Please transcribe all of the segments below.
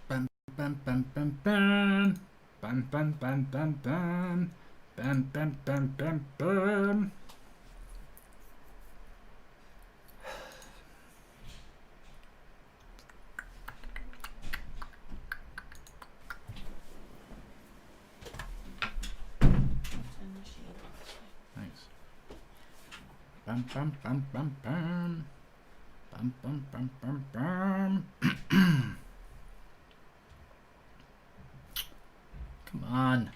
Bam, bam, bam, bam, bam. Bam, bam, bam, bam, bam. Bam, bam, bam, bam, bam. Thanks. Bam, bam, bam, bam, bam. Bam, bam, bam, bam, bam. Come on.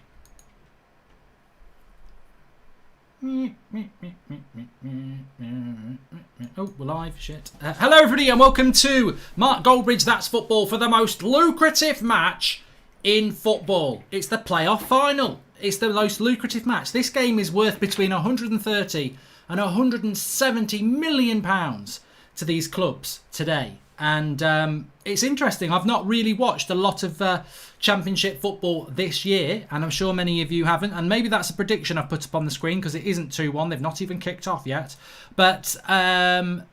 Oh, we're live. Shit. Hello, everybody, and welcome to Mark Goldbridge. That's football for the most lucrative match in football. It's the playoff final. It's the most lucrative match. This game is worth between 130 and 170 million pounds to these clubs today. And it's interesting. I've not really watched a lot of Championship football this year, and I'm sure many of you haven't. And maybe that's a prediction I've put up on the screen because it isn't 2-1. They've not even kicked off yet. But I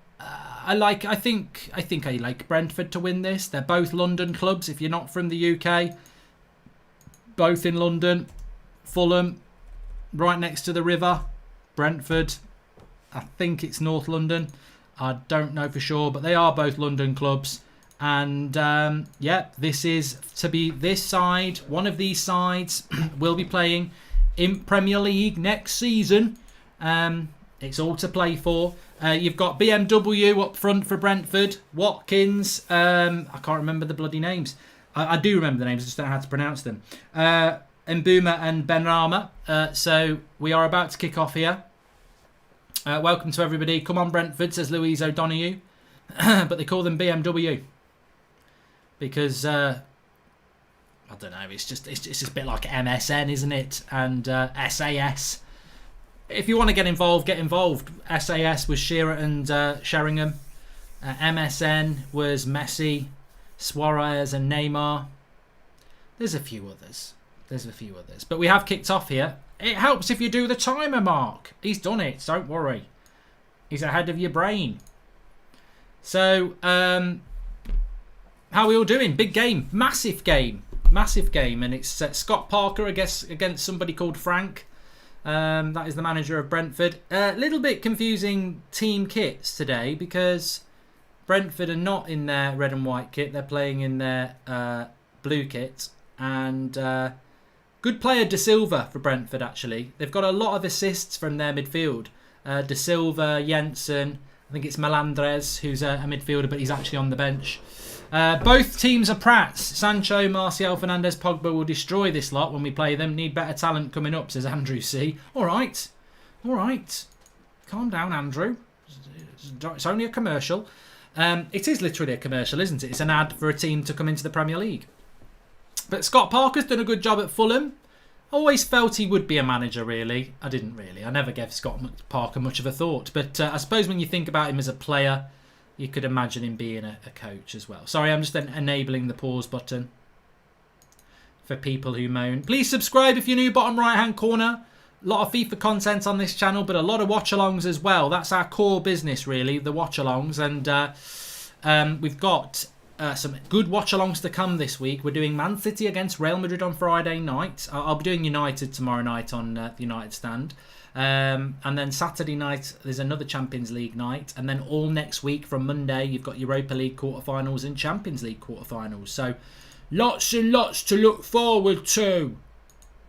think I like Brentford to win this. They're both London clubs. If you're not from the UK, both in London. Fulham, right next to the river. Brentford, I think it's North London. I don't know for sure, but they are both London clubs. And yeah, this is to be this side. One of these sides will be playing in Premier League next season. It's all to play for. You've got BMW up front for Brentford. Watkins. I can't remember the bloody names. I do remember the names. I just don't know how to pronounce them. Mbuma and Benrahma. So we are about to kick off here. Welcome to everybody. Come on, Brentford, says Louise O'Donoghue. But they call them BMW. Because, I don't know, it's just a bit like MSN, isn't it? And SAS. If you want to get involved, get involved. SAS was Shearer and Sheringham. MSN was Messi, Suarez and Neymar. There's a few others. But we have kicked off here. It helps if you do the timer, Mark. He's done it, don't worry. He's ahead of your brain. So, how are we all doing? Big game. Massive game. And it's Scott Parker, I guess, against somebody called Frank. That is the manager of Brentford. A little bit confusing team kits today because Brentford are not in their red and white kit. They're playing in their blue kit. And good player De Silva for Brentford, actually. They've got a lot of assists from their midfield. De Silva, Jensen, I think it's Melandres, who's a midfielder, but he's actually on the bench. Both teams are Prats. Sancho, Martial, Fernandes, Pogba will destroy this lot when we play them. Need better talent coming up, says Andrew C. All right. Calm down, Andrew. It's only a commercial. It is literally a commercial, isn't it? It's an ad for a team to come into the Premier League. But Scott Parker's done a good job at Fulham. Always felt he would be a manager, really. I didn't really. I never gave Scott Parker much of a thought. But I suppose when you think about him as a player, you could imagine him being a coach as well. Sorry, I'm just enabling the pause button for people who moan. Please subscribe if you're new, bottom right-hand corner. A lot of FIFA content on this channel, but a lot of watch-alongs as well. That's our core business, really, the watch-alongs. And we've got some good watch-alongs to come this week. We're doing Man City against Real Madrid on Friday night. I'll be doing United tomorrow night on the United Stand. And then Saturday night, there's another Champions League night. And then all next week from Monday, you've got Europa League quarterfinals and Champions League quarterfinals. So lots and lots to look forward to.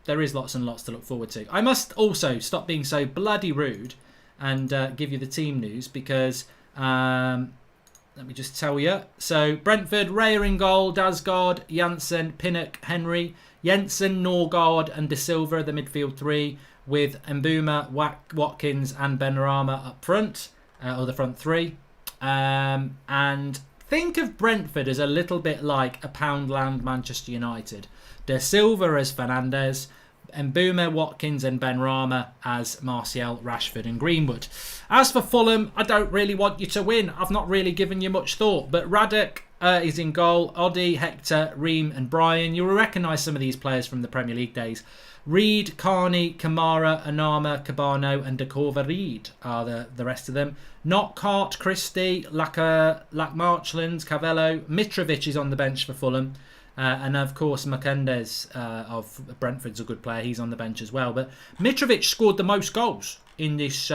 There is lots and lots to look forward to. I must also stop being so bloody rude and give you the team news because... let me just tell you. So, Brentford, Raya in goal, Dasgard, Janssen, Pinnock, Henry, Jensen, Norgard and De Silva, the midfield three, with Mbuma, Watkins and Benrahma up front, or the front three. And think of Brentford as a little bit like a Poundland Manchester United. De Silva as Fernandes, Mbuma, Watkins and Benrahma as Martial, Rashford and Greenwood. As for Fulham, I don't really want you to win. I've not really given you much thought. But Radek, is in goal. Oddy, Hector, Ream and Brian. You'll recognise some of these players from the Premier League days. Reed, Carney, Kamara, Anama, Cabano and Dacorva Reed are the rest of them. Knockhart, Christie, Marchlands, Cavello. Mitrovic is on the bench for Fulham. And of course Makendes of Brentford's a good player. He's on the bench as well. But Mitrovic scored the most goals in this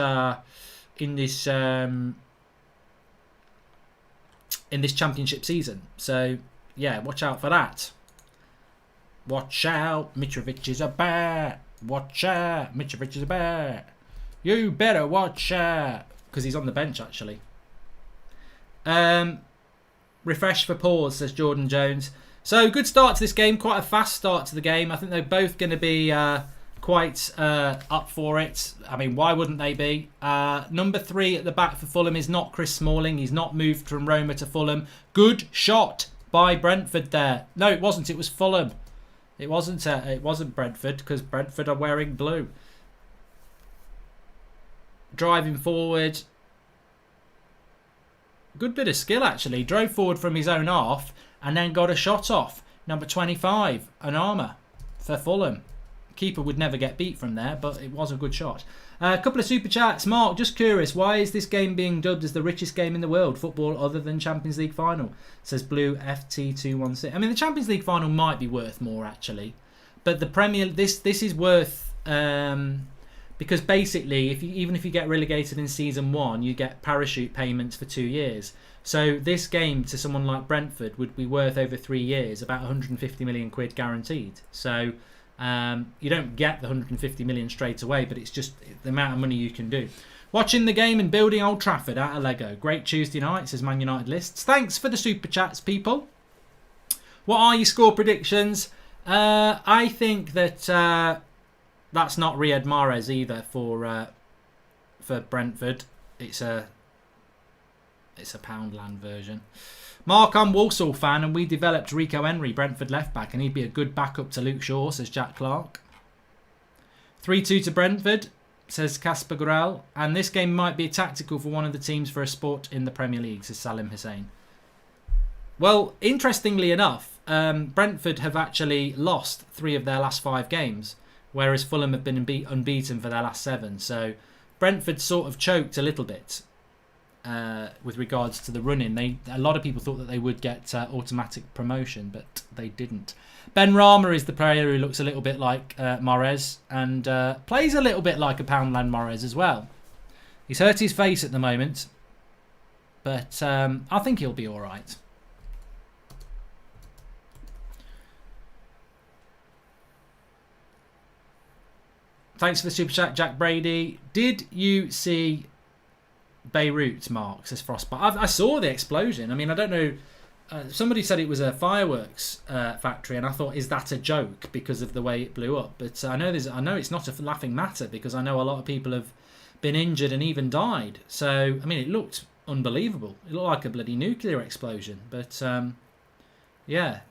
championship season. So yeah, watch out for that. Watch out, Mitrovic is a bear. Watch out, Mitrovic is a bear. You better watch out. Because he's on the bench, actually. Refresh for pause, says Jordan Jones. So, good start to this game. Quite a fast start to the game. I think they're both going to be quite up for it. I mean, why wouldn't they be? Number 3 at the back for Fulham is not Chris Smalling. He's not moved from Roma to Fulham. Good shot by Brentford there. No, it wasn't. It was Fulham. It wasn't Brentford because Brentford are wearing blue. Driving forward. Good bit of skill, actually. Drove forward from his own half and then got a shot off. Number 25, Anama for Fulham. Keeper would never get beat from there, but it was a good shot. A couple of super chats. Mark, just curious, why is this game being dubbed as the richest game in the world? Football other than Champions League final, says Blue FT216. I mean, the Champions League final might be worth more, actually. But the Premier, this is worth... because basically, even if you get relegated in season 1, you get parachute payments for 2 years. So this game to someone like Brentford would be worth over 3 years, about 150 million quid guaranteed. So you don't get the 150 million straight away, but it's just the amount of money you can do. Watching the game and building Old Trafford out of Lego. Great Tuesday night, says Man United Lists. Thanks for the super chats, people. What are your score predictions? I think that... that's not Riyad Mahrez either for Brentford. It's a Poundland version. Mark, I'm Walsall fan and we developed Rico Henry, Brentford left back, and he'd be a good backup to Luke Shaw, says Jack Clark. 3-2 to Brentford, says Casper Gurel. And this game might be tactical for one of the teams for a spot in the Premier League, says Salim Hussein. Well, interestingly enough, Brentford have actually lost 3 of their last 5 games. Whereas Fulham have been unbeaten for their last 7. So Brentford sort of choked a little bit with regards to the run-in. A lot of people thought that they would get automatic promotion, but they didn't. Ben Rama is the player who looks a little bit like Mahrez and plays a little bit like a Poundland Mahrez as well. He's hurt his face at the moment, but I think he'll be all right. Thanks for the super chat, Jack Brady. Did you see Beirut, Mark? Says Frostbite. I saw the explosion. I mean, I don't know. Somebody said it was a fireworks factory, and I thought, is that a joke because of the way it blew up? But I know it's not a laughing matter because I know a lot of people have been injured and even died. So I mean, it looked unbelievable. It looked like a bloody nuclear explosion. But yeah,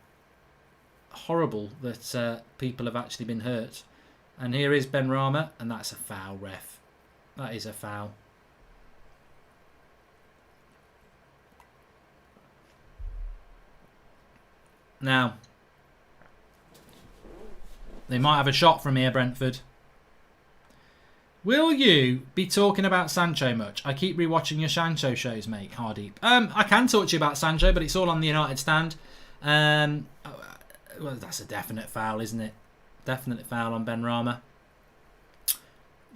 horrible that people have actually been hurt. And here is Ben Rama, and that's a foul, ref. That is a foul. Now, they might have a shot from here, Brentford. Will you be talking about Sancho much? I keep rewatching your Sancho shows, mate, Hardeep. I can talk to you about Sancho, but it's all on the United stand. Well, that's a definite foul, isn't it? Definite foul on Ben Rama.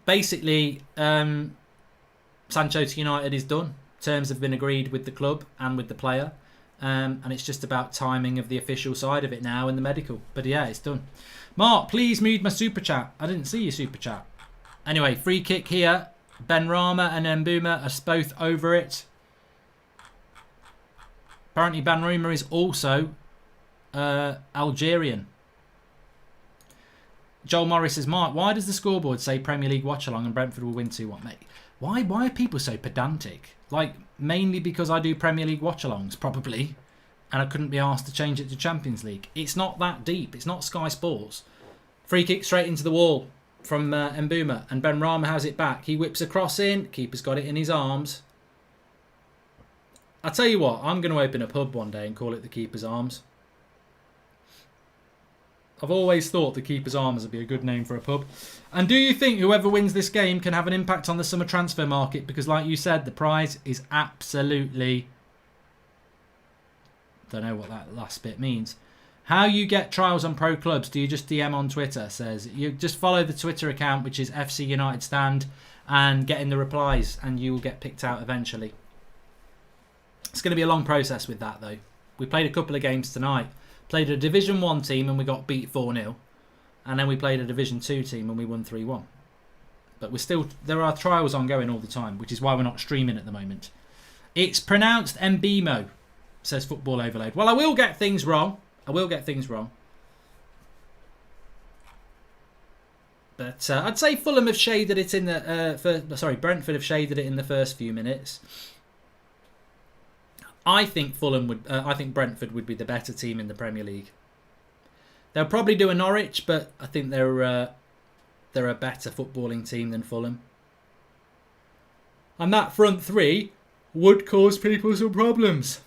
Basically, Sancho to United is done. Terms have been agreed with the club and with the player. And it's just about timing of the official side of it now and the medical. But yeah, it's done. Mark, please read my super chat. I didn't see your super chat. Anyway, free kick here. Ben Rama and Mbuma are both over it. Apparently Ben Rama is also Algerian. Joel Morris says, Mark, why does the scoreboard say Premier League watch along and Brentford will win 2-1, mate? Why are people so pedantic? Like, mainly because I do Premier League watch alongs, probably, and I couldn't be asked to change it to Champions League. It's not that deep. It's not Sky Sports. Free kick straight into the wall from Mbuma, and Ben Rama has it back. He whips a cross in. Keeper's got it in his arms. I'll tell you what, I'm going to open a pub one day and call it the Keeper's Arms. I've always thought the Keeper's Arms would be a good name for a pub. And do you think whoever wins this game can have an impact on the summer transfer market? Because like you said, the prize is absolutely... Don't know what that last bit means. How you get trials on pro clubs? Do you just DM on Twitter? Says you just follow the Twitter account, which is FC United Stand, and get in the replies, and you will get picked out eventually. It's going to be a long process with that, though. We played a couple of games tonight. Played a Division 1 team and we got beat 4-0. And then we played a Division 2 team and we won 3-1. But we're still... There are trials ongoing all the time, which is why we're not streaming at the moment. It's pronounced Mbemo, says Football Overload. Well, I will get things wrong. I will get things wrong. But I'd say Fulham have shaded it in the... Brentford have shaded it in the first few minutes. I think Brentford would be the better team in the Premier League. They'll probably do a Norwich, but I think they're a better footballing team than Fulham. And that front three would cause people some problems.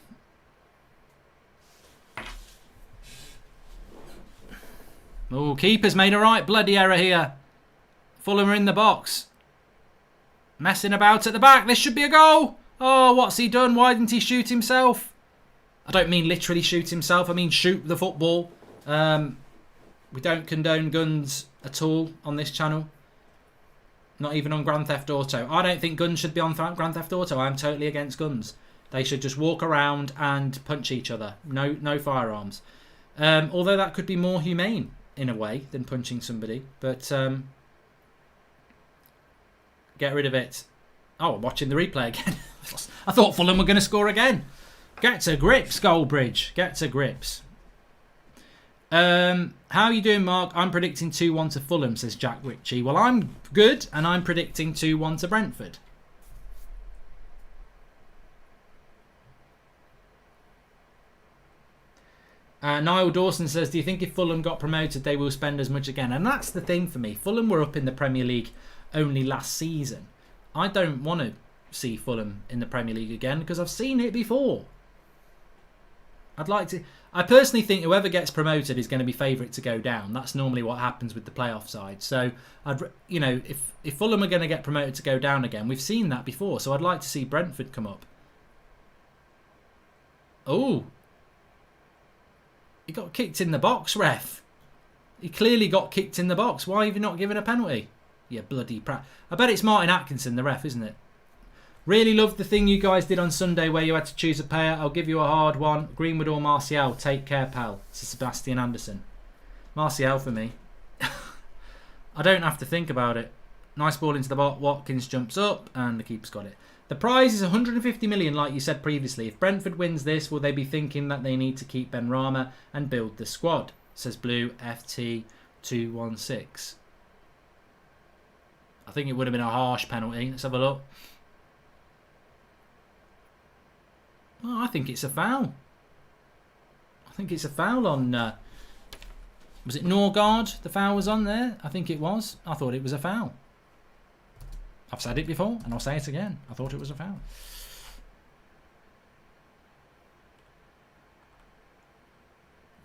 Oh, keeper's made a right bloody error here. Fulham are in the box. Messing about at the back. This should be a goal. Oh, what's he done? Why didn't he shoot himself? I don't mean literally shoot himself. I mean shoot the football. We don't condone guns at all on this channel. Not even on Grand Theft Auto. I don't think guns should be on Grand Theft Auto. I'm totally against guns. They should just walk around and punch each other. No firearms. Although that could be more humane in a way than punching somebody. But get rid of it. Oh, I'm watching the replay again. I thought Fulham were going to score again. Get to grips, Goldbridge. Get to grips. How are you doing, Mark? I'm predicting 2-1 to Fulham, says Jack Ritchie. Well, I'm good, and I'm predicting 2-1 to Brentford. Niall Dawson says, do you think if Fulham got promoted, they will spend as much again? And that's the thing for me. Fulham were up in the Premier League only last season. I don't want to see Fulham in the Premier League again because I've seen it before. I personally think whoever gets promoted is going to be favourite to go down. That's normally what happens with the playoff side. So, if Fulham are going to get promoted to go down again, we've seen that before. So I'd like to see Brentford come up. Oh. He got kicked in the box, ref. He clearly got kicked in the box. Why have you not given a penalty? You bloody prat. I bet it's Martin Atkinson, the ref, isn't it? Really loved the thing you guys did on Sunday where you had to choose a player. I'll give you a hard one. Greenwood or Martial. Take care, pal. This is Sebastian Anderson. Martial for me. I don't have to think about it. Nice ball into the box. Watkins jumps up and the keeper's got it. The prize is 150 million, like you said previously. If Brentford wins this, will they be thinking that they need to keep Benrahma and build the squad? Says Blue FT216. I think it would have been a harsh penalty. Let's have a look. Oh, I think it's a foul. I think it's a foul on... was it Norgard the foul was on there? I think it was. I thought it was a foul. I've said it before and I'll say it again. I thought it was a foul.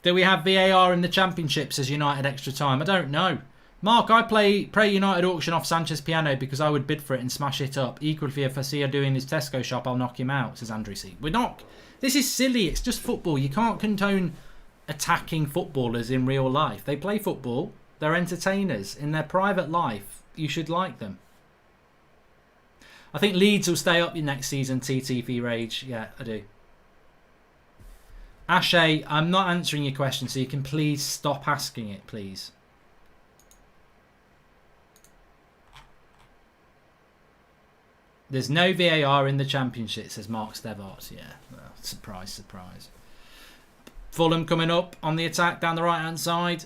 Do we have VAR in the Championship, says United Extra Time? I don't know. Mark, I pray United auction off Sanchez Piano because I would bid for it and smash it up. Equally, if I see her doing his Tesco shop, I'll knock him out, says Andrew C. We're not... This is silly. It's just football. You can't condone attacking footballers in real life. They play football. They're entertainers. In their private life, you should like them. I think Leeds will stay up next season, TTV Rage. Yeah, I do. Ashay, I'm not answering your question, so you can please stop asking it, please. There's no VAR in the Championship, says Mark Stevart. Yeah, well, surprise, surprise. Fulham coming up on the attack down the right-hand side.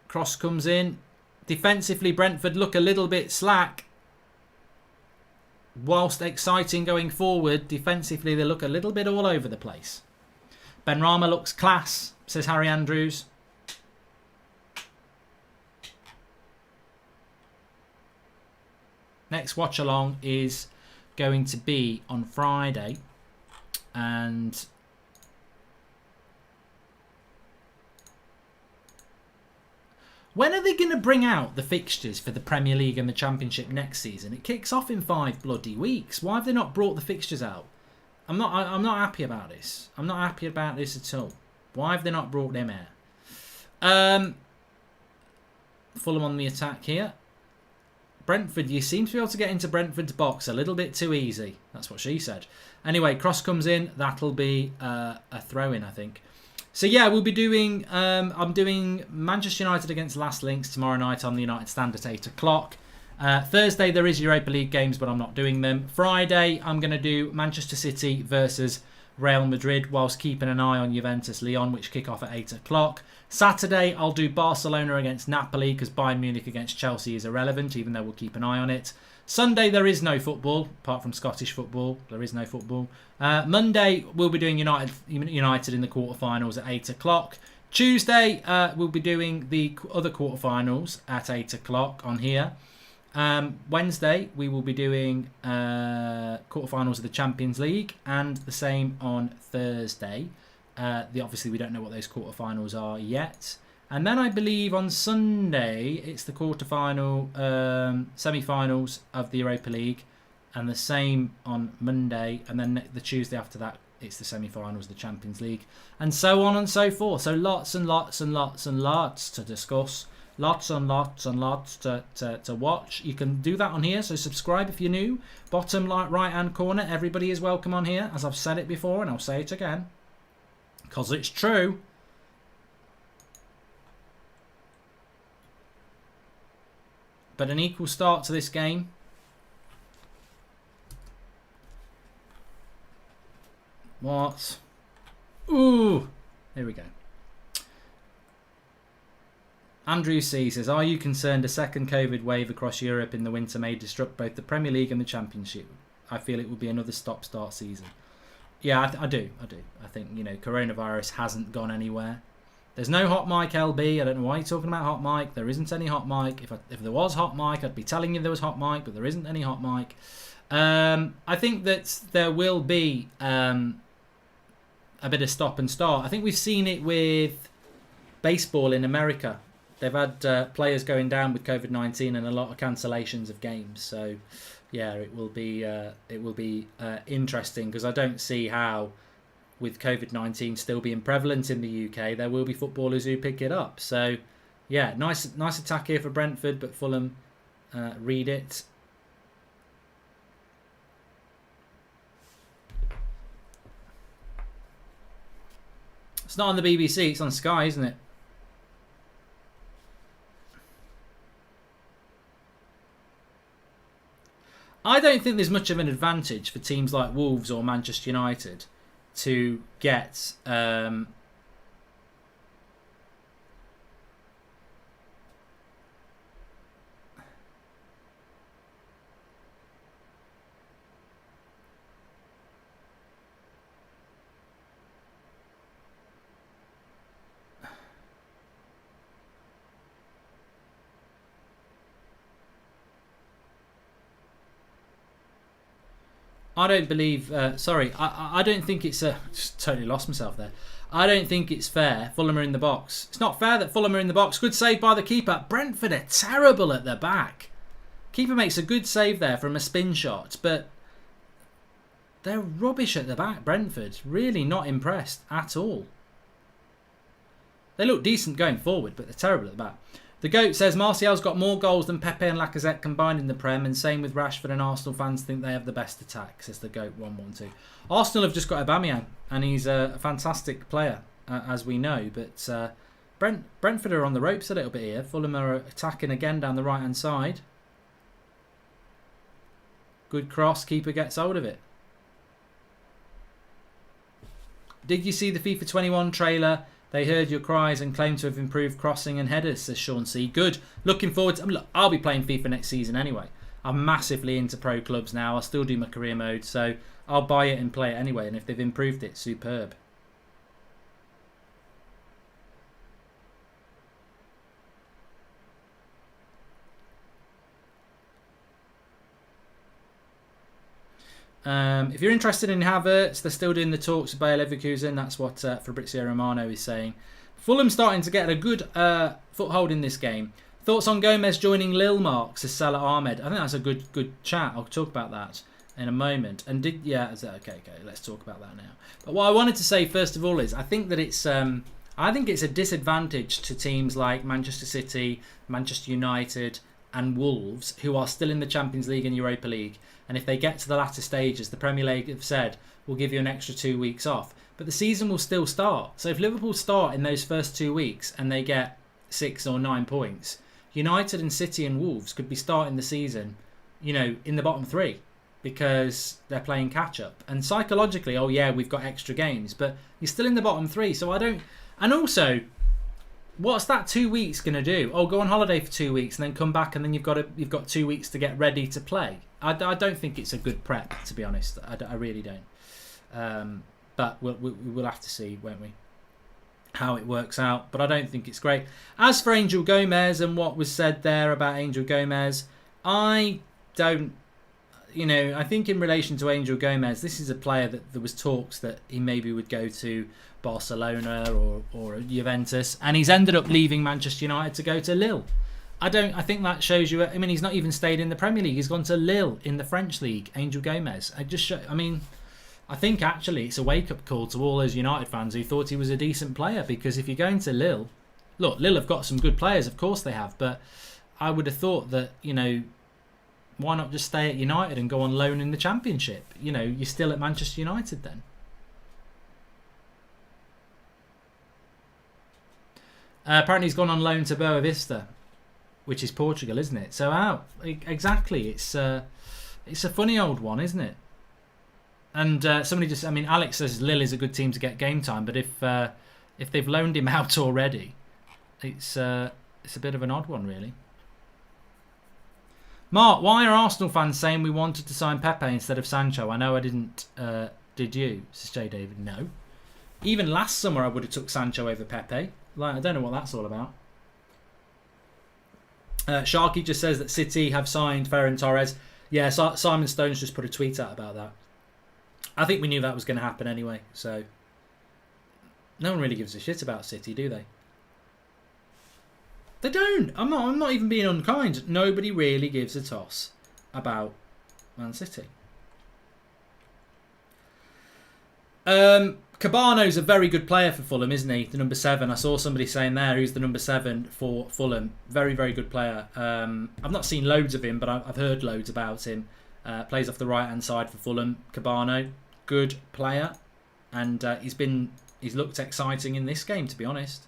Cross comes in. Defensively, Brentford look a little bit slack. Whilst exciting going forward, defensively they look a little bit all over the place. Benrahma looks class, says Harry Andrews. Next watch along is going to be on Friday. And when are they going to bring out the fixtures for the Premier League and the Championship next season? It kicks off in 5 bloody weeks. Why have they not brought the fixtures out? I'm not happy about this. I'm not happy about this at all. Why have they not brought them out? Fulham on the attack here. Brentford, you seem to be able to get into Brentford's box a little bit too easy. That's what she said. Anyway, cross comes in. That'll be a throw-in, I think. So yeah, we'll be doing. I'm doing Manchester United against Last Links tomorrow night on the United Stand at 8 o'clock. Thursday there is Europa League games, but I'm not doing them. Friday I'm going to do Manchester City versus Real Madrid, whilst keeping an eye on Juventus Lyon, which kick off at 8 o'clock. Saturday I'll do Barcelona against Napoli, because Bayern Munich against Chelsea is irrelevant, even though we'll keep an eye on it. Sunday there is no football, apart from Scottish football. There is no football. Monday we'll be doing United in the quarterfinals at 8 o'clock. Tuesday we'll be doing the other quarterfinals at 8 o'clock on here. Wednesday we will be doing quarterfinals of the Champions League, and the same on Thursday. Obviously we don't know what those quarterfinals are yet. And then I believe on Sunday it's the quarterfinal, semi-finals of the Europa League, and the same on Monday, and then the Tuesday after that it's the semi-finals of the Champions League, and so on and so forth. So lots and lots and lots and lots to discuss, lots and lots and lots to watch. You can do that on here, so subscribe if you're new. Bottom right hand corner, everybody is welcome on here, as I've said it before and I'll say it again, because it's true. But an equal start to this game. What? Ooh! Here we go. Andrew C says, are you concerned a second COVID wave across Europe in the winter may disrupt both the Premier League and the Championship? I feel it will be another stop-start season. Yeah, I do. I think, coronavirus hasn't gone anywhere. There's no hot mic, LB. I don't know why you're talking about hot mic. There isn't any hot mic. If there was hot mic, I'd be telling you there was hot mic, but there isn't any hot mic. I think that there will be a bit of stop and start. I think we've seen it with baseball in America. They've had players going down with COVID-19 and a lot of cancellations of games. So, yeah, it will be interesting, because I don't see how, with COVID-19 still being prevalent in the UK, there will be footballers who pick it up. So, yeah, nice attack here for Brentford, but Fulham read it. It's not on the BBC, it's on Sky, isn't it? I don't think there's much of an advantage for teams like Wolves or Manchester United to get I don't believe. I don't think it's a. Just totally lost myself there. I don't think it's fair. Fulham are in the box. It's not fair that Fulham are in the box. Good save by the keeper. Brentford are terrible at the back. Keeper makes a good save there from a spin shot, but they're rubbish at the back. Brentford, really not impressed at all. They look decent going forward, but they're terrible at the back. The GOAT says Martial's got more goals than Pepe and Lacazette combined in the Prem, and same with Rashford, and Arsenal fans think they have the best attack, says the GOAT 112. Arsenal have just got Aubameyang, and he's a fantastic player, as we know, but Brentford are on the ropes a little bit here. Fulham are attacking again down the right-hand side. Good cross, keeper gets hold of it. Did you see the FIFA 21 trailer? They heard your cries and claim to have improved crossing and headers, says Sean C. Good. Looking forward to... look, I'll be playing FIFA next season anyway. I'm massively into pro clubs now. I'll still do my career mode, so I'll buy it and play it anyway. And if they've improved it, superb. If you're interested in Havertz, they're still doing the talks with Bayer Leverkusen. That's what Fabrizio Romano is saying. Fulham starting to get a good foothold in this game. Thoughts on Gomez joining Lille, Mark, says Salah Ahmed. I think that's a good chat. I'll talk about that in a moment. And okay, let's talk about that now. But what I wanted to say first of all is I think it's a disadvantage to teams like Manchester City, Manchester United and Wolves, who are still in the Champions League and Europa League. And if they get to the latter stages, the Premier League have said, we'll give you an extra 2 weeks off. But the season will still start. So if Liverpool start in those first 2 weeks and they get 6 or 9 points, United and City and Wolves could be starting the season, in the bottom 3 because they're playing catch up. And psychologically, oh yeah, we've got extra games, but you're still in the bottom 3. So I don't. And also, what's that 2 weeks going to do? Oh, go on holiday for 2 weeks and then come back and then you've got 2 weeks to get ready to play. I don't think it's a good prep, to be honest. I really don't. But we'll have to see, won't we, how it works out. But I don't think it's great. As for Angel Gomez and what was said there about Angel Gomez, I don't, I think in relation to Angel Gomez, this is a player that there was talks that he maybe would go to Barcelona or Juventus, and he's ended up leaving Manchester United to go to Lille. I think that shows you. I mean, he's not even stayed in the Premier League. He's gone to Lille in the French league. Angel Gomez. I think actually it's a wake-up call to all those United fans who thought he was a decent player, because if you're going to Lille, look, Lille have got some good players, of course they have, but I would have thought that, why not just stay at United and go on loan in the Championship? You're still at Manchester United then. Apparently he's gone on loan to Boa Vista, which is Portugal, isn't it? So exactly, it's a funny old one, isn't it? And Alex says Lille is a good team to get game time, but if they've loaned him out already, it's a bit of an odd one, really. Mark, why are Arsenal fans saying we wanted to sign Pepe instead of Sancho? I know I didn't. Did you? Says J. David. No. Even last summer I would have took Sancho over Pepe. I don't know what that's all about. Sharky just says that City have signed Ferran Torres. Yeah, Simon Stone's just put a tweet out about that. I think we knew that was going to happen anyway, so no one really gives a shit about City, do they? They don't. I'm not even being unkind. Nobody really gives a toss about Man City. Cabano's a very good player for Fulham, isn't he? The number 7. I saw somebody saying there who's the number 7 for Fulham. Very, very good player. I've not seen loads of him, but I've heard loads about him. Plays off the right-hand side for Fulham. Cabano, good player, and he's looked exciting in this game, to be honest.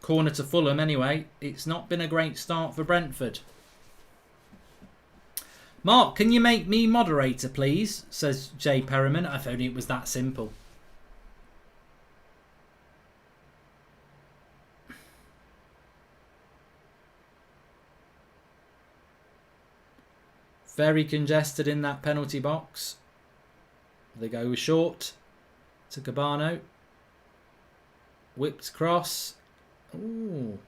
Corner to Fulham anyway. It's not been a great start for Brentford. Mark, can you make me moderator, please? Says Jay Perriman. If only it was that simple. Very congested in that penalty box. They go short to Cabano. Whipped cross. Ooh.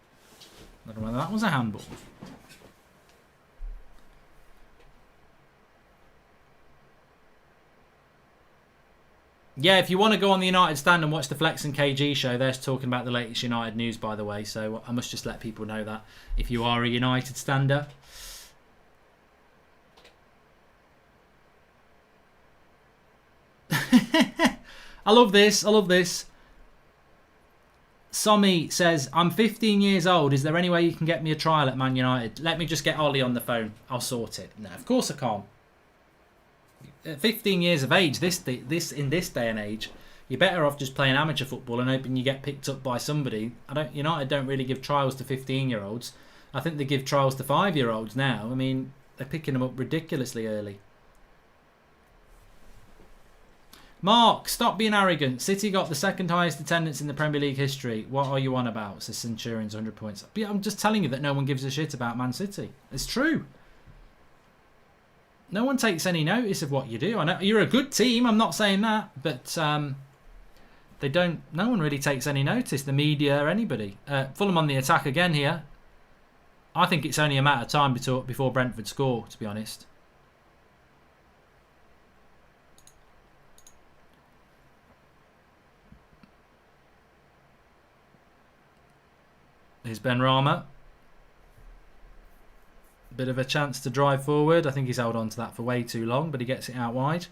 I don't know whether that was a handball. Yeah, if you want to go on the United stand and watch the Flex and KG show, they're talking about the latest United news, by the way. So I must just let people know that if you are a United stander. I love this. I love this. Somi says, I'm 15 years old. Is there any way you can get me a trial at Man United? Let me just get Ollie on the phone. I'll sort it. No, of course I can't. At 15 years of age, this in this day and age, you're better off just playing amateur football and hoping you get picked up by somebody. United don't really give trials to 15-year-olds. I think they give trials to 5-year-olds now. I mean, they're picking them up ridiculously early. Mark, stop being arrogant. City got the second highest attendance in the Premier League history. What are you on about? Says Centurions 100 points. But I'm just telling you that no one gives a shit about Man City. It's true. No one takes any notice of what you do. I know you're a good team. I'm not saying that, but they don't. No one really takes any notice. The media or anybody. Fulham on the attack again here. I think it's only a matter of time before Brentford score, to be honest. Here's Benrahma. Bit of a chance to drive forward. I think he's held on to that for way too long, but he gets it out wide.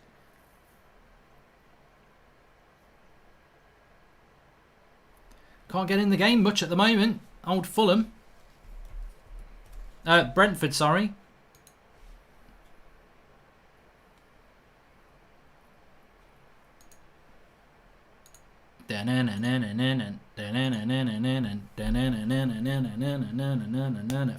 Can't get in the game much at the moment. Old Fulham. Brentford, sorry.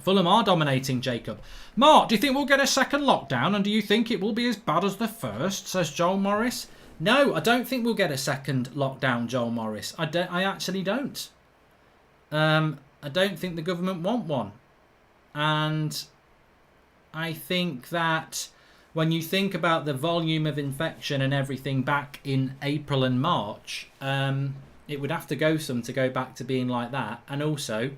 Fulham are dominating, Jacob. Mark, do you think we'll get a second lockdown, and do you think it will be as bad as the first, says Joel Morris. No, I don't think we'll get a second lockdown, Joel Morris. I actually don't. I don't think the government want one. And I think that when you think about the volume of infection and everything back in April and March, it would have to go some to go back to being like that. And also,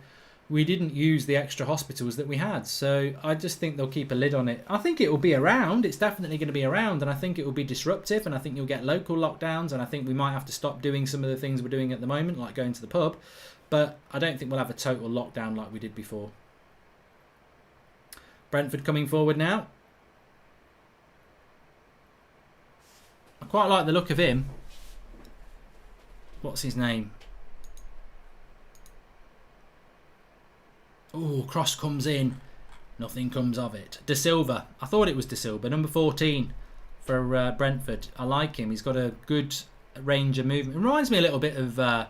we didn't use the extra hospitals that we had. So I just think they'll keep a lid on it. I think it will be around. It's definitely going to be around. And I think it will be disruptive. And I think you'll get local lockdowns. And I think we might have to stop doing some of the things we're doing at the moment, like going to the pub. But I don't think we'll have a total lockdown like we did before. Brentford coming forward now. I quite like the look of him. What's his name? Oh, cross comes in. Nothing comes of it. De Silva. I thought it was De Silva. Number 14 for Brentford. I like him. He's got a good range of movement. It reminds me a little bit of... I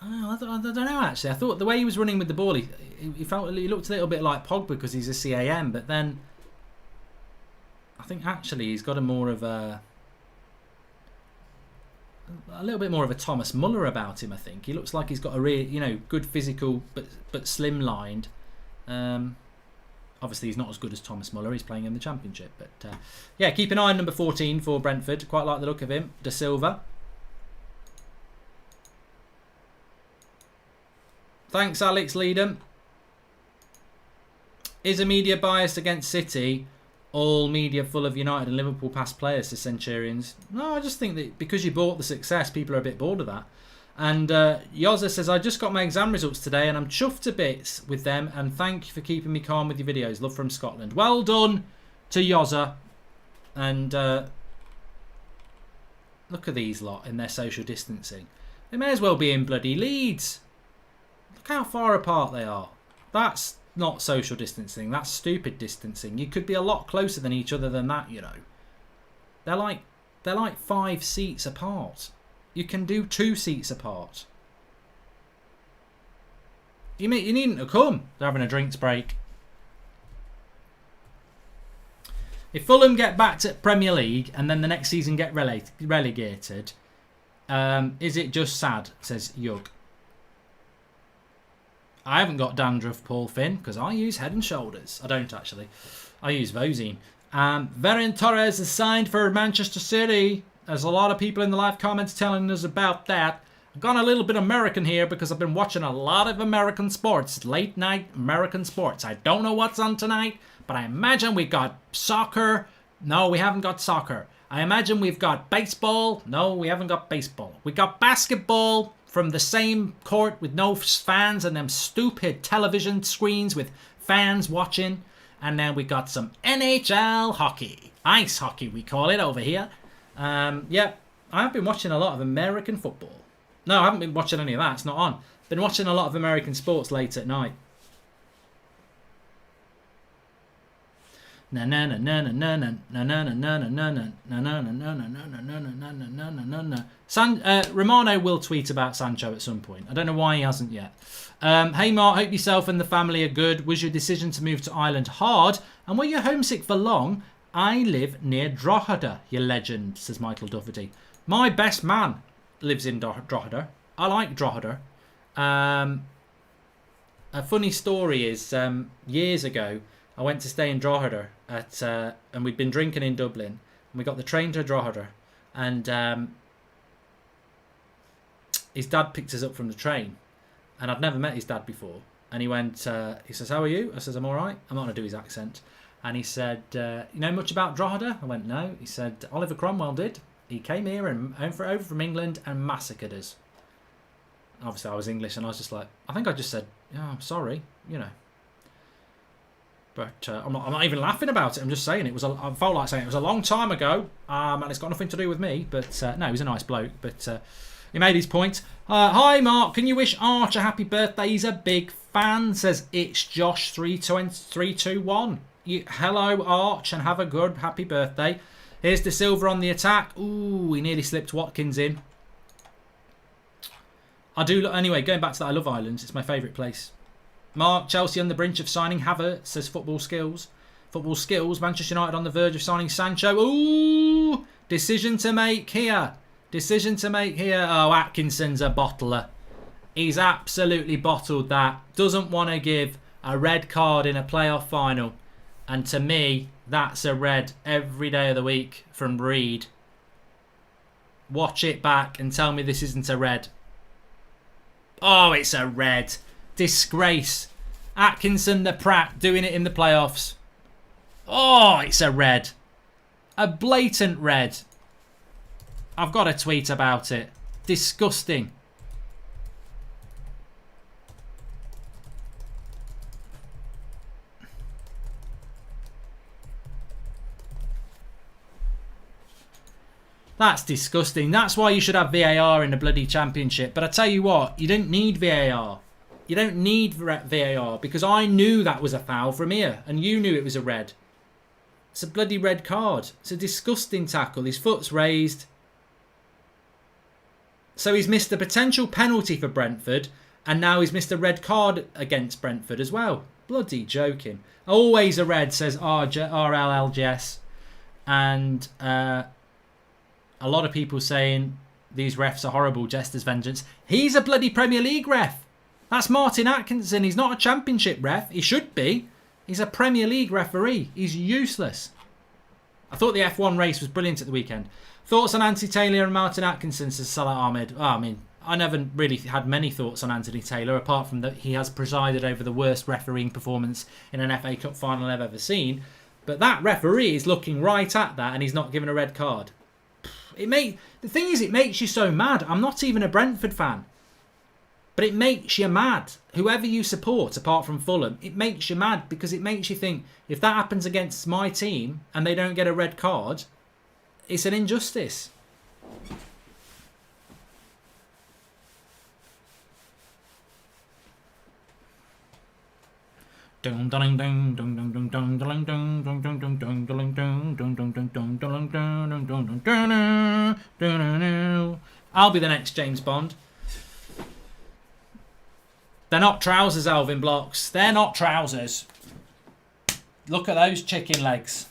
don't know, actually. I thought the way he was running with the ball, he looked a little bit like Pogba because he's a CAM. But then... I think actually he's got a little bit more of a Thomas Muller about him. I think he looks like he's got a real, good physical but slimlined. Obviously he's not as good as Thomas Muller. He's playing in the Championship, but yeah, keep an eye on number 14 for Brentford. Quite like the look of him, De Silva. Thanks, Alex Leadham. Is a media biased against City? All media full of United and Liverpool past players, to Centurions. No, I just think that because you bought the success, people are a bit bored of that. And Yozza says, I just got my exam results today and I'm chuffed to bits with them, and thank you for keeping me calm with your videos. Love from Scotland. Well done to Yozza. And look at these lot in their social distancing. They may as well be in bloody Leeds. Look how far apart they are. That's not social distancing, that's stupid distancing. You could be a lot closer than each other than that, They're like 5 seats apart. You can do 2 seats apart. You needn't have come. They're having a drinks break. If Fulham get back to Premier League and then the next season get relegated, is it just sad, says Yug. I haven't got dandruff, Paul Finn, because I use Head and Shoulders. I don't, actually. I use Vosine. Veron Torres is signed for Manchester City. There's a lot of people in the live comments telling us about that. I've gone a little bit American here because I've been watching a lot of American sports. Late night American sports. I don't know what's on tonight, but I imagine we've got soccer. No, we haven't got soccer. I imagine we've got baseball. No, we haven't got baseball. We got basketball. From the same court with no fans and them stupid television screens with fans watching. And then we got some NHL hockey. Ice hockey, we call it over here. Yeah, I've been watching a lot of American football. No, I haven't been watching any of that. It's not on. Been watching a lot of American sports late at night. Romano will tweet about Sancho at some point. I don't know why he hasn't yet. Hey Mark, hope yourself and the family are good. Was your decision to move to Ireland hard? And were you homesick for long? I live near Drogheda, you legend, says Michael Doherty. My best man lives in Drogheda. I like Drogheda. A funny story is years ago I went to stay in Drogheda and we'd been drinking in Dublin, and we got the train to Drogheda, and his dad picked us up from the train, and I'd never met his dad before, And he went, he says, how are you? I says, I'm all right. I'm not going to do his accent. And he said, you know much about Drogheda? I went, no. He said, Oliver Cromwell did. He came here and over from England and massacred us. Obviously, I was English, and I was just like, I think I just said, oh, I'm sorry, you know. But I'm not even laughing about it. I'm just saying I felt like saying it was a long time ago, and it's got nothing to do with me. But no, he was a nice bloke. But he made his point. Hi, Mark. Can you wish Arch a happy birthday? He's a big fan. Says it's Josh 321. Hello, Arch, and have a good happy birthday. Here's De Silva on the attack. Ooh, he nearly slipped Watkins in. Anyway, going back to that, I love Ireland. It's my favourite place. Mark, Chelsea on the brink of signing Havertz, says Football Skills. Football Skills, Manchester United on the verge of signing Sancho. Ooh, decision to make here. Decision to make here. Oh, Atkinson's a bottler. He's absolutely bottled that. Doesn't want to give a red card in a playoff final. And to me, that's a red every day of the week from Reed. Watch it back and tell me this isn't a red. Oh, it's a red. Disgrace. Atkinson the prat doing it in the playoffs. Oh, it's a red. A blatant red. I've got a tweet about it. Disgusting. That's disgusting. That's why you should have VAR in the bloody championship. But I tell you what, you don't need VAR. You don't need VAR because I knew that was a foul from here and you knew it was a red. It's a bloody red card. It's a disgusting tackle. His foot's raised. So he's missed a potential penalty for Brentford and now he's missed a red card against Brentford as well. Bloody joking. Always a red, says RLLGS. And a lot of people saying these refs are horrible, Jester's vengeance. He's a bloody Premier League ref. That's Martin Atkinson. He's not a championship ref. He should be. He's a Premier League referee. He's useless. I thought the F1 race was brilliant at the weekend. Thoughts on Anthony Taylor and Martin Atkinson, says Salah Ahmed. Oh, I mean, I never really had many thoughts on Anthony Taylor, apart from that he has presided over the worst refereeing performance in an FA Cup final I've ever seen. But that referee is looking right at that and he's not given a red card. The thing is, it makes you so mad. I'm not even a Brentford fan. But it makes you mad. Whoever you support, apart from Fulham, it makes you mad because it makes you think, if that happens against my team and they don't get a red card, it's an injustice. I'll be the next James Bond. They're not trousers, Alvin Blocks. They're not trousers. Look at those chicken legs.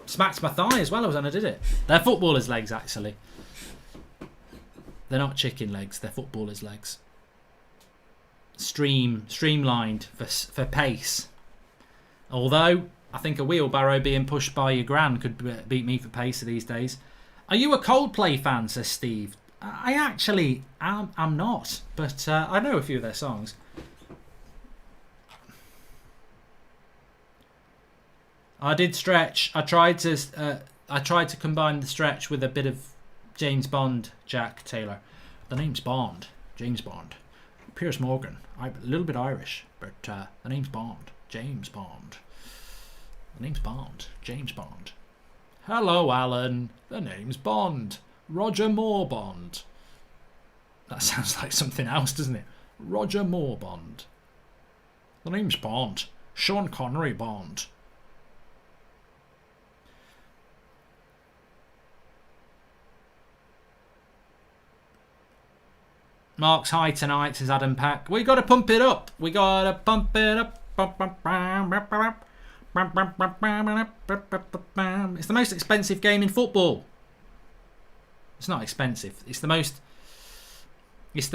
Smacked my thigh as well when I did it. They're footballers' legs, actually. They're not chicken legs. They're footballers' legs. Streamlined for pace. Although, I think a wheelbarrow being pushed by your gran could beat me for pace these days. Are you a Coldplay fan, says Steve? I actually am not, but I know a few of their songs. I did stretch. I tried to combine the stretch with a bit of James Bond, Jack Taylor. The name's Bond, James Bond. Piers Morgan. I'm a little bit Irish, but the name's Bond, James Bond. The name's Bond, James Bond. Hello, Alan. The name's Bond. Roger Moore Bond. That sounds like something else, doesn't it? Roger Moore Bond. The name's Bond. Sean Connery Bond. Mark's high tonight, says Adam Pack. We got to pump it up. We got to pump it up. It's the most expensive game in football. It's not expensive. It's the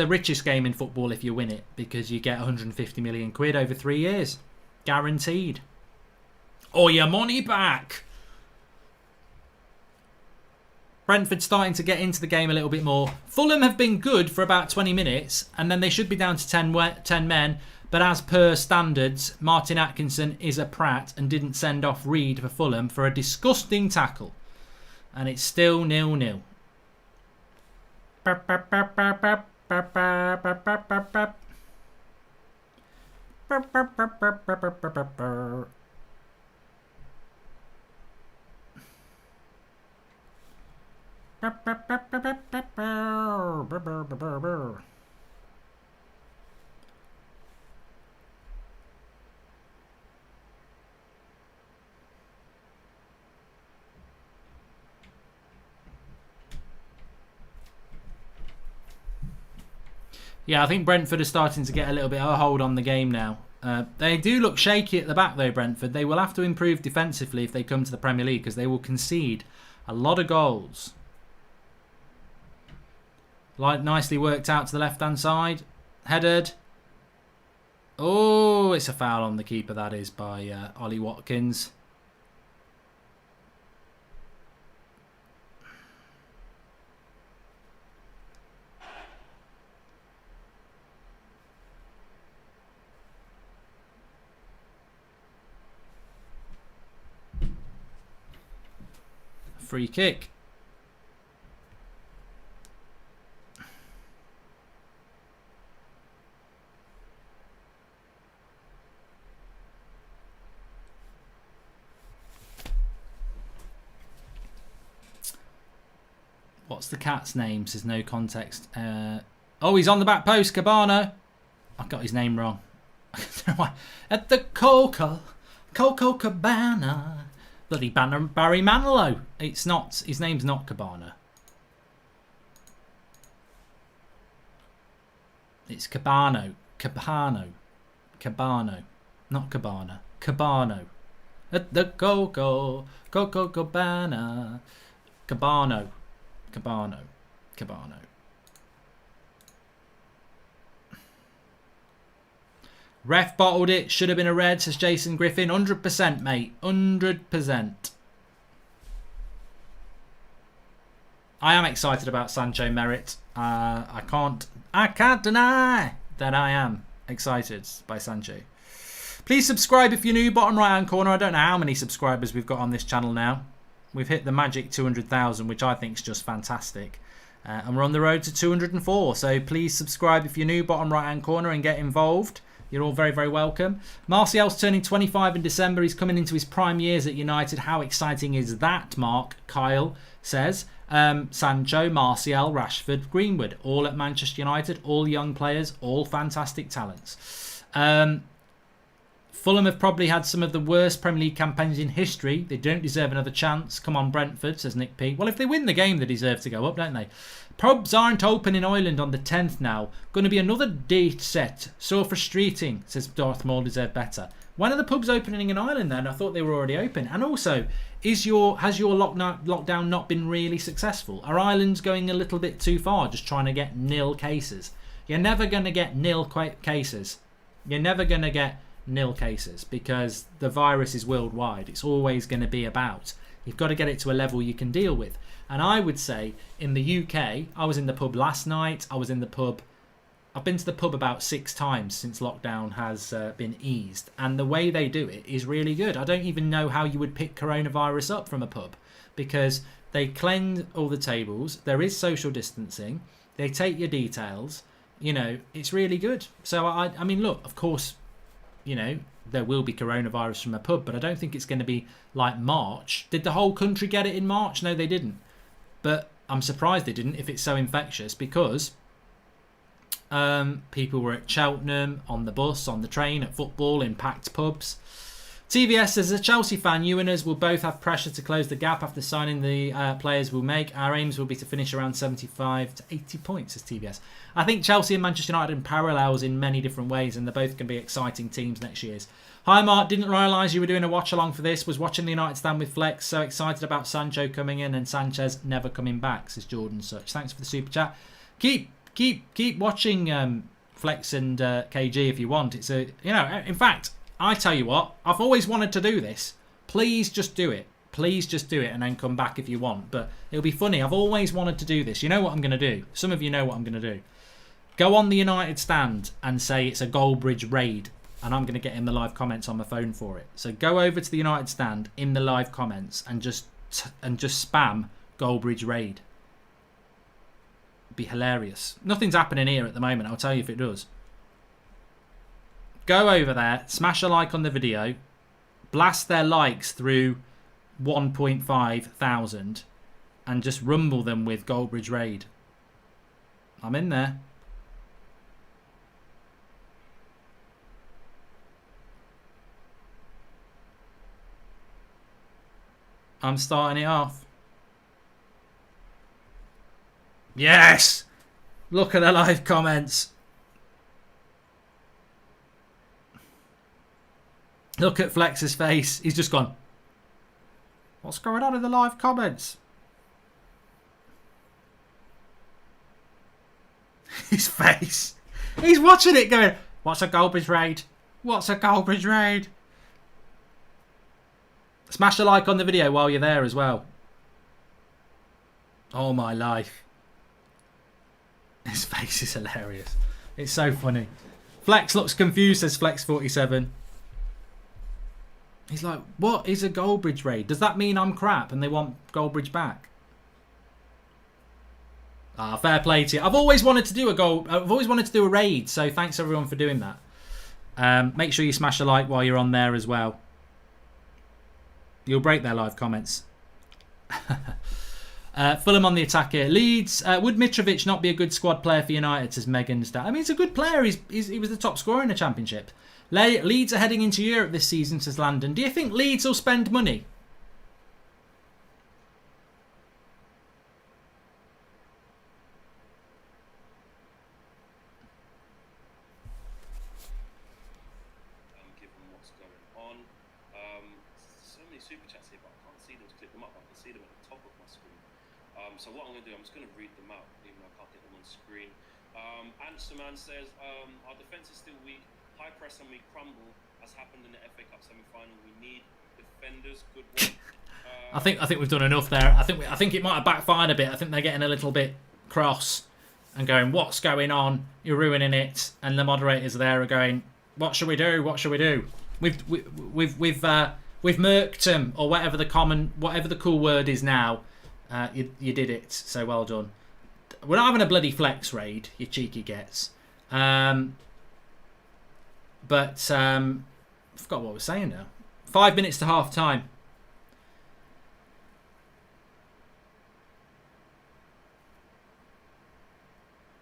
richest game in football if you win it, because you get 150 million quid over 3 years. Guaranteed. Or your money back. Brentford starting to get into the game a little bit more. Fulham have been good for about 20 minutes, and then they should be down to 10 men. But as per standards, Martin Atkinson is a prat and didn't send off Reed for Fulham for a disgusting tackle. And it's still 0-0. Yeah, I think Brentford are starting to get a little bit of a hold on the game now. They do look shaky at the back though, Brentford. They will have to improve defensively if they come to the Premier League because they will concede a lot of goals. Like nicely worked out to the left-hand side. Headed. Oh, it's a foul on the keeper, that is, by Ollie Watkins. Free kick. What's the cat's name? Says no context. Oh, he's on the back post, Cabana. I got his name wrong. I don't know why. At the Coco Cabana. Bloody Barry Manilow. It's not. His name's not Cabana. It's Cabano. Cabano. Not Cabana. Cabano. At the Coco Cabana. Cabano. Ref bottled it. Should have been a red, says Jason Griffin. 100%, mate. 100%. I am excited about Sancho Merit. I can't deny that I am excited by Sancho. Please subscribe if you're new. Bottom right hand corner. I don't know how many subscribers we've got on this channel now. We've hit the magic 200,000, which I think is just fantastic. And we're on the road to 204. So please subscribe if you're new. Bottom right hand corner and get involved. You're all very, very welcome. Martial's turning 25 in December. He's coming into his prime years at United. How exciting is that, Mark? Kyle says. Sancho, Martial, Rashford, Greenwood. All at Manchester United. All young players. All fantastic talents. Fulham have probably had some of the worst Premier League campaigns in history. They don't deserve another chance. Come on, Brentford, says Nick P. Well, if they win the game, they deserve to go up, don't they? Pubs aren't open in Ireland on the 10th now. Going to be another date set. So frustrating, says Darth Maul deserve better. When are the pubs opening in Ireland then? I thought they were already open. And also, has your lockdown not been really successful? Are Ireland's going a little bit too far, just trying to get nil cases? You're never going to get nil cases. You're never going to get nil cases because the virus is worldwide. It's always going to be about. You've got to get it to a level you can deal with. And I would say in the UK, I was in the pub last night. I've been to the pub about 6 times since lockdown has been eased. And the way they do it is really good. I don't even know how you would pick coronavirus up from a pub because they cleanse all the tables. There is social distancing. They take your details. You know, it's really good. So, I mean, look, of course, you know, there will be coronavirus from a pub, but I don't think it's going to be like March. Did the whole country get it in March? No, they didn't. But I'm surprised they didn't if it's so infectious because people were at Cheltenham, on the bus, on the train, at football, in packed pubs. TVS says, as a Chelsea fan, you and us will both have pressure to close the gap after signing the players we'll make. Our aims will be to finish around 75 to 80 points, says TVS. I think Chelsea and Manchester United in parallels in many different ways, and they're both going to be exciting teams next year. Hi, Mark. Didn't realise you were doing a watch-along for this. Was watching the United stand with Flex. So excited about Sancho coming in and Sanchez never coming back, says Jordan Such. Thanks for the super chat. Keep watching Flex and KG if you want. It's in fact, I tell you what, I've always wanted to do this. Please just do it. Please just do it and then come back if you want. But it'll be funny. I've always wanted to do this. You know what I'm going to do? Some of you know what I'm going to do. Go on the United stand and say it's a Goldbridge raid. And I'm going to get in the live comments on my phone for it. So go over to the United stand in the live comments and just spam Goldbridge raid. It'd be hilarious. Nothing's happening here at the moment. I'll tell you if it does. Go over there, smash a like on the video, blast their likes through 1.5 thousand, and just rumble them with Goldbridge raid. I'm in there. I'm starting it off. Yes! Look at the live comments. Look at Flex's face. He's just gone, what's going on in the live comments? His face. He's watching it going, what's a Goldbridge raid? What's a Goldbridge raid? Smash a like on the video while you're there as well. Oh my life. His face is hilarious. It's so funny. Flex looks confused, says Flex47. He's like, what is a Goldbridge raid? Does that mean I'm crap and they want Goldbridge back? Ah, fair play to you. I've always wanted to do a raid, so thanks everyone for doing that. Make sure you smash a like while you're on there as well. You'll break their live comments. Fulham on the attack here. Leeds. Would Mitrovic not be a good squad player for United, says Megan Stat? I mean, he's a good player. He was the top scorer in the Championship. Leeds are heading into Europe this season, says Landon. Do you think Leeds will spend money? So what I'm going to do, I'm just going to read them out, even though I can't get them on screen. Anderson says, our defence is still weak. High press and we crumble, as happened in the FA Cup semi-final. We need defenders, good work. I think we've done enough there. I think it might have backfired a bit. I think they're getting a little bit cross and going, what's going on? You're ruining it. And the moderators there are going, what should we do? What should we do? We've murked them, or whatever the cool word is now. You did it, so well done. We're not having a bloody flex raid, you cheeky gets. But I forgot what we're saying now. 5 minutes to half time.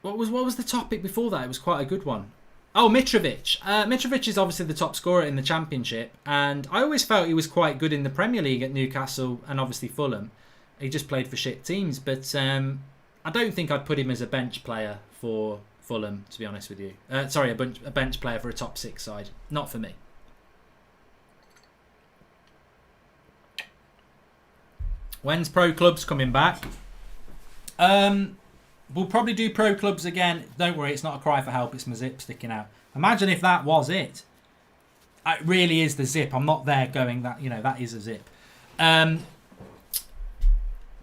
What was the topic before that? It was quite a good one. Oh, Mitrovic. Mitrovic is obviously the top scorer in the Championship, and I always felt he was quite good in the Premier League at Newcastle and obviously Fulham. He just played for shit teams, but I don't think I'd put him as a bench player for Fulham, to be honest with you. Sorry, a bench player for a top 6 side. Not for me. When's Pro Clubs coming back? We'll probably do Pro Clubs again. Don't worry, it's not a cry for help. It's my zip sticking out. Imagine if that was it. It really is the zip. I'm not there going, that is a zip.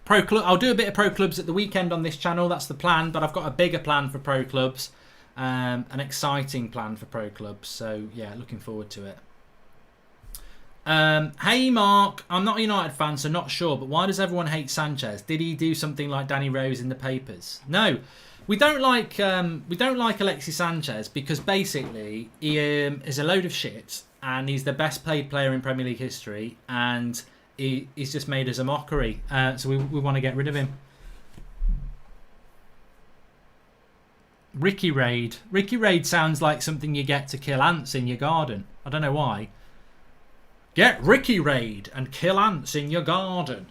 Pro Club. I'll do a bit of Pro Clubs at the weekend on this channel. That's the plan. But I've got a bigger plan for Pro Clubs. An exciting plan for Pro Clubs. So, yeah, looking forward to it. Hey, Mark. I'm not a United fan, so not sure. But why does everyone hate Sanchez? Did he do something like Danny Rose in the papers? No. We don't like Alexis Sanchez because basically he is a load of shit and he's the best paid player in Premier League history and he's just made us a mockery. So we want to get rid of him. Ricky Raid. Ricky Raid sounds like something you get to kill ants in your garden. I don't know why. Get Ricky Raid and kill ants in your garden.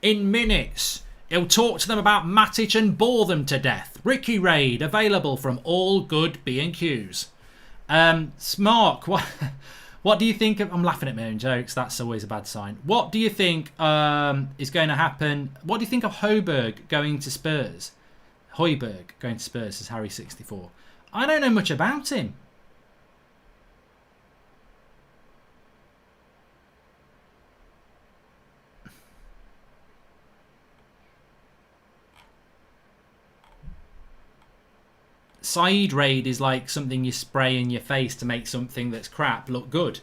In minutes. He'll talk to them about Matic and bore them to death. Ricky Raid, available from all good B&Qs. Mark, what do you think of... I'm laughing at my own jokes. That's always a bad sign. What do you think is going to happen? What do you think of Højbjerg going to Spurs? Højbjerg going to Spurs, says Harry64. I don't know much about him. Saeed Raid is like something you spray in your face to make something that's crap look good.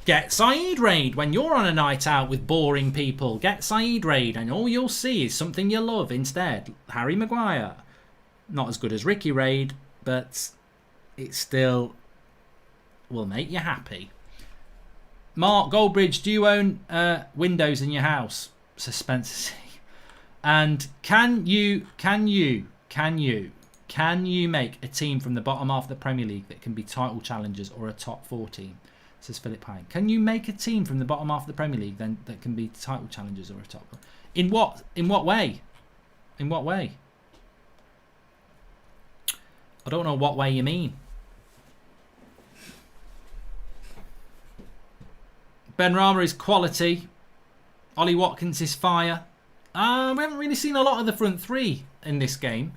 Get Saeed Raid when you're on a night out with boring people. Get Saeed Raid and all you'll see is something you love instead. Harry Maguire. Not as good as Ricky Raid, but it still will make you happy. Mark Goldbridge, do you own windows in your house? Suspense. And can you make a team from the bottom half of the Premier League that can be title challengers or a top 4 team? Says Philip Pine. Can you make a team from the bottom half of the Premier League then that can be title challengers or a top 4? In what way? In what way? I don't know what way you mean. Benrahma is quality. Ollie Watkins is fire. We haven't really seen a lot of the front three in this game.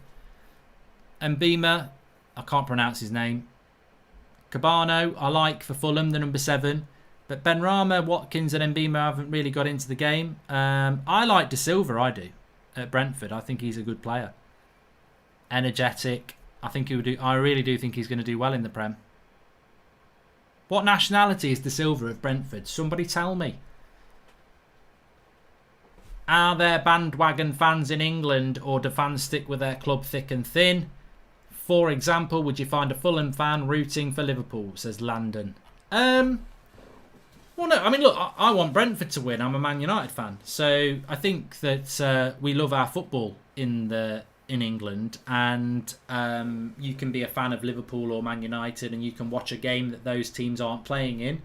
And Mbima, I can't pronounce his name. Cabano, I like for Fulham, the number 7. But Benrahma, Watkins and Mbima haven't really got into the game. I like De Silva, I do, at Brentford. I think he's a good player. Energetic. I really do think he's going to do well in the Prem. What nationality is De Silva of Brentford? Somebody tell me. Are there bandwagon fans in England, or do fans stick with their club thick and thin? For example, would you find a Fulham fan rooting for Liverpool? Says Landon. Well, no. I mean, look, I want Brentford to win. I'm a Man United fan, so I think that we love our football in England, and you can be a fan of Liverpool or Man United, and you can watch a game that those teams aren't playing in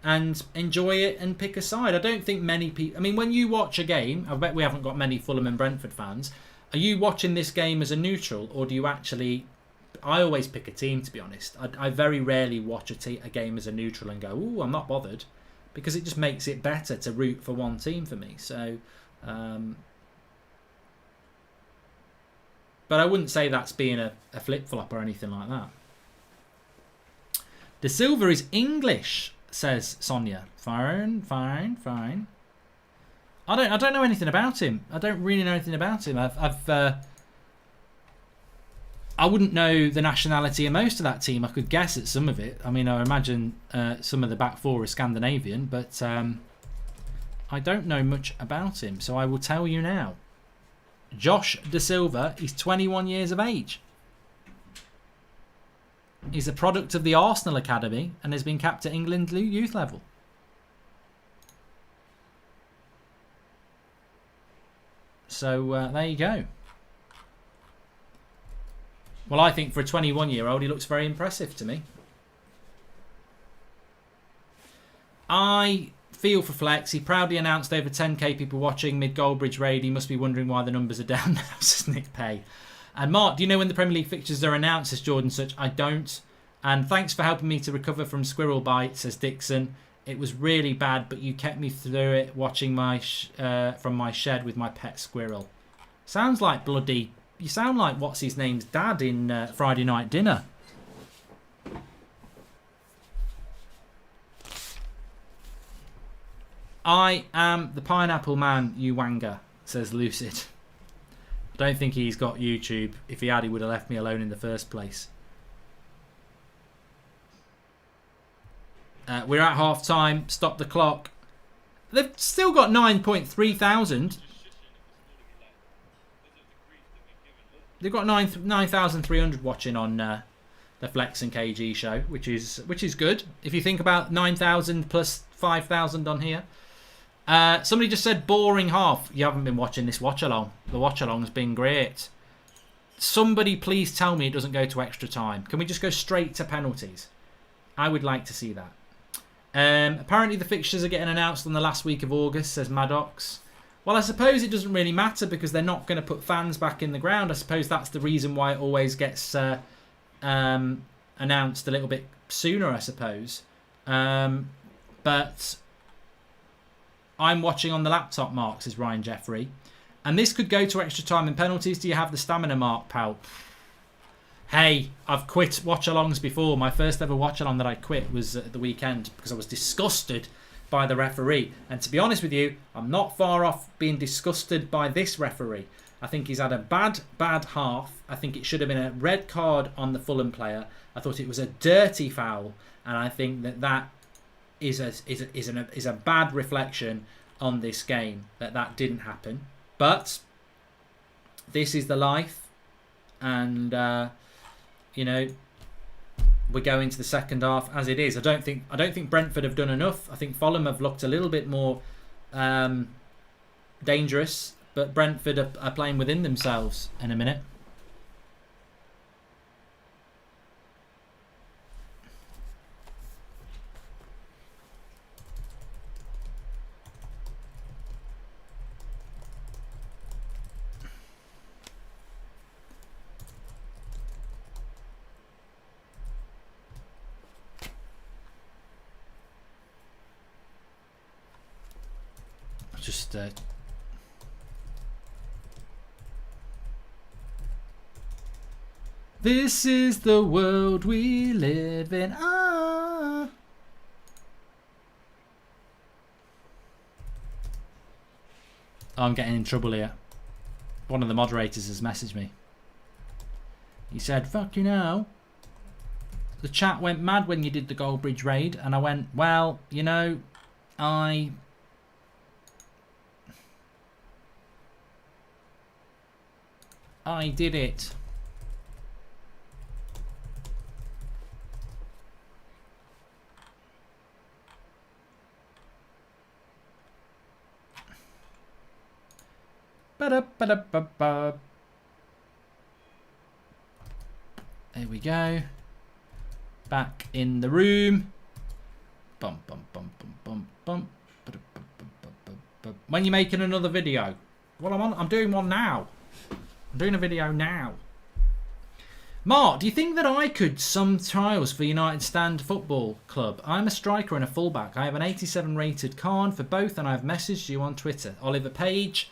and enjoy it and pick a side. I don't think many people... I mean, when you watch a game, I bet we haven't got many Fulham and Brentford fans. Are you watching this game as a neutral, or do you actually... I always pick a team, to be honest. I very rarely watch a game as a neutral and go, ooh, I'm not bothered, because it just makes it better to root for one team for me. So... but I wouldn't say that's being a flip-flop or anything like that. De Silva is English, says Sonia. Fine. I don't know anything about him. I don't really know anything about him. I wouldn't know the nationality of most of that team. I could guess at some of it. I mean, I imagine some of the back four are Scandinavian, but I don't know much about him. So I will tell you now. Josh De Silva is 21 years of age. He's a product of the Arsenal Academy and has been capped at England youth level. So there you go. Well, I think for a 21-year-old, he looks very impressive to me. I feel for Flex. He proudly announced over 10k people watching mid Goldbridge raid. He must be wondering why the numbers are down now, says Nick Pay. And Mark, do you know when the Premier League fixtures are announced, says Jordan Such? I don't. And thanks for helping me to recover from squirrel bite, says Dixon. It was really bad, but you kept me through it watching my from my shed with my pet squirrel. Sounds like bloody... You sound like what's his name's dad in Friday Night Dinner. I am the pineapple man, you wanger, says Lucid. I don't think he's got YouTube. If he had, he would have left me alone in the first place. We're at half time. Stop the clock. They've still got 9.3 thousand. They've got 9,300 watching on the Flex and KG show, which is good. If you think about 9,000 plus 5,000 on here. Somebody just said boring half. You haven't been watching this watch along. The watch along's been great. Somebody please tell me it doesn't go to extra time. Can we just go straight to penalties? I would like to see that. Apparently the fixtures are getting announced on the last week of August, says Maddox. Well, I suppose it doesn't really matter because they're not going to put fans back in the ground. I suppose that's the reason why it always gets announced a little bit sooner, I suppose. But I'm watching on the laptop, Mark, says Ryan Jeffrey. And this could go to extra time and penalties. Do you have the stamina, Mark, pal? Hey, I've quit watch-alongs before. My first ever watch-along that I quit was at the weekend because I was disgusted by the referee. And to be honest with you, I'm not far off being disgusted by this referee. I think he's had a bad half. I think it should have been a red card on the Fulham player. I thought it was a dirty foul, and I think that is a bad reflection on this game that didn't happen. But this is the life, and you know, we go into the second half as it is. I don't think Brentford have done enough. I think Fulham have looked a little bit more dangerous, but Brentford are playing within themselves in a minute. Just this is the world we live in. Oh, I'm getting in trouble here. One of the moderators has messaged me. He said, "Fuck you know, the chat went mad when you did the Goldbridge raid," and I went, "Well, you know, I did it." Ba-da-ba-da-ba-ba. There we go. Back in the room. Bum bum bum bum bum bum. When you making another video? Well, I'm doing one now. I'm doing a video now. Mark, do you think that I could some trials for United Stand Football Club? I'm a striker and a fullback. I have an 87 rated card for both, and I've messaged you on Twitter. Oliver Page,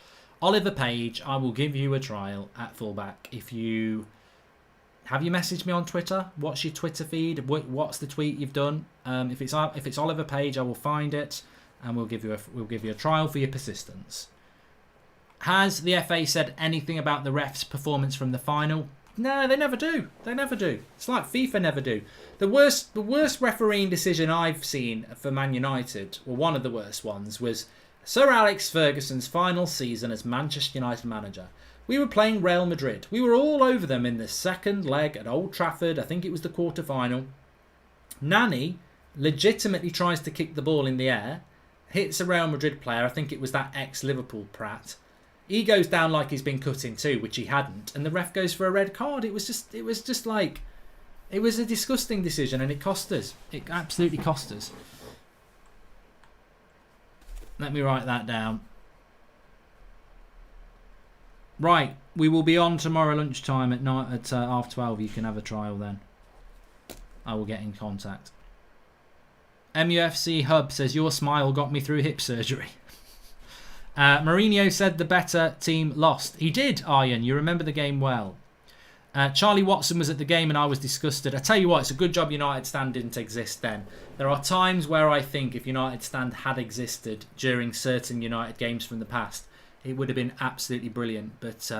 I will give you a trial at fullback. If you have you messaged me on Twitter? What's your Twitter feed? What's the tweet you've done? If it's Oliver Page, I will find it, and we'll give you a trial for your persistence. Has the FA said anything about the refs' performance from the final? No, they never do. They never do. It's like FIFA never do. The worst refereeing decision I've seen for Man United, or one of the worst ones, was Sir Alex Ferguson's final season as Manchester United manager. We were playing Real Madrid. We were all over them in the second leg at Old Trafford. I think it was the quarter-final. Nani legitimately tries to kick the ball in the air, hits a Real Madrid player. I think it was that ex-Liverpool prat. He goes down like he's been cut in two, which he hadn't, and the ref goes for a red card. It was just like, it was a disgusting decision, and it cost us. It absolutely cost us. Let me write that down. Right, we will be on tomorrow lunchtime at night at 12:30. You can have a trial then. I will get in contact. MUFC Hub says, your smile got me through hip surgery. Mourinho said the better team lost. He did, Ian. You remember the game well. Charlie Watson was at the game and I was disgusted. I tell you what, it's a good job United Stand didn't exist then. There are times where I think if United Stand had existed during certain United games from the past, it would have been absolutely brilliant. But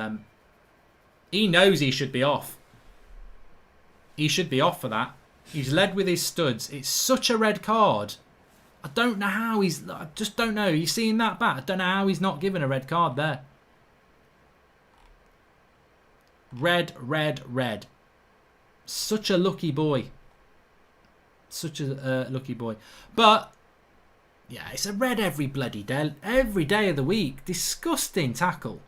he knows he should be off. He should be off for that. He's led with his studs. It's such a red card. I don't know how I just don't know. You seeing that bat? I don't know how he's not given a red card there. Red, red, red. Such a lucky boy. Such a lucky boy. But, yeah, it's a red every bloody day. Every day of the week. Disgusting tackle.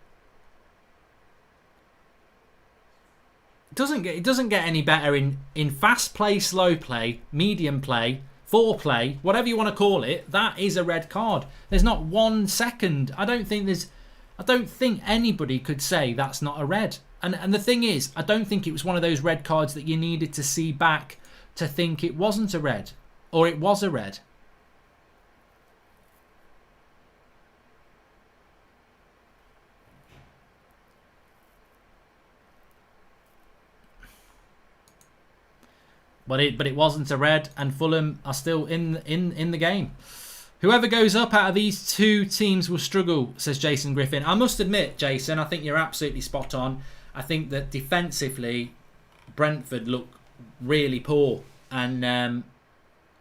It doesn't get any better in fast play, slow play, medium play, foreplay, whatever you want to call it. That is a red card. There's not 1 second. I don't think anybody could say that's not a red. And the thing is, I don't think it was one of those red cards that you needed to see back to think it wasn't a red, or it was a red. But it wasn't a red, and Fulham are still in the game. Whoever goes up out of these two teams will struggle, says Jason Griffin. I must admit, Jason, I think you're absolutely spot on. I think that defensively, Brentford look really poor. And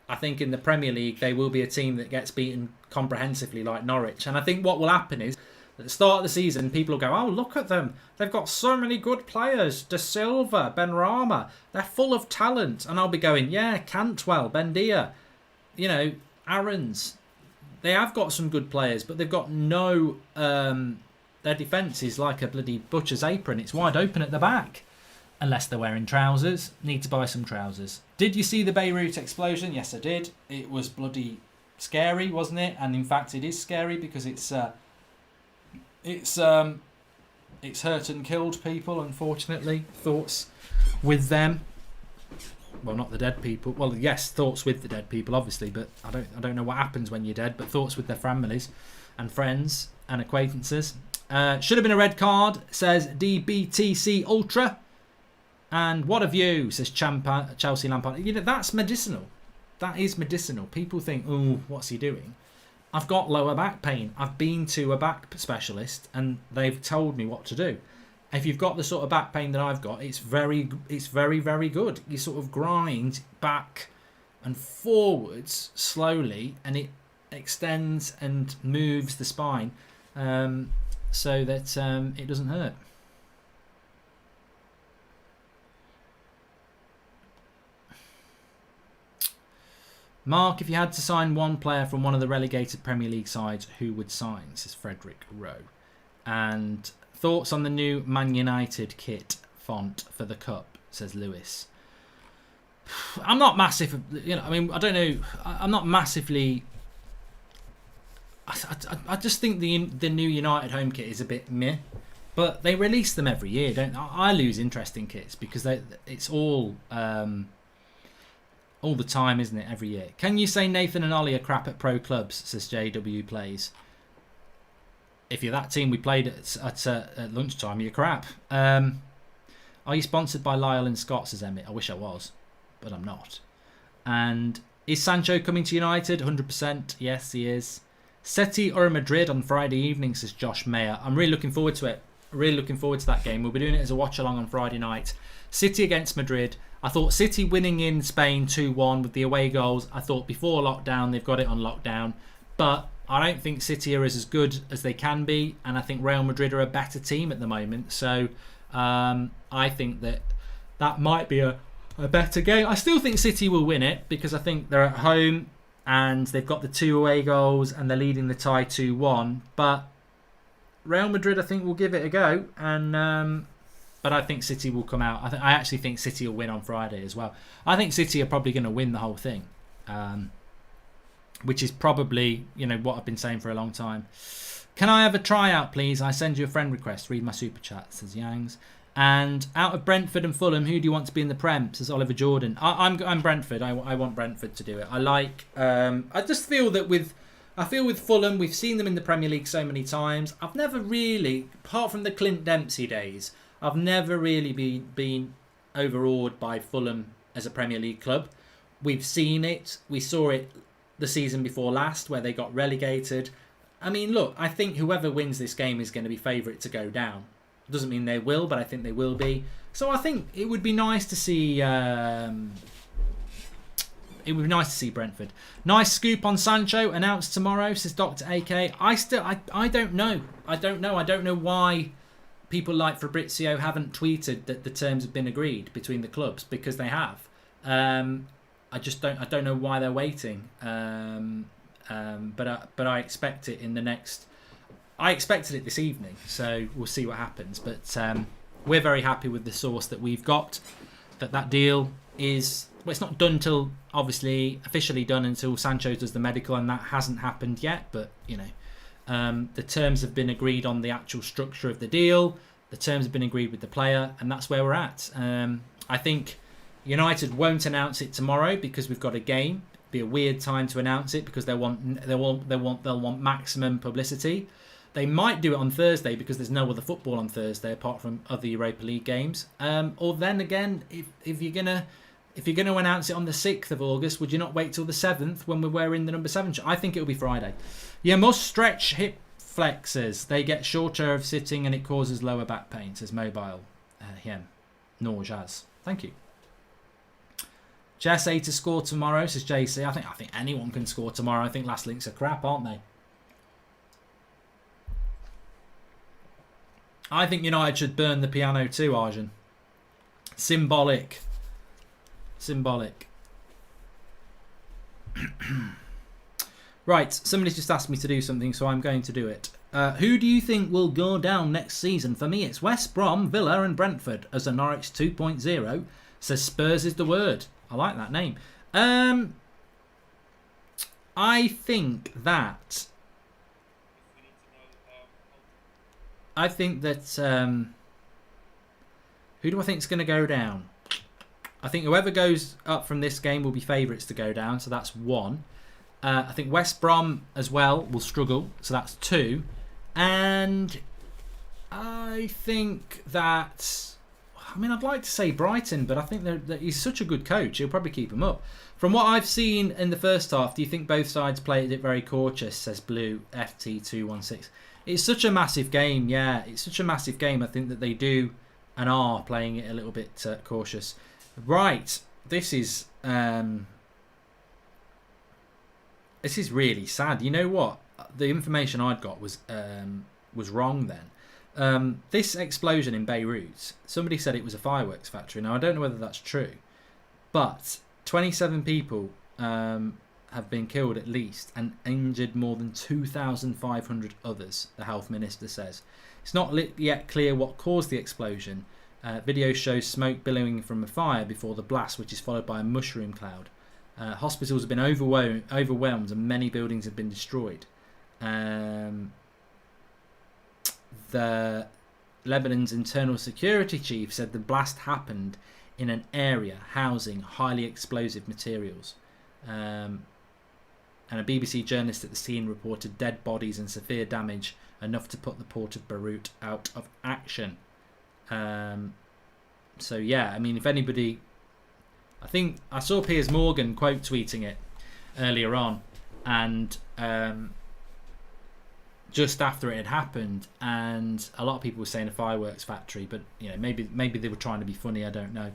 I think in the Premier League, they will be a team that gets beaten comprehensively like Norwich. And I think what will happen is, at the start of the season, people will go, oh, look at them. They've got so many good players. De Silva, Benrahma. They're full of talent. And I'll be going, yeah, Cantwell, Bendia, Aarons. They have got some good players, but they've got no... their defence is like a bloody butcher's apron. It's wide open at the back. Unless they're wearing trousers. Need to buy some trousers. Did you see the Beirut explosion? Yes, I did. It was bloody scary, wasn't it? And in fact, it is scary because it's hurt and killed people, unfortunately. Thoughts with them. Well, not the dead people. Well, yes, thoughts with the dead people, obviously, but I don't know what happens when you're dead, but thoughts with their families and friends and acquaintances. Should have been a red card, says DBTC Ultra. And what a view, says Chelsea Lampard. That's medicinal. That is medicinal. People think, oh, what's he doing? I've got lower back pain. I've been to a back specialist and they've told me what to do. If you've got the sort of back pain that I've got, it's very, very good. You sort of grind back and forwards slowly, and it extends and moves the spine so that it doesn't hurt. Mark, if you had to sign one player from one of the relegated Premier League sides, who would sign? Says Frederick Rowe. And thoughts on the new Man United kit font for the Cup, says Lewis. I'm not massive, I don't know. I'm not massively... I just think the new United home kit is a bit meh. But they release them every year, don't they? I lose interest in kits because it's all the time, isn't it, every year. Can you say Nathan and Ollie are crap at pro clubs, says JW Plays. If you're that team we played at lunchtime, you're crap. Are you sponsored by Lyle and Scott, says Emmett? I wish I was, but I'm not. And is Sancho coming to United? 100%. Yes, he is. City or Madrid on Friday evening, says Josh Mayer. I'm really looking forward to it. Really looking forward to that game. We'll be doing it as a watch along on Friday night. City against Madrid. I thought City winning in Spain 2-1 with the away goals. I thought before lockdown they've got it on lockdown. But I don't think City are as good as they can be. And I think Real Madrid are a better team at the moment. So I think that might be a better game. I still think City will win it because I think they're at home and they've got the 2 away goals and they're leading the tie 2-1. But Real Madrid, I think, will give it a go. And but I think City will come out. I actually think City will win on Friday as well. I think City are probably going to win the whole thing, which is probably what I've been saying for a long time. Can I have a tryout, please? I send you a friend request. Read my super chat, says Yangs. And out of Brentford and Fulham, who do you want to be in the Prem? Says Oliver Jordan. I'm Brentford. I want Brentford to do it. I just feel that with Fulham, we've seen them in the Premier League so many times. I've never really, apart from the Clint Dempsey days, I've never really been overawed by Fulham as a Premier League club. We've seen it. We saw it the season before last where they got relegated. I mean, look, I think whoever wins this game is going to be favourite to go down. Doesn't mean they will, but I think they will be. So I think it would be nice to see... It would be nice to see Brentford. Nice scoop on Sancho announced tomorrow, says Dr. AK. I don't know. I don't know why people like Fabrizio haven't tweeted that the terms have been agreed between the clubs, because they have. I don't know why they're waiting. But I expect it in the next. I expected it this evening, so we'll see what happens. But we're very happy with the source that we've got. That deal is. Well, it's not done till, obviously, officially done until Sancho does the medical, and that hasn't happened yet. But, the terms have been agreed on the actual structure of the deal. The terms have been agreed with the player, and that's where we're at. I think United won't announce it tomorrow because we've got a game. It'd be a weird time to announce it because they'll want maximum publicity. They might do it on Thursday because there's no other football on Thursday apart from other Europa League games. Or then again, if you're gonna if you're going to announce it on the 6th of August, would you not wait till the 7th when we're wearing the number 7? I think it'll be Friday. You must stretch hip flexors. They get shorter of sitting and it causes lower back pain, says Mobile. Nor Jazz. Thank you. Jess A to score tomorrow, says JC. I think anyone can score tomorrow. I think Last Links are crap, aren't they? I think United should burn the piano too, Arjun. Symbolic. Right, somebody's just asked me to do something, so I'm going to do it. Who do you think will go down next season? For me, it's West Brom, Villa and Brentford as a Norwich 2.0. Says Spurs is the word. I like that name. I think that... who do I think is going to go down? I think whoever goes up from this game will be favourites to go down, so that's 1. I think West Brom as well will struggle, so that's 2. And I think that... I mean, I'd like to say Brighton, but I think that he's such a good coach, he'll probably keep them up. From what I've seen in the first half, do you think both sides played it very cautious, says Blue FT216. It's such a massive game, yeah. It's such a massive game. I think that they do and are playing it a little bit cautious. Right, this is really sad. You know what? The information I'd got was wrong then. This explosion in Beirut, somebody said it was a fireworks factory. Now, I don't know whether that's true, but 27 people have been killed at least and injured more than 2,500 others, the health minister says. It's not yet clear what caused the explosion. Video shows smoke billowing from a fire before the blast, which is followed by a mushroom cloud. Hospitals have been overwhelmed and many buildings have been destroyed. The Lebanon's internal security chief said the blast happened in an area housing highly explosive materials. And a BBC journalist at the scene reported dead bodies and severe damage, enough to put the port of Beirut out of action. So yeah, I mean, if anybody... I think I saw Piers Morgan quote tweeting it earlier on, and just after it had happened, and a lot of people were saying a fireworks factory, but you know, maybe they were trying to be funny, I don't know.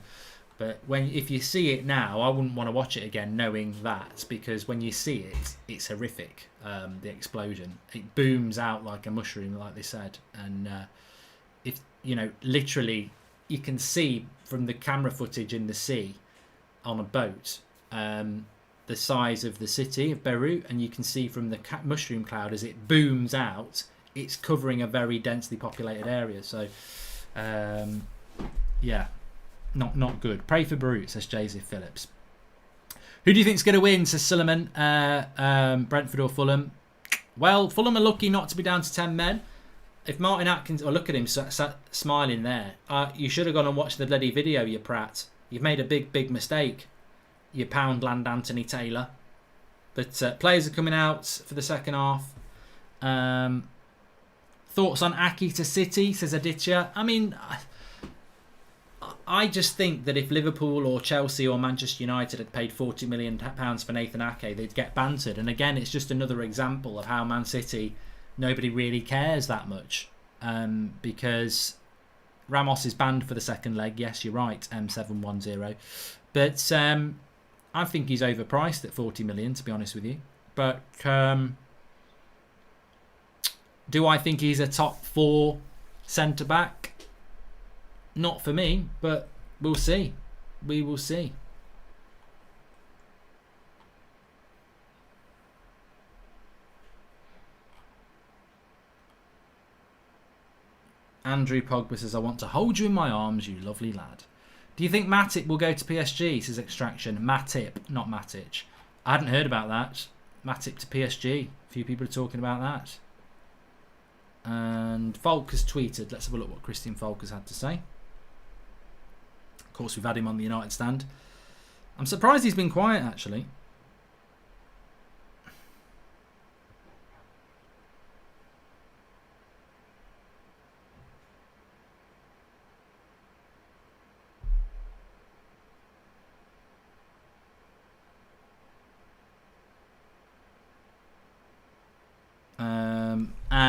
But if you see it now, I wouldn't want to watch it again knowing that, because when you see it, it's horrific. The explosion, it booms out like a mushroom, like they said, and if you know, literally, you can see from the camera footage in the sea on a boat the size of the city of Beirut, and you can see from the mushroom cloud as it booms out, it's covering a very densely populated area. So, yeah. Not good. Pray for Beirut, says Joseph Phillips. Who do you think's going to win, says Suleiman? Brentford or Fulham? Well, Fulham are lucky not to be down to 10 men. If Martin Atkins... Oh, look at him smiling there. You should have gone and watched the bloody video, you prat. You've made a big mistake, you Poundland Anthony Taylor. But players are coming out for the second half. Thoughts on Aki to City, says Aditya. I mean... I just think that if Liverpool or Chelsea or Manchester United had paid £40 million for Nathan Ake, they'd get bantered. And again, it's just another example of how Man City, nobody really cares that much. Because Ramos is banned for the second leg. Yes, you're right, M710. But I think he's overpriced at 40 million, to be honest with you. But do I think he's a top 4 centre-back? Not for me, but we'll see. We will see. Andrew Pogba says, I want to hold you in my arms, you lovely lad. Do you think Matip will go to PSG, says Extraction? Matip, not Matic. I hadn't heard about that. Matip to PSG. A few people are talking about that. And Falk has tweeted. Let's have a look what Christian Falk has had to say. Of course, we've had him on the United stand. I'm surprised he's been quiet, actually.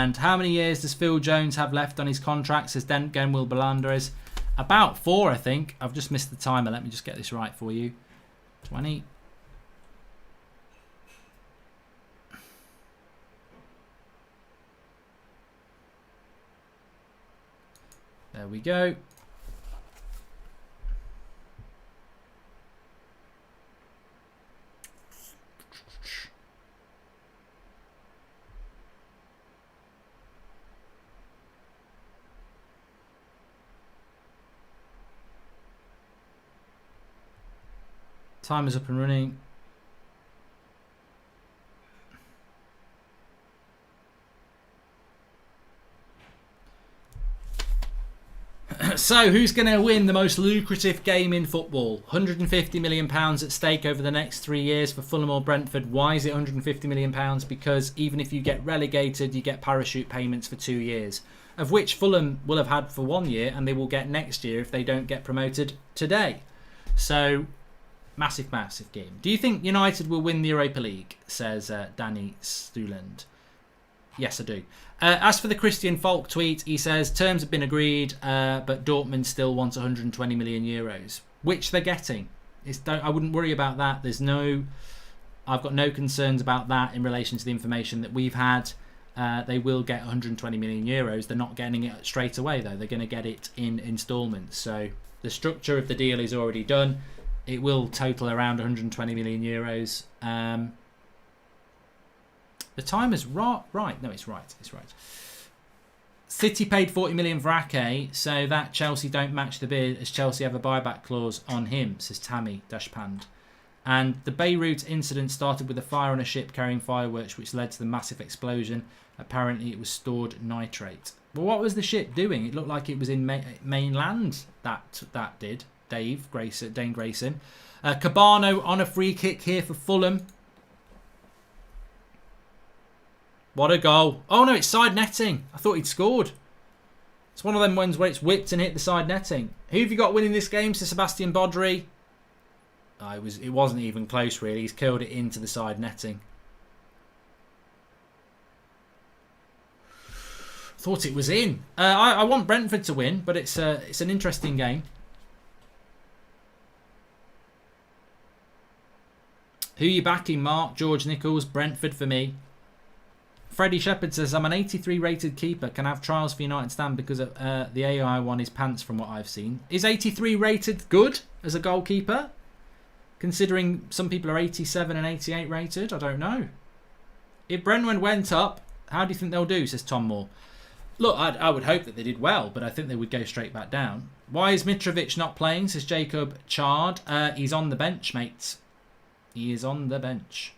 And how many years does Phil Jones have left on his contract, says Dentgen Will Belandres? About 4, I think. I've just missed the timer. Let me just get this right for you. 20. There we go. Timer's up and running. So, who's going to win the most lucrative game in football? £150 million at stake over the next 3 years for Fulham or Brentford. Why is it £150 million? Because even if you get relegated, you get parachute payments for 2 years, of which Fulham will have had for 1 year, and they will get next year if they don't get promoted today. So, massive, massive game. Do you think United will win the Europa League? Says Danny Stuland. Yes, I do. As for the Christian Falk tweet, he says terms have been agreed, but Dortmund still wants 120 million euros, which they're getting. I wouldn't worry about that. I've got no concerns about that in relation to the information that we've had. They will get 120 million euros. They're not getting it straight away, though. They're going to get it in instalments. So the structure of the deal is already done. It will total around 120 million euros. The time is right. No, it's right. It's right. City paid 40 million for Ake, so that Chelsea don't match the bid, as Chelsea have a buyback clause on him, says Tammy Dashpand. And the Beirut incident started with a fire on a ship carrying fireworks, which led to the massive explosion. Apparently, it was stored nitrate. But what was the ship doing? It looked like it was in mainland. That did. Dane Grayson. Cabano on a free kick here for Fulham. What a goal. Oh no, it's side netting. I thought he'd scored. It's one of them ones where it's whipped and hit the side netting. Who have you got winning this game? Says Sebastian Bodry. It wasn't even close, really. He's curled it into the side netting. Thought it was in. I want Brentford to win, but it's an interesting game. Who are you backing, Mark? George Nichols, Brentford for me. Freddie Shepherd says, I'm an 83 rated keeper. Can I have trials for United stand because of, the AI one is pants from what I've seen. Is 83 rated good as a goalkeeper? Considering some people are 87 and 88 rated? I don't know. If Brentford went up, how do you think they'll do, says Tom Moore. Look, I would hope that they did well, but I think they would go straight back down. Why is Mitrovic not playing, says Jacob Chard. He's on the bench, mate. He is on the bench.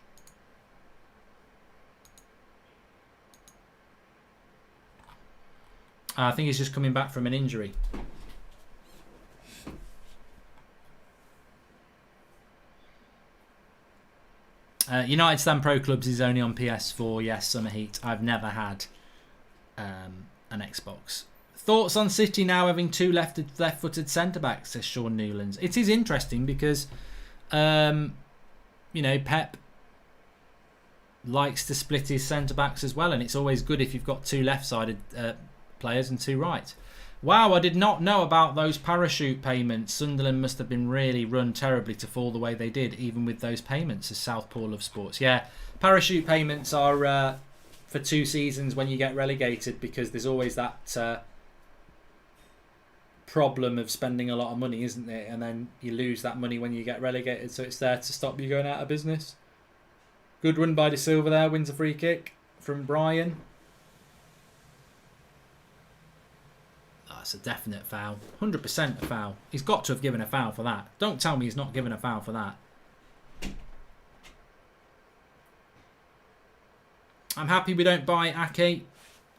I think he's just coming back from an injury. United Stand Pro Clubs is only on PS4. Yes, Summer Heat. I've never had an Xbox. Thoughts on City now having 2 left-footed centre-backs, says Sean Newlands. It is interesting because, Pep likes to split his centre-backs as well, and it's always good if you've got 2 left-sided players and 2 right. Wow, I did not know about those parachute payments. Sunderland must have been really run terribly to fall the way they did, even with those payments, as Southpaw of Sports. Yeah, parachute payments are for 2 seasons when you get relegated, because there's always that problem of spending a lot of money, isn't there? And then you lose that money when you get relegated, so it's there to stop you going out of business. Good run by De Silva there, wins a free kick from Brian. That's a definite foul. 100% a foul. He's got to have given a foul for that. Don't tell me he's not given a foul for that. I'm happy we don't buy Ake.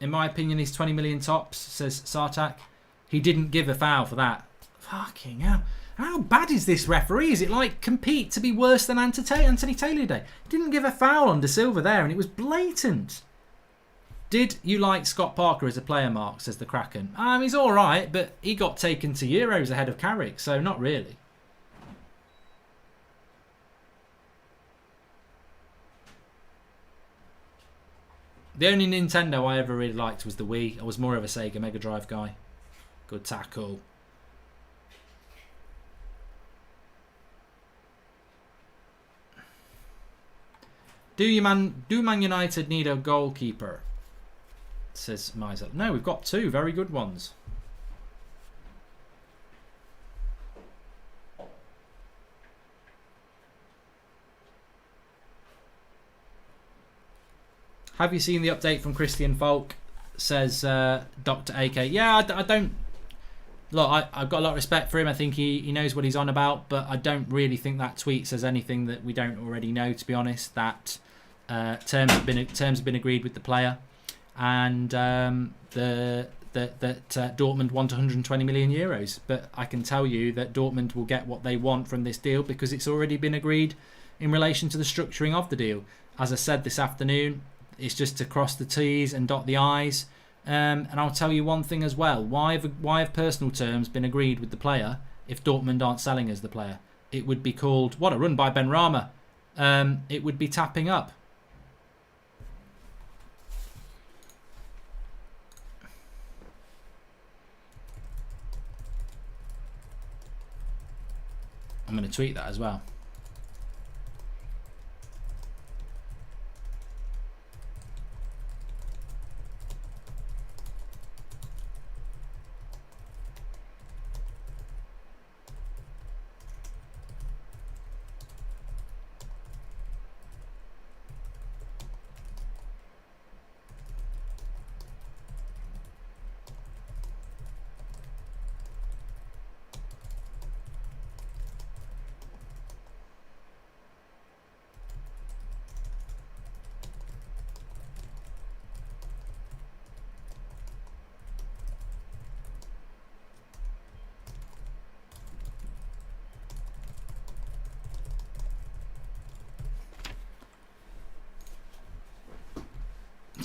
In my opinion, he's 20 million tops, says Sartak. He didn't give a foul for that. Fucking hell. How bad is this referee? Is it like compete to be worse than Anthony Taylor Day? Didn't give a foul on De Silva there, and it was blatant. Did you like Scott Parker as a player, Mark, says the Kraken? He's alright, but he got taken to Euros ahead of Carrick, so not really. The only Nintendo I ever really liked was the Wii. I was more of a Sega Mega Drive guy. Good tackle. Do Man United need a goalkeeper? Says Miser. No, we've got 2 very good ones. Have you seen the update from Christian Falk? Says Dr. AK. Yeah, I don't... Look, I've got a lot of respect for him. I think he knows what he's on about, but I don't really think that tweet says anything that we don't already know, to be honest. That terms have been agreed with the player, and that Dortmund want 120 million euros. But I can tell you that Dortmund will get what they want from this deal because it's already been agreed in relation to the structuring of the deal. As I said this afternoon, it's just to cross the T's and dot the I's. And I'll tell you one thing as well. Why have personal terms been agreed with the player if Dortmund aren't selling as the player? It would be called, what a run by Ben Rama. It would be tapping up. I'm going to tweet that as well.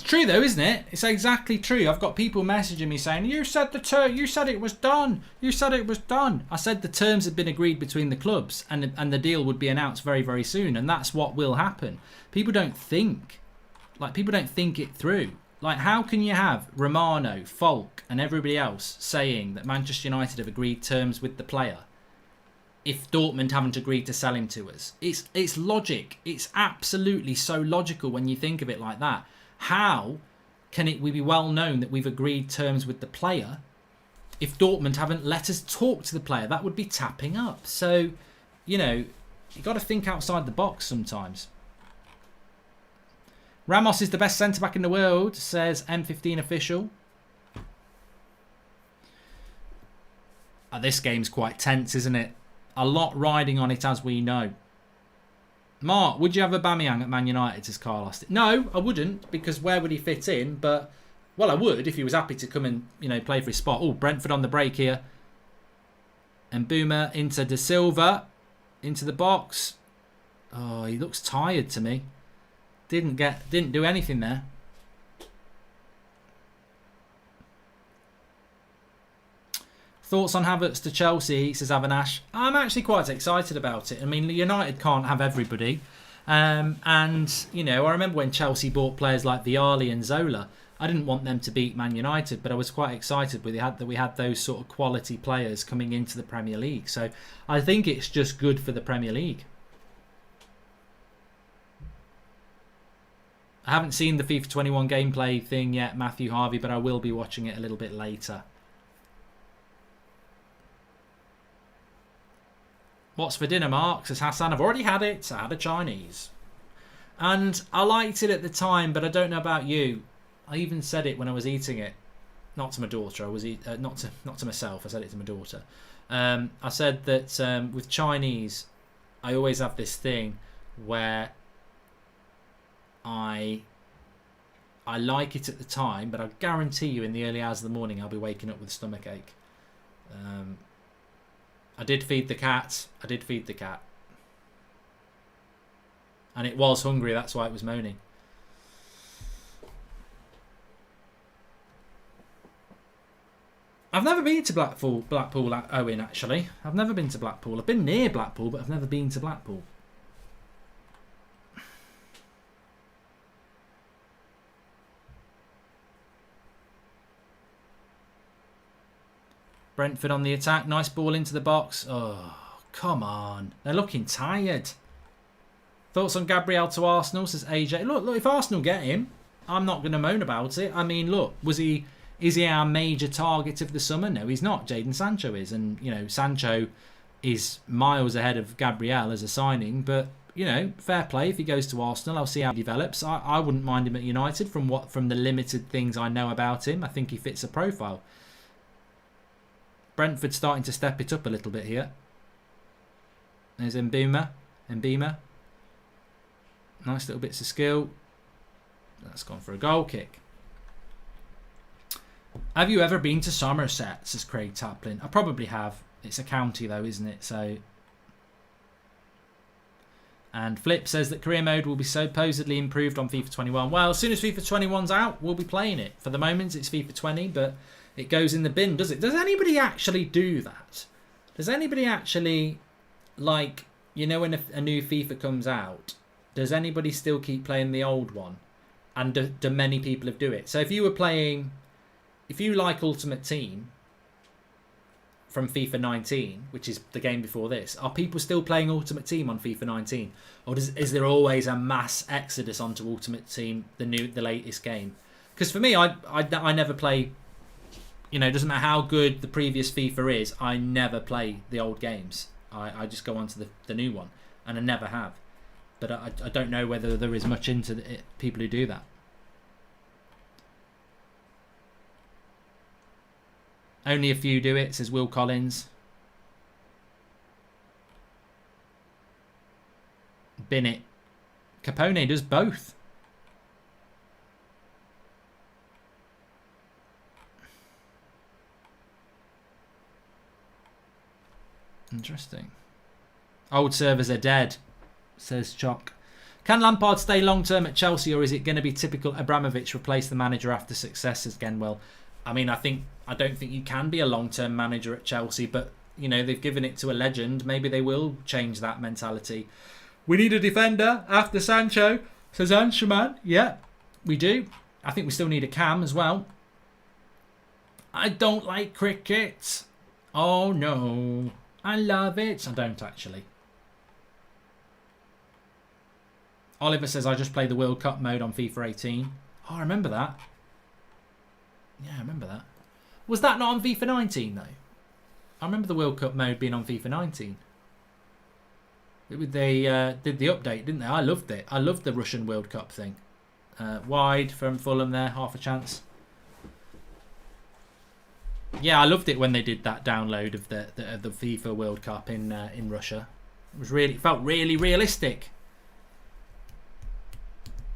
True though, isn't it? It's exactly true. I've got people messaging me saying, you said it was done. You said it was done. I said the terms had been agreed between the clubs and the deal would be announced very, very soon, and that's what will happen. People don't think it through. Like, how can you have Romano, Falk and everybody else saying that Manchester United have agreed terms with the player if Dortmund haven't agreed to sell him to us? It's logic. It's absolutely so logical when you think of it like that. How can we be well known that we've agreed terms with the player if Dortmund haven't let us talk to the player? That would be tapping up. So, you know, you've got to think outside the box sometimes. Ramos is the best centre-back in the world, says M15 official. This game's quite tense, isn't it? A lot riding on it, as we know. Mark, would you have Aubameyang at Man United, says Carlos? No, I wouldn't, because where would he fit in? But, well, I would if he was happy to come and, you know, play for his spot. Oh, Brentford on the break here. And Boomer into De Silva. Into the box. Oh, he looks tired to me. Didn't do anything there. Thoughts on Havertz to Chelsea, says Avanash. I'm actually quite excited about it. I mean, United can't have everybody. And, you know, I remember when Chelsea bought players like Vialli and Zola. I didn't want them to beat Man United, but I was quite excited that we had those sort of quality players coming into the Premier League. So I think it's just good for the Premier League. I haven't seen the FIFA 21 gameplay thing yet, Matthew Harvey, but I will be watching it a little bit later. What's for dinner, Mark? Says Hassan. I've already had it. I had a Chinese. And I liked it at the time, but I don't know about you. I even said it when I was eating it. Not to my daughter. Not to myself. I said it to my daughter. I said that with Chinese, I always have this thing where I like it at the time, but I guarantee you in the early hours of the morning I'll be waking up with a stomach ache. I did feed the cat. And it was hungry, that's why it was moaning. I've never been to Blackpool, Owen, actually. I've never been to Blackpool. I've been near Blackpool, but I've never been to Blackpool. Brentford on the attack. Nice ball into the box. Oh, come on. They're looking tired. Thoughts on Gabriel to Arsenal, says AJ. Look, if Arsenal get him, I'm not going to moan about it. I mean, look, is he our major target of the summer? No, he's not. Jadon Sancho is. And, you know, Sancho is miles ahead of Gabriel as a signing. But, you know, fair play if he goes to Arsenal. I'll see how he develops. I wouldn't mind him at United from the limited things I know about him. I think he fits a profile. Brentford starting to step it up a little bit here. There's Mbima. Nice little bits of skill. That's gone for a goal kick. Have you ever been to Somerset, says Craig Taplin? I probably have. It's a county though, isn't it? So. And Flip says that career mode will be supposedly improved on FIFA 21. Well, as soon as FIFA 21's out, we'll be playing it. For the moment, it's FIFA 20, but it goes in the bin, does it? Does anybody actually do that? Does anybody actually, like, you know, when a new FIFA comes out, does anybody still keep playing the old one? And do many people do it? So if you like Ultimate Team from FIFA 19, which is the game before this, are people still playing Ultimate Team on FIFA 19? Or is there always a mass exodus onto Ultimate Team, the latest game? Because for me, I never play, you know, it doesn't matter how good the previous FIFA is, I never play the old games. I just go on to the new one, and I never have. But I don't know whether there is much into people who do that. Only a few do it, says Will Collins. Bin it. Capone does both. Interesting. Old servers are dead, says Chock. Can Lampard stay long term at Chelsea, or is it going to be typical Abramovich replace the manager after success again? Well, I mean, I don't think you can be a long term manager at Chelsea, but you know, they've given it to a legend. Maybe they will change that mentality. We need a defender after Sancho, says Anshaman. Yeah, we do. I think we still need a cam as well. I don't like cricket. Oh no. I love it. I don't actually. Oliver says, I just played the World Cup mode on FIFA 18. Oh, I remember that. Yeah, I remember that. Was that not on FIFA 19 though? I remember the World Cup mode being on FIFA 19. They did the update, didn't they? I loved it. I loved the Russian World Cup thing. Wide from Fulham there, half a chance. Yeah, I loved it when they did that download of the FIFA World Cup in Russia. It felt really realistic.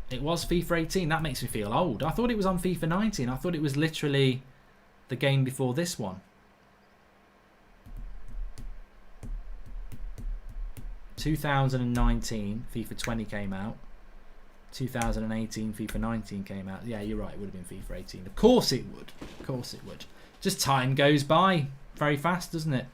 It was FIFA 18. That makes me feel old. I thought it was on FIFA 19. I thought it was literally the game before this one. 2019 FIFA 20 came out. 2018 FIFA 19 came out. Yeah, you're right. It would have been FIFA 18. Of course it would. Of course it would. Just time goes by very fast, doesn't it?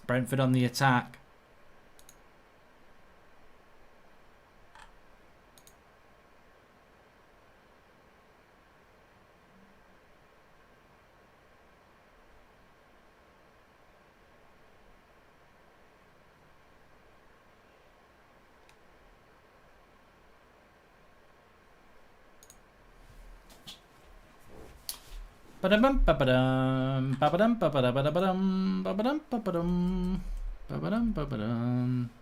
Brentford on the attack.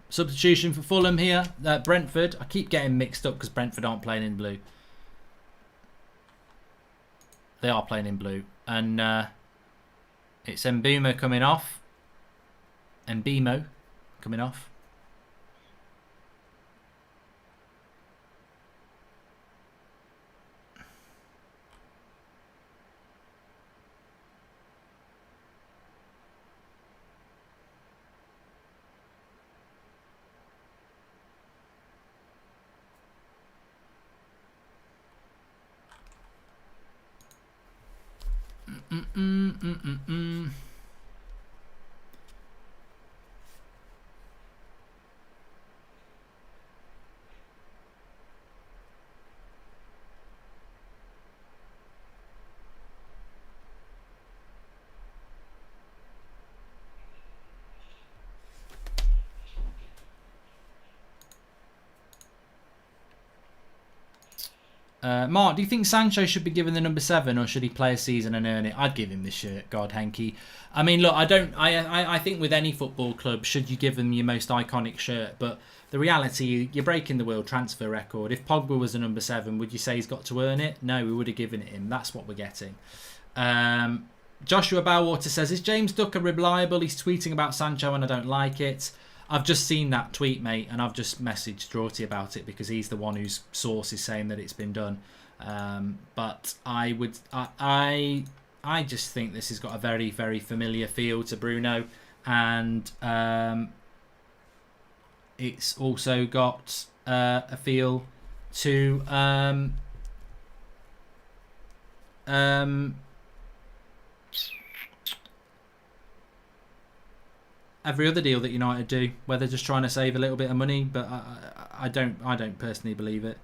Substitution for Fulham here. Brentford. I keep getting mixed up because Brentford aren't playing in blue. They are playing in blue. And it's Mbeumo coming off. Mbeumo coming off. Mark, do you think Sancho should be given the number 7, or should he play a season and earn it? I'd give him this shirt, God, Henke. I mean, look, I think with any football club, should you give them your most iconic shirt? But the reality, you're breaking the world transfer record. If Pogba was the number 7, would you say he's got to earn it? No, we would have given it him. That's what we're getting. Joshua Bowater says, is James Ducker reliable? He's tweeting about Sancho and I don't like it. I've just seen that tweet, mate, and I've just messaged Draughty about it because he's the one whose source is saying that it's been done. But I just think this has got a very, very familiar feel to Bruno, and it's also got a feel to every other deal that United do, where they're just trying to save a little bit of money, but I don't personally believe it.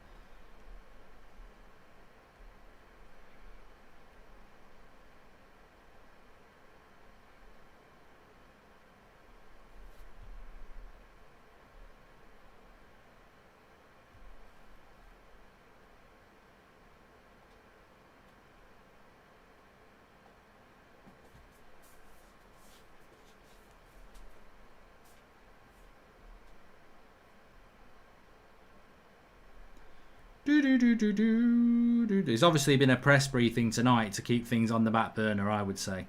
There's obviously been a press briefing tonight to keep things on the back burner, I would say.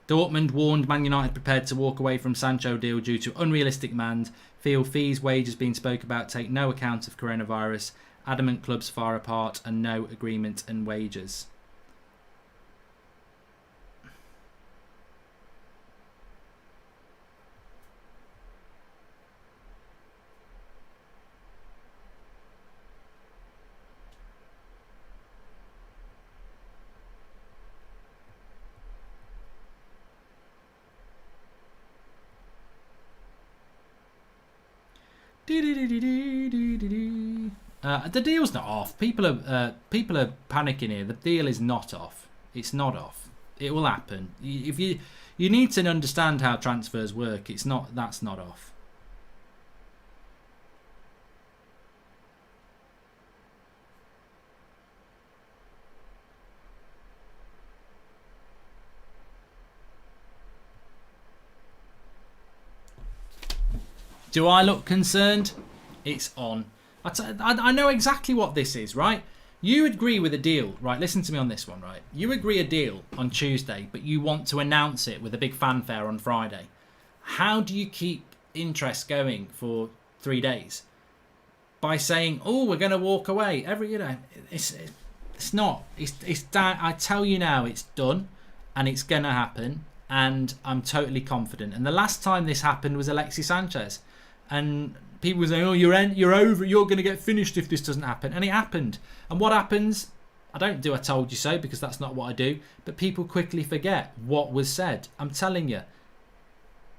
Dortmund warned Man United prepared to walk away from Sancho deal due to unrealistic demand. Feel fees, wages being spoke about take no account of coronavirus. Adamant clubs far apart and no agreement and wages. The deal's not off. People are panicking here. The deal is not off. It's not off. It will happen. If you need to understand how transfers work. It's not. That's not off. Do I look concerned? It's on. I know exactly what this is, right? You agree with a deal, right? Listen to me on this one, right? You agree a deal on Tuesday, but you want to announce it with a big fanfare on Friday. How do you keep interest going for 3 days? By saying, "Oh, we're going to walk away." It's not. It's done. I tell you now, it's done, and it's going to happen, and I'm totally confident. And the last time this happened was Alexis Sanchez. And people were saying, "Oh, you're over. You're going to get finished if this doesn't happen." And it happened. And what happens? I don't do "I told you so" because that's not what I do. But people quickly forget what was said. I'm telling you,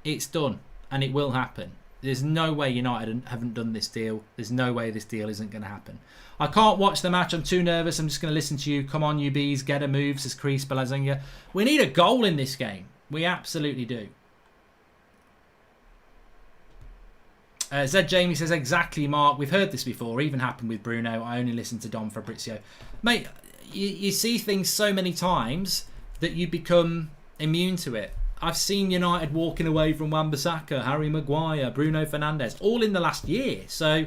it's done, and it will happen. There's no way United haven't done this deal. There's no way this deal isn't going to happen. I can't watch the match. I'm too nervous. I'm just going to listen to you. Come on, you bees, get a move, says Chris Balazinga. We need a goal in this game. We absolutely do. Zed Jamie says, exactly, Mark. We've heard this before. Even happened with Bruno. I only listened to Don Fabrizio. Mate, you see things so many times that you become immune to it. I've seen United walking away from Wan-Bissaka, Harry Maguire, Bruno Fernandes, all in the last year. So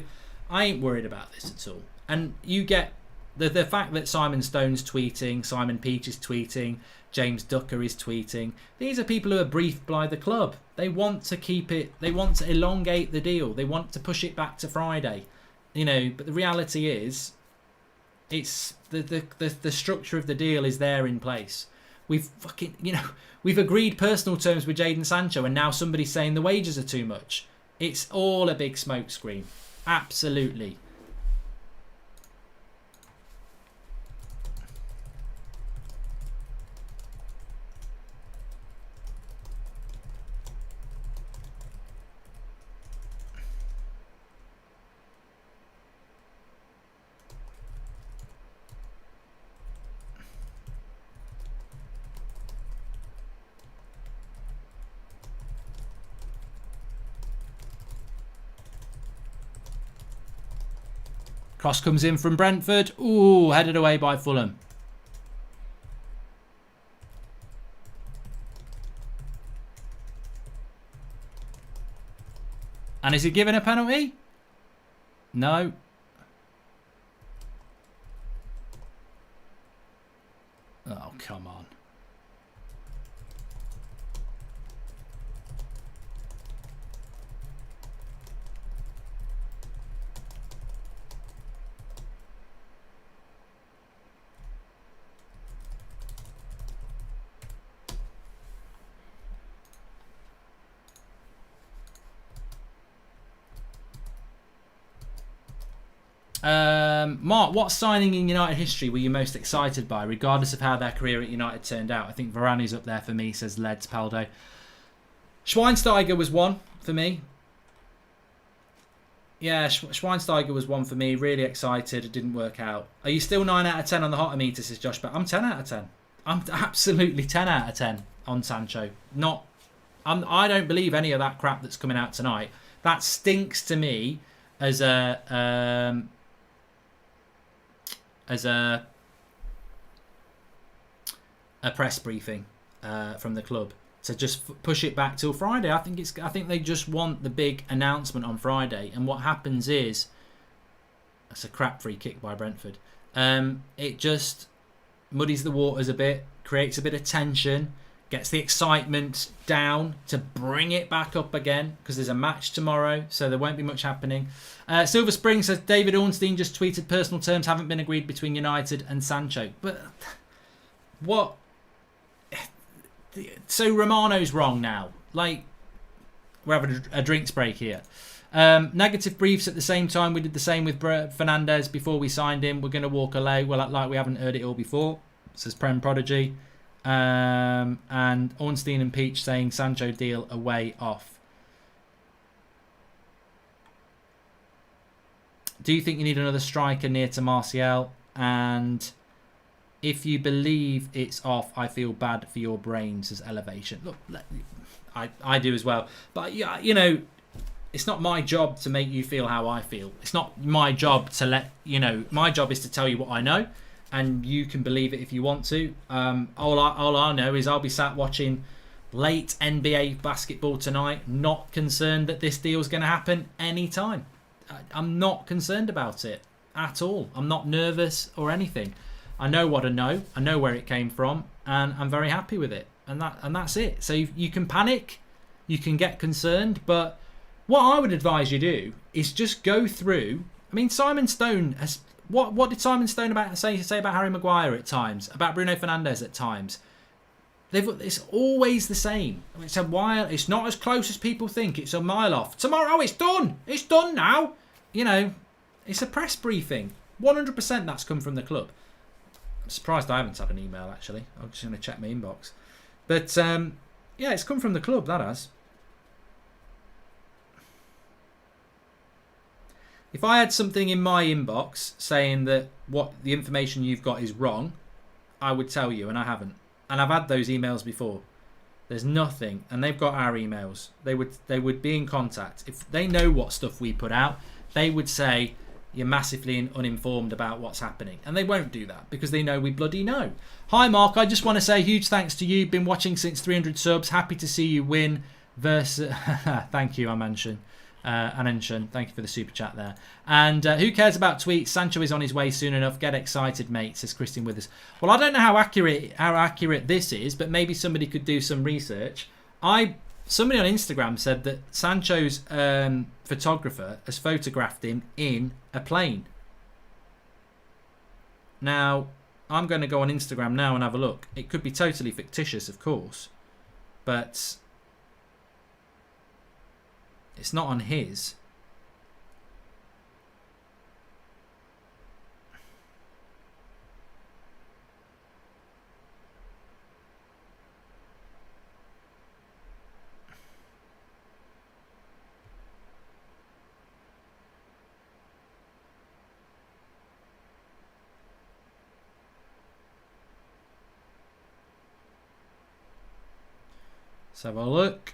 I ain't worried about this at all. And you get the fact that Simon Stone's tweeting, Simon Peach is tweeting, James Ducker is tweeting. These are people who are briefed by the club. They want to keep it. They want to elongate the deal. They want to push it back to Friday. You know, but the reality is, it's the structure of the deal is there in place. We've agreed personal terms with Jadon Sancho, and now somebody's saying the wages are too much. It's all a big smokescreen. Absolutely. Cross comes in from Brentford. Ooh, headed away by Fulham. And is he given a penalty? No. Oh, come on. Mark, what signing in United history were you most excited by, regardless of how their career at United turned out? I think Varani's up there for me, says Leds Paldo. Schweinsteiger was one for me. Yeah, Schweinsteiger was one for me. Really excited. It didn't work out. Are you still 9 out of 10 on the Hotometer, says Josh? But I'm 10 out of 10. I'm absolutely 10 out of 10 on Sancho. I don't believe any of that crap that's coming out tonight. That stinks to me as a press briefing from the club to just push it back till Friday. I think they just want the big announcement on Friday, and what happens is that's a crap free kick by Brentford. It just muddies the waters a bit, creates a bit of tension, gets the excitement down to bring it back up again, because there's a match tomorrow, so there won't be much happening. Silver Spring says David Ornstein just tweeted personal terms haven't been agreed between United and Sancho. But what? So Romano's wrong now. Like, we're having a drinks break here. Negative briefs at the same time. We did the same with Fernandez before we signed him. We're going to walk away. Well, like we haven't heard it all before, says Prem Prodigy. And Ornstein and Peach saying Sancho deal a way off. Do you think you need another striker near to Martial? And if you believe it's off, I feel bad for your brains as Elevation. Look, I do as well. But yeah, you know, it's not my job to make you feel how I feel. It's not my job to let you know. My job is to tell you what I know, and you can believe it if you want to. All I know is I'll be sat watching late NBA basketball tonight, not concerned that this deal's going to happen anytime. I'm not concerned about it at all. I'm not nervous or anything. I know what I know. I know where it came from, and I'm very happy with it. And that's it. So you can panic, you can get concerned, but what I would advise you do is just go through. I mean, Simon Stone has. What did Simon Stone say about Harry Maguire at times? About Bruno Fernandes at times? It's always the same. It's a while. It's not as close as people think. It's a mile off. Tomorrow, oh, it's done. It's done now. You know, it's a press briefing. 100% that's come from the club. I'm surprised I haven't had an email, actually. I'm just going to check my inbox. But, yeah, it's come from the club, that has. If I had something in my inbox saying that what the information you've got is wrong, I would tell you, and I haven't. And I've had those emails before. There's nothing, and they've got our emails. They would be in contact. If they know what stuff we put out, they would say you're massively uninformed about what's happening. And they won't do that because they know we bloody know. Hi Mark, I just want to say huge thanks to you. Been watching since 300 subs. Happy to see you win versus... Thank you, Amansion. Anenshan, thank you for the super chat there. And who cares about tweets? Sancho is on his way soon enough. Get excited, mate, says Christian Withers. Well, I don't know how accurate this is, but maybe somebody could do some research. Somebody on Instagram said that Sancho's photographer has photographed him in a plane. Now, I'm going to go on Instagram now and have a look. It could be totally fictitious, of course, but it's not on his. Let's have a look.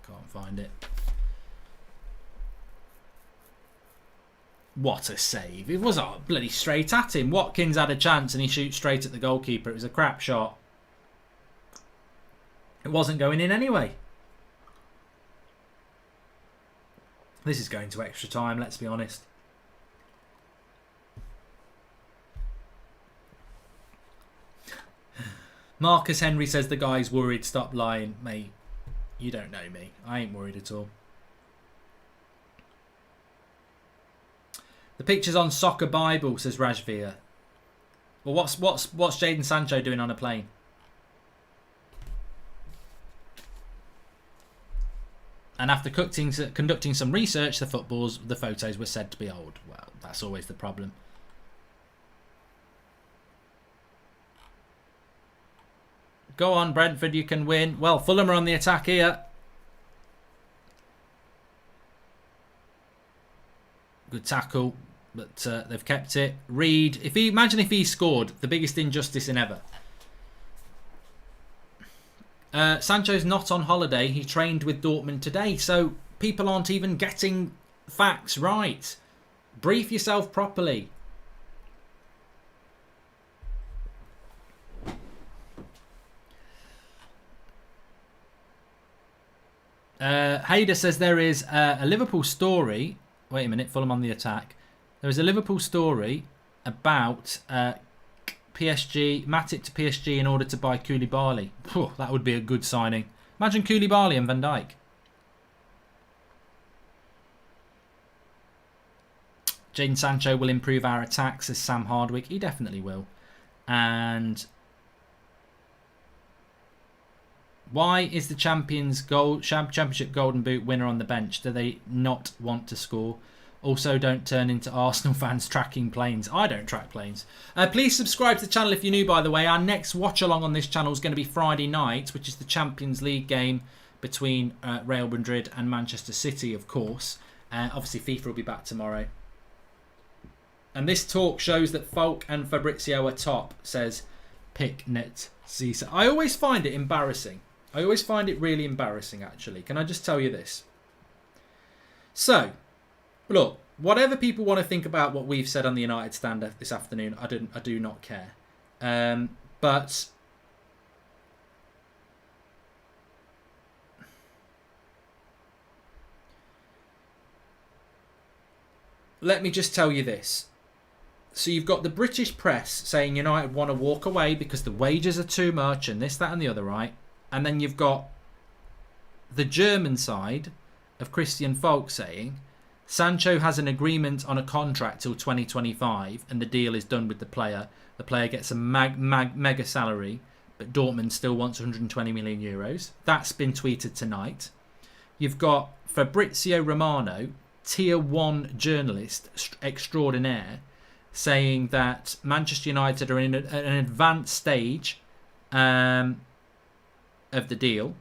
I can't find it. What a save. It was bloody straight at him. Watkins had a chance and he shoots straight at the goalkeeper. It was a crap shot. It wasn't going in anyway. This is going to extra time, let's be honest. Marcus Henry says the guy's worried. Stop lying. Mate, you don't know me. I ain't worried at all. The picture's on Soccer Bible, says Rajveer. Well, what's Jadon Sancho doing on a plane? And after conducting some research, the photos were said to be old. Well, that's always the problem. Go on, Brentford, you can win. Well, Fulham are on the attack here. Good tackle, but they've kept it. Reed, imagine if he scored, the biggest injustice in ever. Sancho's not on holiday. He trained with Dortmund today. So people aren't even getting facts right. Brief yourself properly. Hader says there is a Liverpool story. Wait a minute, Fulham on the attack. There is a Liverpool story about PSG, Matip to PSG in order to buy Koulibaly. That would be a good signing. Imagine Koulibaly and Van Dijk. Jadon Sancho will improve our attacks, says Sam Hardwick. He definitely will. And why is the Championship Golden Boot winner on the bench? Do they not want to score? Also, don't turn into Arsenal fans tracking planes. I don't track planes. Please subscribe to the channel if you're new, by the way. Our next watch-along on this channel is going to be Friday night, which is the Champions League game between Real Madrid and Manchester City, of course. Obviously, FIFA will be back tomorrow. And this talk shows that Falk and Fabrizio are top, says Picknet Caesar. I always find it embarrassing. I always find it really embarrassing, actually. Can I just tell you this? So, look, whatever people want to think about what we've said on the United Stand this afternoon, I do not care. But let me just tell you this. So you've got the British press saying United want to walk away because the wages are too much and this, that and the other, right? And then you've got the German side of Christian Falk saying Sancho has an agreement on a contract till 2025 and the deal is done with the player. The player gets a mega salary, but Dortmund still wants 120 million euros. That's been tweeted tonight. You've got Fabrizio Romano, tier 1 journalist extraordinaire, saying that Manchester United are in an advanced stage of the deal.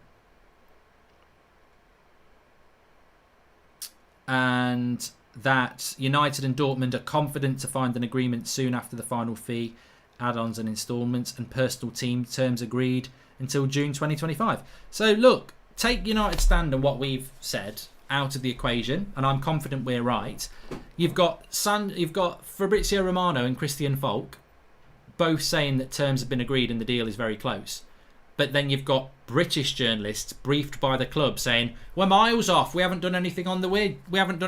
And that United and Dortmund are confident to find an agreement soon after the final fee, add-ons and instalments, and personal team terms agreed until June 2025. So look, take United stand on what we've said out of the equation, and I'm confident we're right. You've got Fabrizio Romano and Christian Falk both saying that terms have been agreed and the deal is very close. But then you've got British journalists briefed by the club saying we're miles off. We haven't done anything on the way. We haven't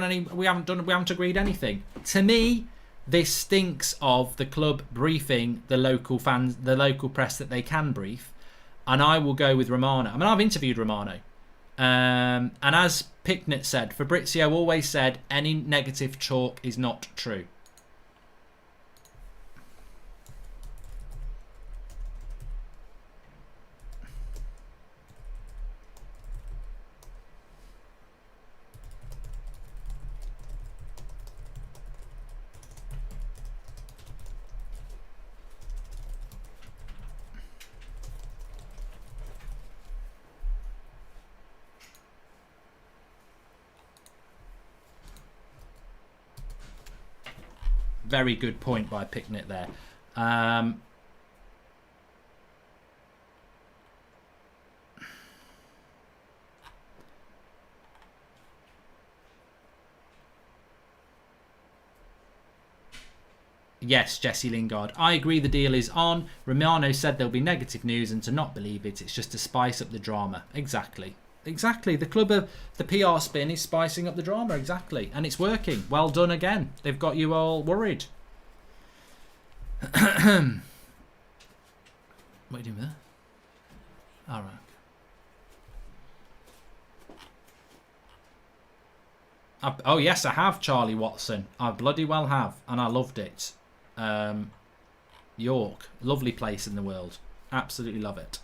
agreed anything. To me, this stinks of the club briefing the local fans, the local press that they can brief. And I will go with Romano. I mean, I've interviewed Romano. And as Picknett said, Fabrizio always said any negative talk is not true. Very good point by Picknett there. Yes, Jesse Lingard. I agree the deal is on. Romano said there'll be negative news and to not believe it, it's just to spice up the drama. Exactly. Exactly. The club of the PR spin is spicing up the drama. Exactly. And it's working. Well done again. They've got you all worried. What are you doing there? All right. Oh, yes, I have, Charlie Watson. I bloody well have. And I loved it. York. Lovely place in the world. Absolutely love it.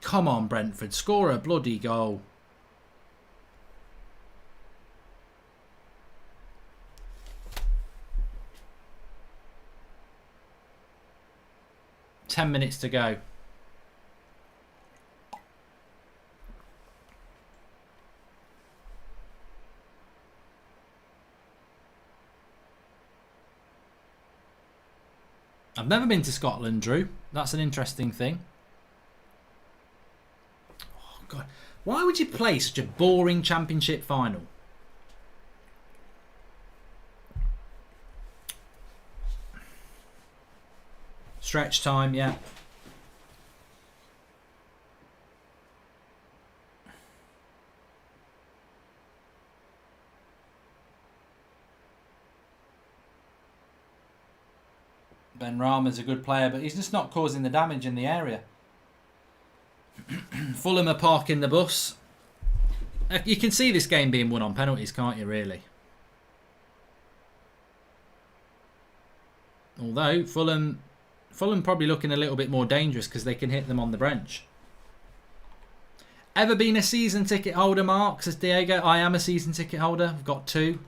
Come on, Brentford. Score a bloody goal. Ten minutes to go. I've never been to Scotland, Drew. That's an interesting thing. Oh, God. Why would you play such a boring championship final? Stretch time, yeah. Ben Rama's a good player, but he's just not causing the damage in the area. Fulham are parking the bus. You can see this game being won on penalties, can't you, really? Although Fulham probably looking a little bit more dangerous because they can hit them on the bench. Ever been a season ticket holder, Mark? Says Diego. I am a season ticket holder. I've got 2.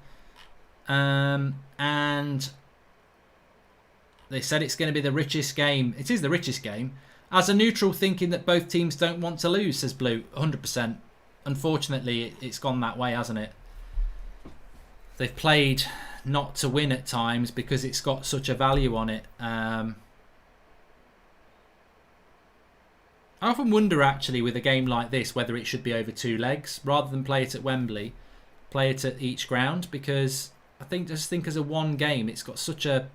And they said it's going to be the richest game. It is the richest game. As a neutral, thinking that both teams don't want to lose, says Blue. 100%. Unfortunately, it's gone that way, hasn't it? They've played not to win at times because it's got such a value on it. I often wonder, actually, with a game like this, whether it should be over 2 legs rather than play it at Wembley, play it at each ground, because I think as a one game, it's got so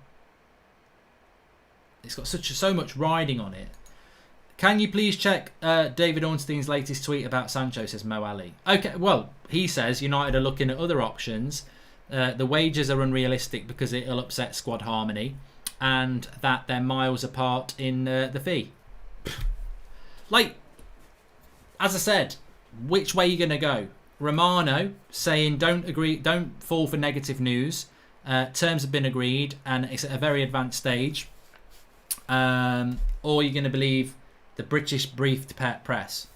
much riding on it. Can you please check David Ornstein's latest tweet about Sancho, says Mo Ali. Okay, well, he says United are looking at other options. The wages are unrealistic because it'll upset squad harmony, and that they're miles apart in the fee. Like, as I said, which way are you going to go? Romano saying don't fall for negative news. Terms have been agreed and it's at a very advanced stage. Or you're going to believe the British briefed press.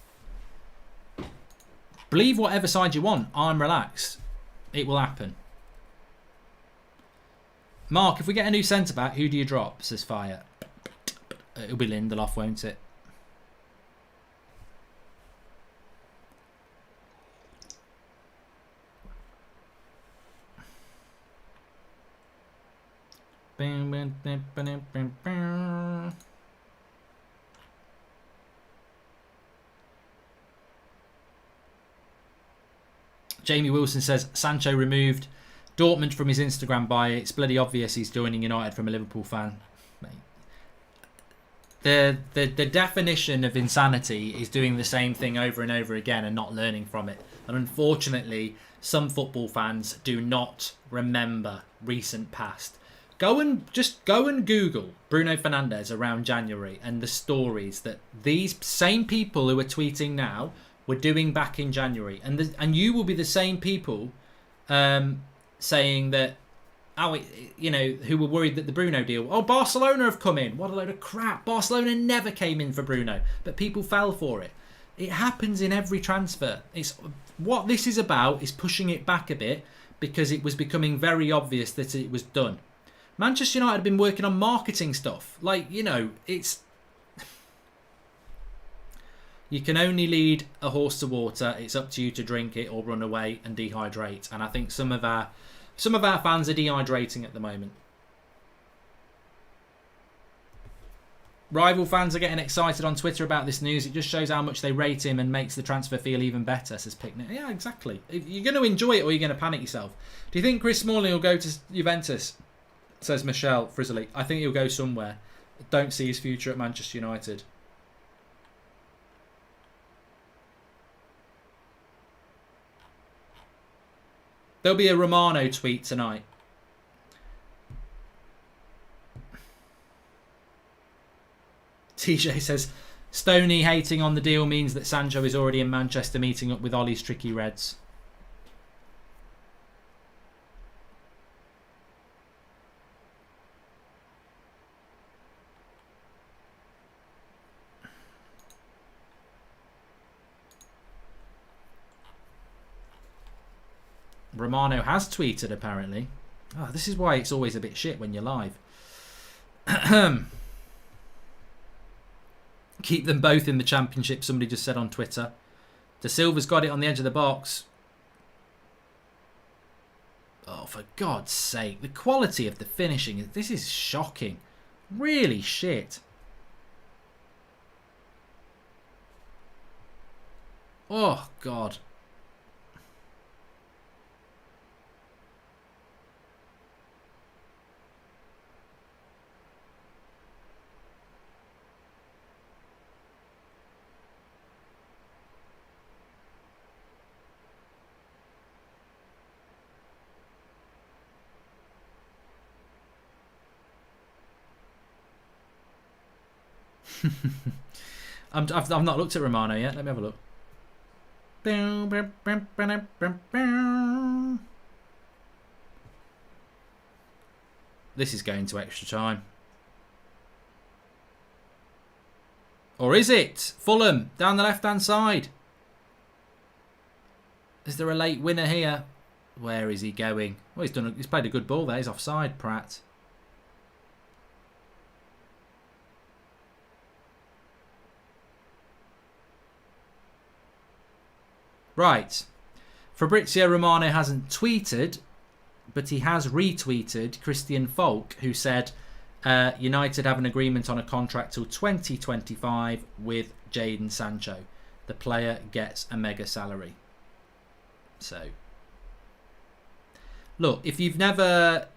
Believe whatever side you want. I'm relaxed. It will happen. Mark, if we get a new centre-back, who do you drop? Says Fire. It'll be Lindelof, won't it? Jamie Wilson says Sancho removed Dortmund from his Instagram bio. It's bloody obvious he's joining United from a Liverpool fan. The definition of insanity is doing the same thing over and over again and not learning from it. And unfortunately, some football fans do not remember recent past. Go and Google Bruno Fernandes around January and the stories that these same people who are tweeting now were doing back in January, and you will be the same people saying that, who were worried that the Bruno deal. Barcelona have come in. What a load of crap! Barcelona never came in for Bruno, but people fell for it. It happens in every transfer. It's what this is about is pushing it back a bit because it was becoming very obvious that it was done. Manchester United have been working on marketing stuff. It's... You can only lead a horse to water. It's up to you to drink it or run away and dehydrate. And I think some of our fans are dehydrating at the moment. Rival fans are getting excited on Twitter about this news. It just shows how much they rate him and makes the transfer feel even better, says Picnic. Yeah, exactly. You're going to enjoy it or you're going to panic yourself. Do you think Chris Smalling will go to Juventus? Says Michelle Frizzly. I think he'll go somewhere. Don't see his future at Manchester United. There'll be a Romano tweet tonight. TJ says, Stoney hating on the deal means that Sancho is already in Manchester meeting up with Ollie's tricky Reds. Romano has tweeted, apparently. Oh, this is why it's always a bit shit when you're live. Keep them both in the Championship, somebody just said on Twitter. De Silva's got it on the edge of the box. Oh, for God's sake. The quality of the finishing, this is shocking. Really shit. Oh, God. I've not looked at Romano yet. Let me have a look. This is going to extra time. Or is it? Fulham, down the left-hand side. Is there a late winner here? Where is he going? Well, he's played a good ball there. He's offside, Pratt. Right. Fabrizio Romano hasn't tweeted, but he has retweeted Christian Falk, who said United have an agreement on a contract till 2025 with Jadon Sancho. The player gets a mega salary. So, look, if you've never...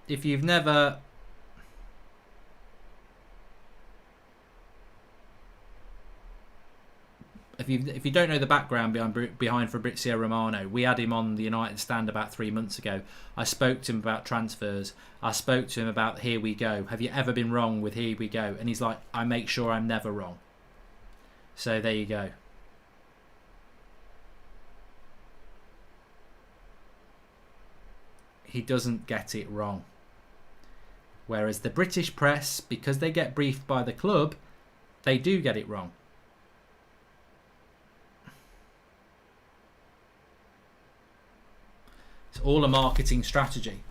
If you don't know the background behind Fabrizio Romano, we had him on the United stand about 3 months ago. I spoke to him about transfers. I spoke to him about Here We Go. Have you ever been wrong with Here We Go? And he's like, I make sure I'm never wrong. So there you go. He doesn't get it wrong. Whereas the British press, because they get briefed by the club, they do get it wrong. It's all a marketing strategy.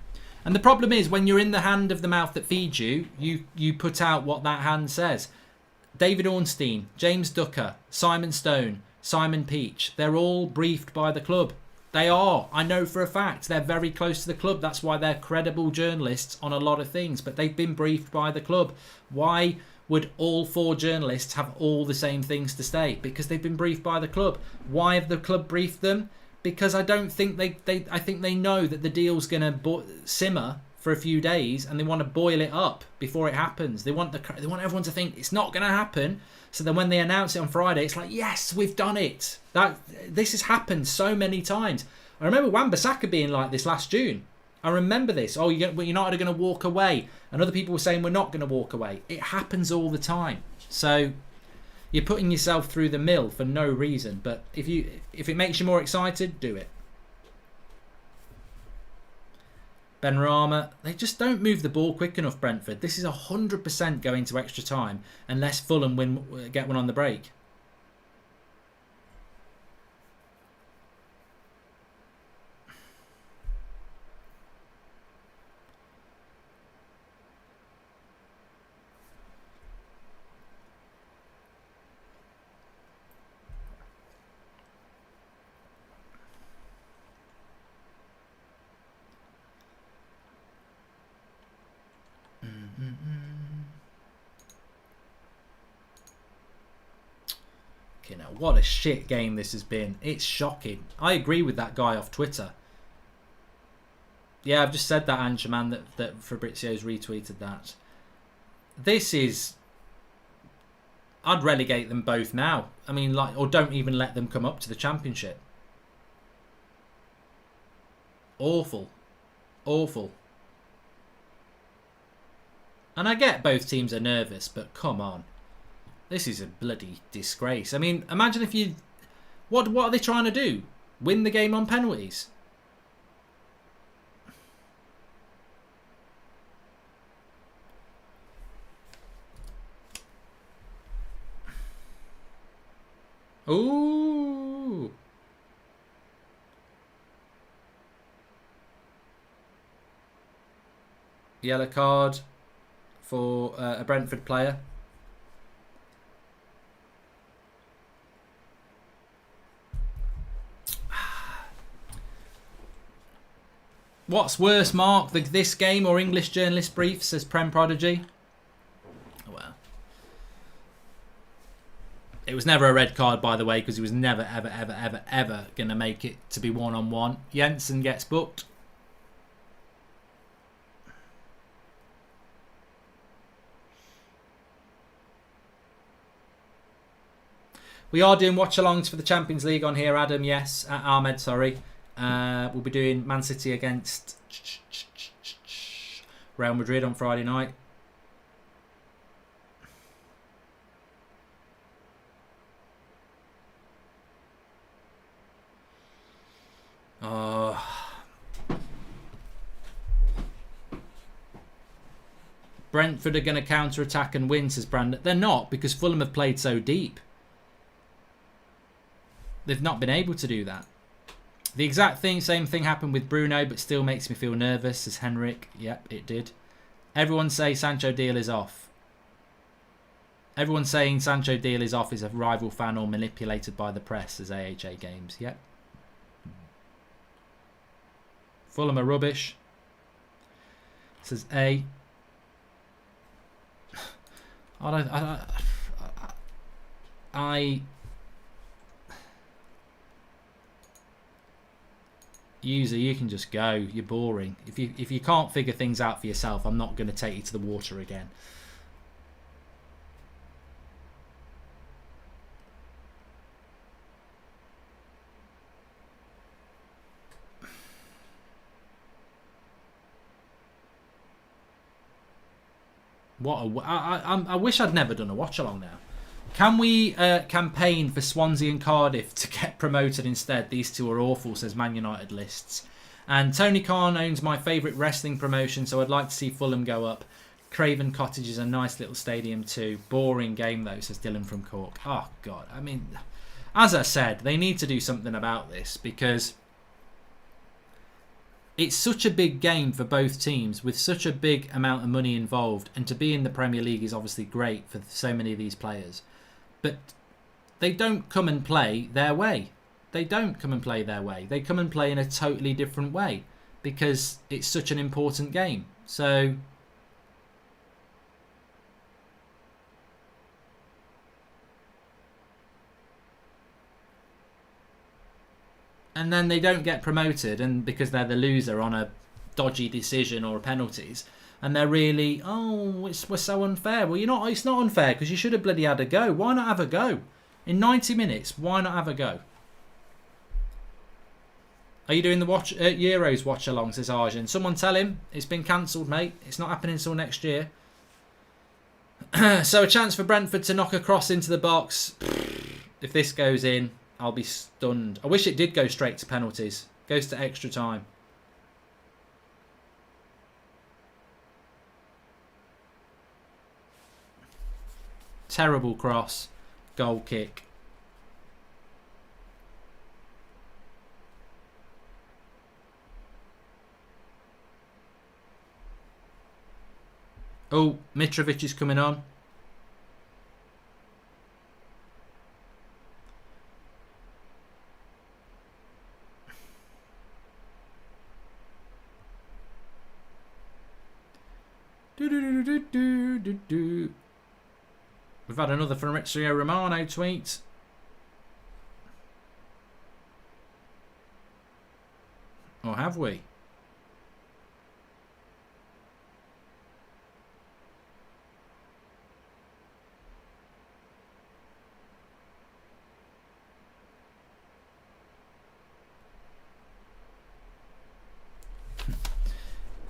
And the problem is, when you're in the hand of the mouth that feeds you, you put out what that hand says. David Ornstein, James Ducker, Simon Stone, Simon Peach, they're all briefed by the club. They are. I know for a fact. They're very close to the club. That's why they're credible journalists on a lot of things. But they've been briefed by the club. Why would all 4 journalists have all the same things to say? Because they've been briefed by the club. Why have the club briefed them? Because I don't think I think they know that the deal's going to simmer for a few days, and they want to boil it up before it happens. They want everyone to think it's not going to happen. So then when they announce it on Friday, it's like, yes, we've done it. This has happened so many times. I remember Wan-Bissaka being like this last June. I remember this. Oh, you're not going to walk away. And other people were saying we're not going to walk away. It happens all the time. So you're putting yourself through the mill for no reason. But if it makes you more excited, do it. Benrahma, they just don't move the ball quick enough, Brentford. This is 100% going to extra time unless Fulham get one on the break. You know, what a shit game this has been. It's shocking. I agree with that guy off Twitter. Yeah, I've just said that, Anjaman, that Fabrizio's retweeted that. This is... I'd relegate them both now. I mean, or don't even let them come up to the Championship. Awful. Awful. And I get both teams are nervous, but come on. This is a bloody disgrace. I mean, imagine if you... What are they trying to do? Win the game on penalties? Ooh. Yellow card for a Brentford player. What's worse, Mark, this game or English journalist brief, says Prem Prodigy? Well, it was never a red card, by the way, because he was never, ever, ever, ever, ever going to make it to be one-on-one. Jensen gets booked. We are doing watch-alongs for the Champions League on here, Adam, yes. Ahmed, sorry. We'll be doing Man City against Real Madrid on Friday night. Brentford are going to counter-attack and win, says Brandon. They're not, because Fulham have played so deep. They've not been able to do that. The exact same thing happened with Bruno, but still makes me feel nervous, says Henrik. Yep, it did. Everyone say Sancho deal is off. Everyone saying Sancho deal is off is a rival fan or manipulated by the press, says AHA Games. Yep. Fulham are rubbish, says A. User, you can just go. You're boring. If you can't figure things out for yourself, I'm not going to take you to the water again. I wish I'd never done a watch along now. Can we campaign for Swansea and Cardiff to get promoted instead? These two are awful, says Man United Lists. And Tony Khan owns my favourite wrestling promotion, so I'd like to see Fulham go up. Craven Cottage is a nice little stadium too. Boring game though, says Dylan from Cork. Oh God, I mean, as I said, they need to do something about this because it's such a big game for both teams with such a big amount of money involved, and to be in the Premier League is obviously great for so many of these players, but they don't come and play their way. They don't come and play their way. They come and play in a totally different way because it's such an important game. So and then they don't get promoted, and because they're the loser on a dodgy decision or penalties, and they're really, we're so unfair. Well, it's not unfair because you should have bloody had a go. Why not have a go? In 90 minutes, why not have a go? Are you doing the Euros watch along, says Arjun. Someone tell him it's been cancelled, mate. It's not happening until next year. So a chance for Brentford to knock a cross into the box. If this goes in, I'll be stunned. I wish it did go straight to penalties. Goes to extra time. Terrible cross. Goal kick. Oh, Mitrovic is coming on. We've had another Fabrizio Romano tweet. Or have we?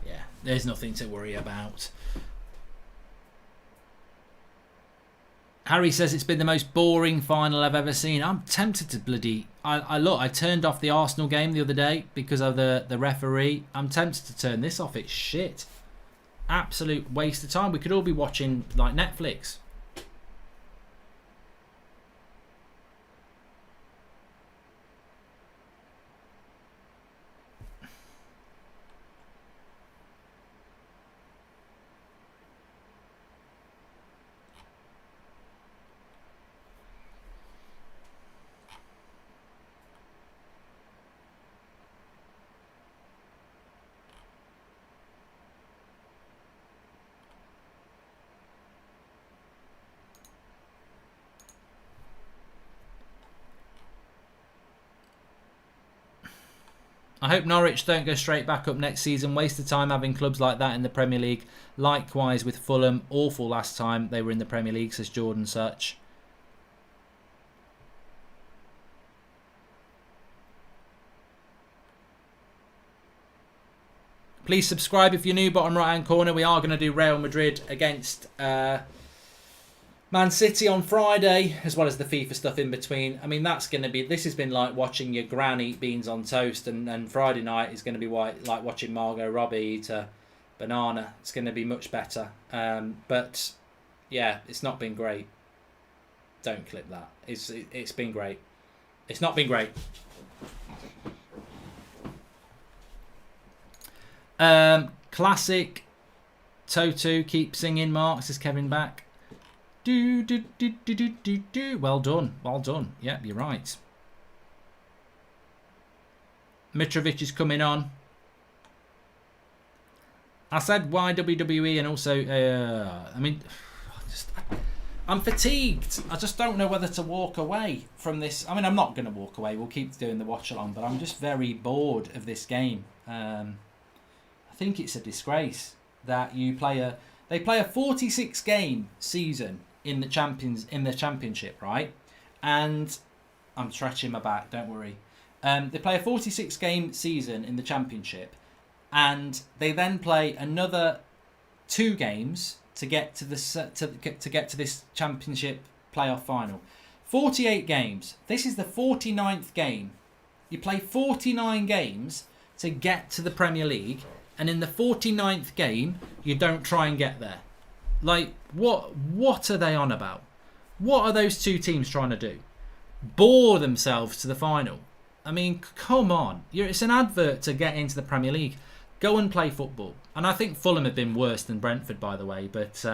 Yeah, there's nothing to worry about. Harry says it's been the most boring final I've ever seen. I'm tempted to bloody... I turned off the Arsenal game the other day because of the referee. I'm tempted to turn this off. It's shit. Absolute waste of time. We could all be watching like Netflix. I hope Norwich don't go straight back up next season. Waste of time having clubs like that in the Premier League. Likewise with Fulham. Awful last time they were in the Premier League, says Jordan Such. Please subscribe if you're new. Bottom right hand corner. We are going to do Real Madrid against Man City on Friday, as well as the FIFA stuff in between. I mean, that's going to be... This has been like watching your gran eat beans on toast, and Friday night is going to be like watching Margot Robbie eat a banana. It's going to be much better. But, yeah, it's not been great. Don't clip that. It's been great. It's not been great. Classic. Toto, keep singing, Mark, says Kevin back. Do. Well done. Well done. Yeah, you're right. Mitrovic is coming on. I said why WWE, and also, I mean, I'm fatigued. I just don't know whether to walk away from this. I mean, I'm not going to walk away. We'll keep doing the watch along, but I'm just very bored of this game. I think it's a disgrace that they play a 46 game season in the championship, right? And I'm stretching my back, don't worry. They play a 46 game season in the championship, and they then play another 2 games to get to this championship playoff final. 48 games. This is the 49th game. You play 49 games to get to the Premier League, and in the 49th game, you don't try and get there. Like, what are they on about? What are those two teams trying to do? Bore themselves to the final? I mean, come on. It's an advert to get into the Premier League. Go and play football. And I think Fulham have been worse than Brentford, by the way, but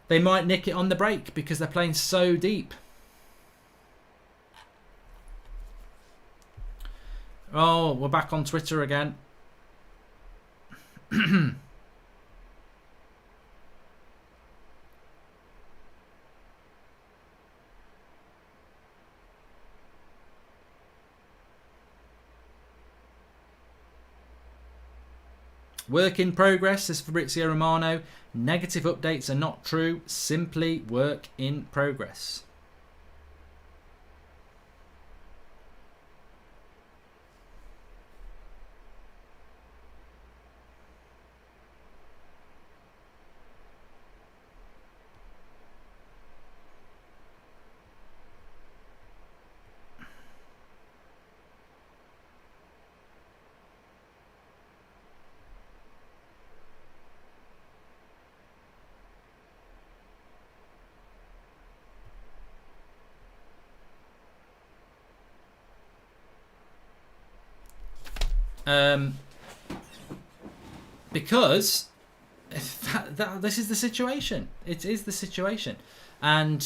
they might nick it on the break because they're playing so deep. Oh, we're back on Twitter again. Work in progress, says Fabrizio Romano. Negative updates are not true. Simply work in progress. Because this is the situation. It is the situation. And,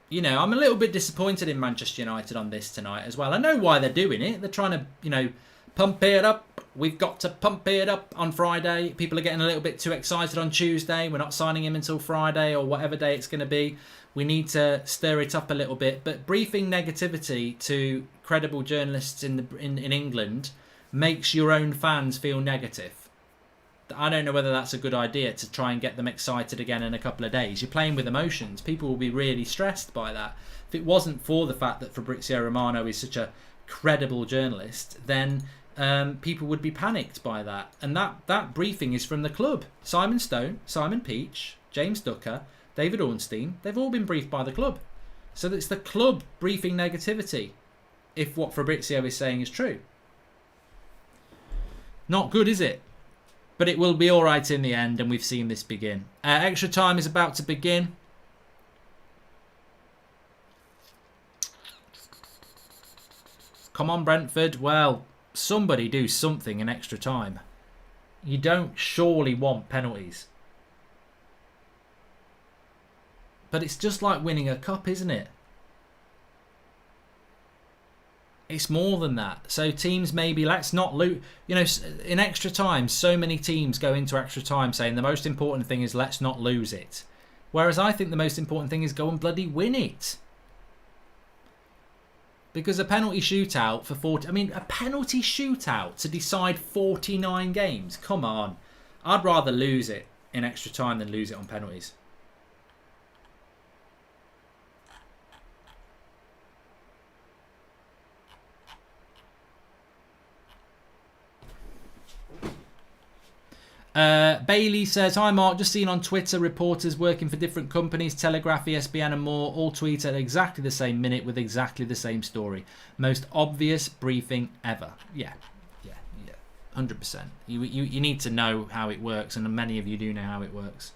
you know, I'm a little bit disappointed in Manchester United on this tonight as well. I know why they're doing it. They're trying to, you know, pump it up. We've got to pump it up on Friday. People are getting a little bit too excited on Tuesday. We're not signing him until Friday or whatever day it's going to be. We need to stir it up a little bit. But briefing negativity to credible journalists in England makes your own fans feel negative. I don't know whether that's a good idea to try and get them excited again in a couple of days. You're playing with emotions. People will be really stressed by that. If it wasn't for the fact that Fabrizio Romano is such a credible journalist, then people would be panicked by that. And that briefing is from the club. Simon Stone, Simon Peach, James Ducker, David Ornstein, they've all been briefed by the club. So it's the club briefing negativity if what Fabrizio is saying is true. Not good, is it? But it will be all right in the end, and we've seen this begin. Extra time is about to begin. Come on, Brentford. Well, somebody do something in extra time. You don't surely want penalties. But it's just like winning a cup, isn't it? It's more than that. So teams maybe, let's not lose. You know, in extra time, so many teams go into extra time saying the most important thing is let's not lose it. Whereas I think the most important thing is go and bloody win it. Because a penalty shootout for 40... I mean, a penalty shootout to decide 49 games? Come on. I'd rather lose it in extra time than lose it on penalties. Bailey says, hi Mark, just seen on Twitter reporters working for different companies, Telegraph, ESPN and more, all tweet at exactly the same minute with exactly the same story. Most obvious briefing ever. Yeah, 100%. You need to know how it works, and many of you do know how it works.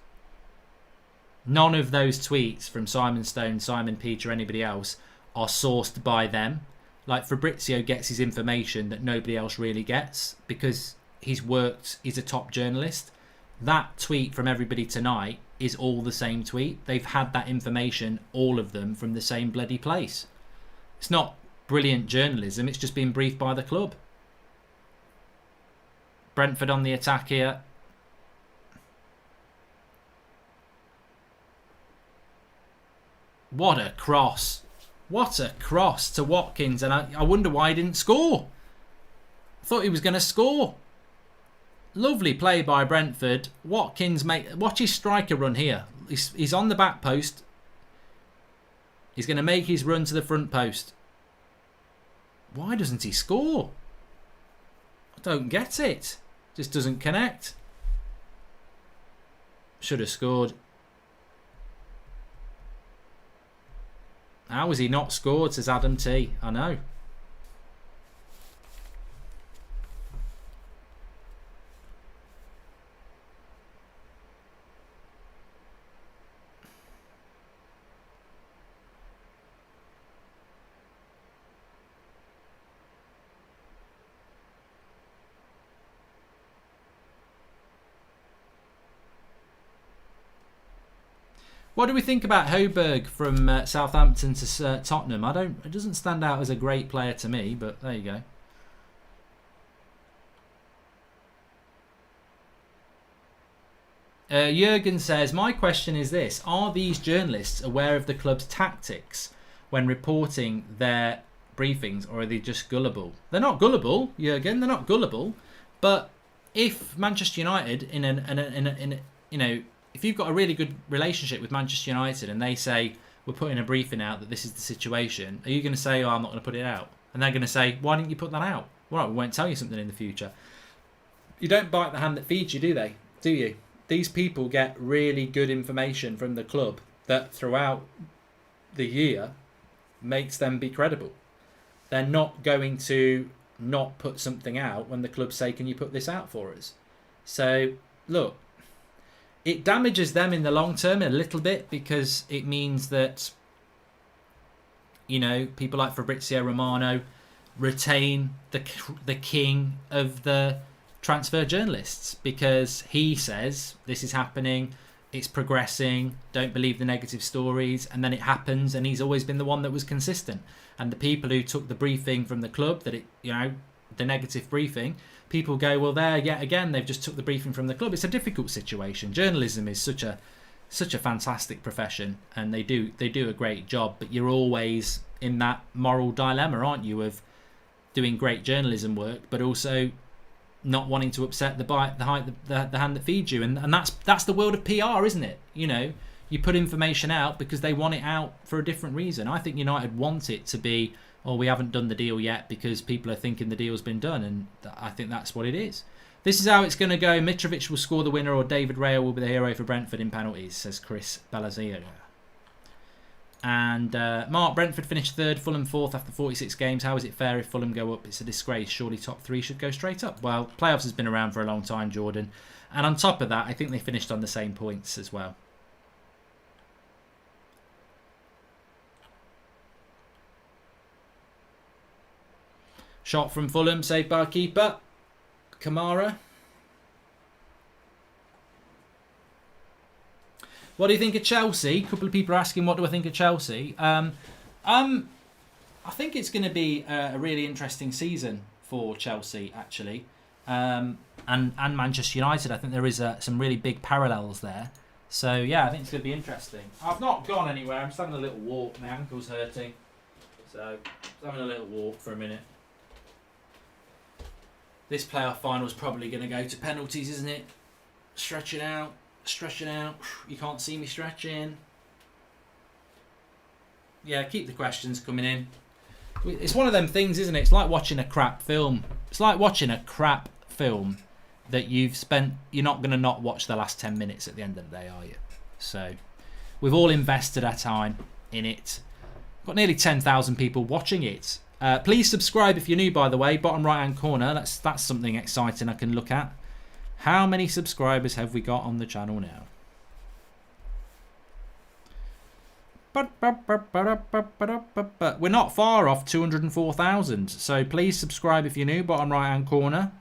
None of those tweets from Simon Stone, Simon Peach or anybody else are sourced by them. Like Fabrizio gets his information that nobody else really gets because he's a top journalist. That tweet from everybody tonight is all the same tweet. They've had that information, all of them, from the same bloody place. It's not brilliant journalism, it's just been briefed by the club. Brentford on the attack here. What a cross. What a cross to Watkins, and I wonder why he didn't score. I thought he was going to score. Lovely play by Brentford. Watkins, watch his striker run here. He's on the back post. He's going to make his run to the front post. Why doesn't he score? I don't get it. Just doesn't connect. Should have scored. How has he not scored, says Adam T. I know. What do we think about Højbjerg from Southampton to Tottenham? It doesn't stand out as a great player to me, but there you go. Jurgen says, my question is this. Are these journalists aware of the club's tactics when reporting their briefings, or are they just gullible? They're not gullible, Jurgen. They're not gullible. But if Manchester United, if you've got a really good relationship with Manchester United and they say, we're putting a briefing out that this is the situation, are you going to say, oh, I'm not going to put it out? And they're going to say, why didn't you put that out? Well, we won't tell you something in the future. You don't bite the hand that feeds you, do they? Do you? These people get really good information from the club that throughout the year makes them be credible. They're not going to not put something out when the club say, can you put this out for us? So, look, it damages them in the long term a little bit, because it means that, people like Fabrizio Romano retain the king of the transfer journalists, because he says this is happening, it's progressing, don't believe the negative stories, and then it happens, and he's always been the one that was consistent. And the people who took the briefing from the club, the negative briefing, people go, well, there yet again, they've just took the briefing from the club. It's a difficult situation. Journalism is such a fantastic profession, and they do a great job, but you're always in that moral dilemma, aren't you, of doing great journalism work, but also not wanting to upset the hand that feeds you. And that's the world of PR, isn't it? You put information out because they want it out for a different reason. I think United want it to be, we haven't done the deal yet because people are thinking the deal's been done, and I think that's what it is. This is how it's going to go. Mitrovic will score the winner, or David Raya will be the hero for Brentford in penalties, says Chris Balazier. And Mark, Brentford finished third, Fulham fourth after 46 games. How is it fair if Fulham go up? It's a disgrace. Surely top three should go straight up. Well, playoffs has been around for a long time, Jordan. And on top of that, I think they finished on the same points as well. Shot from Fulham, saved by keeper Kamara. What do you think of Chelsea? A couple of people are asking, what do I think of Chelsea? I think it's going to be a really interesting season for Chelsea, actually. And Manchester United. I think there is some really big parallels there. So, yeah, I think it's going to be interesting. I've not gone anywhere. I'm just having a little walk. My ankle's hurting. So, just having a little walk for a minute. This playoff final is probably going to go to penalties, isn't it? Stretching out. You can't see me stretching. Yeah, keep the questions coming in. It's one of them things, isn't it? It's like watching a crap film. It's like watching a crap film that you're not going to not watch the last 10 minutes at the end of the day, are you? So, we've all invested our time in it. Got nearly 10,000 people watching it. Please subscribe if you're new, by the way. Bottom right hand corner. That's something exciting I can look at. How many subscribers have we got on the channel now? We're not far off 204,000. So please subscribe if you're new. Bottom right hand corner.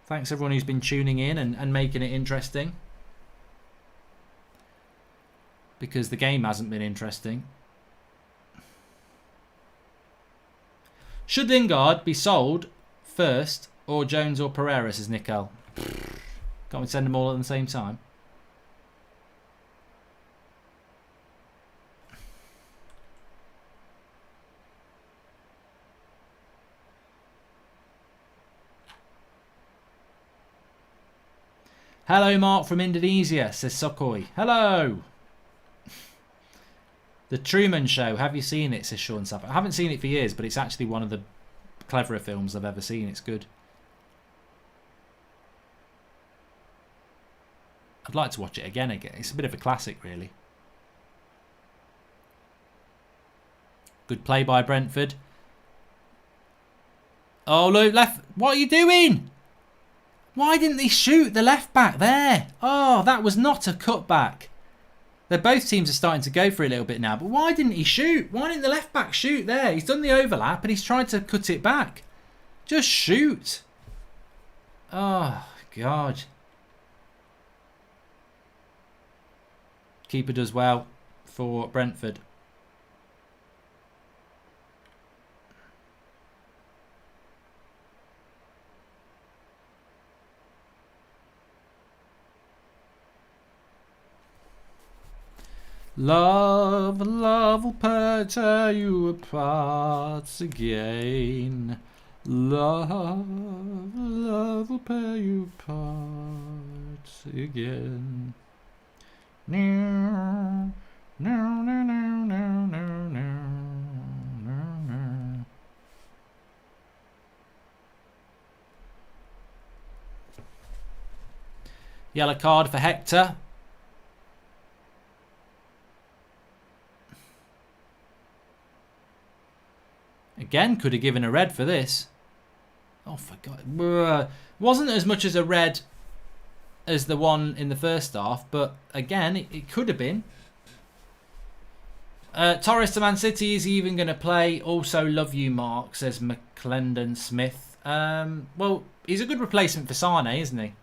Thanks everyone who's been tuning in and making it interesting. Because the game hasn't been interesting. Should Lingard be sold first, or Jones or Pereira, says Nickel? Can't we send them all at the same time? Hello, Mark from Indonesia, says Sokoi. Hello! The Truman Show, have you seen it, says Sean Sapp. I haven't seen it for years, but it's actually one of the cleverer films I've ever seen. It's good. I'd like to watch it again. It's a bit of a classic, really. Good play by Brentford. Oh, look, left. What are you doing? Why didn't they shoot the left back there? Oh, that was not a cutback. Both teams are starting to go for it a little bit now. But why didn't he shoot? Why didn't the left back shoot there? He's done the overlap and he's tried to cut it back. Just shoot. Oh, God. Keeper does well for Brentford. Love, love will tear you apart again. Love, love will tear you apart again. No, no, no, no, no, no, no, no. Yellow card for Hector. Again, could have given a red for this. Oh, for God. Wasn't as much as a red as the one in the first half, but again, it could have been. Torres to Man City, is he even going to play? Also love you, Mark, says McClendon Smith. Well, he's a good replacement for Sane, isn't he?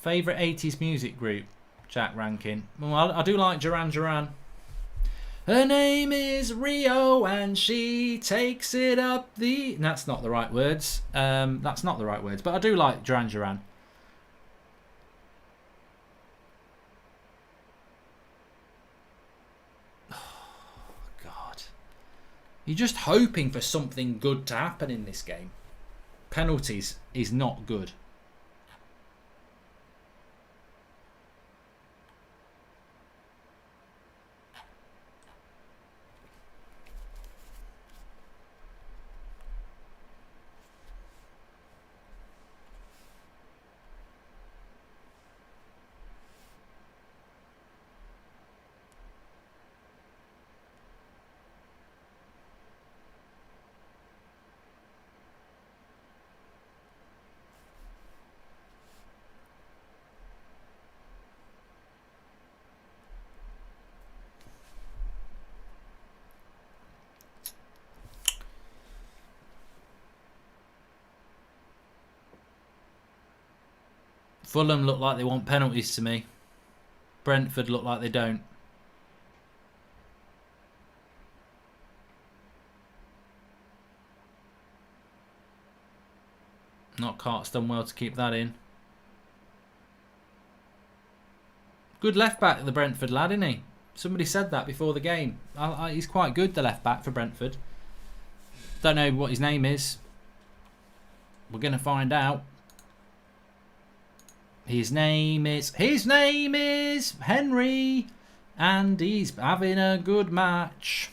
Favourite 80s music group? Jack Rankin. Well, I do like Duran Duran. Her name is Rio and she takes it up the... That's not the right words. That's not the right words. But I do like Duran Duran. Oh, God. You're just hoping for something good to happen in this game. Penalties is not good. Fulham look like they want penalties to me. Brentford look like they don't. Knockhart's done well to keep that in. Good left back, the Brentford lad, isn't he? Somebody said that before the game. He's quite good, the left back for Brentford. Don't know what his name is. We're going to find out. His name is Henry, and he's having a good match.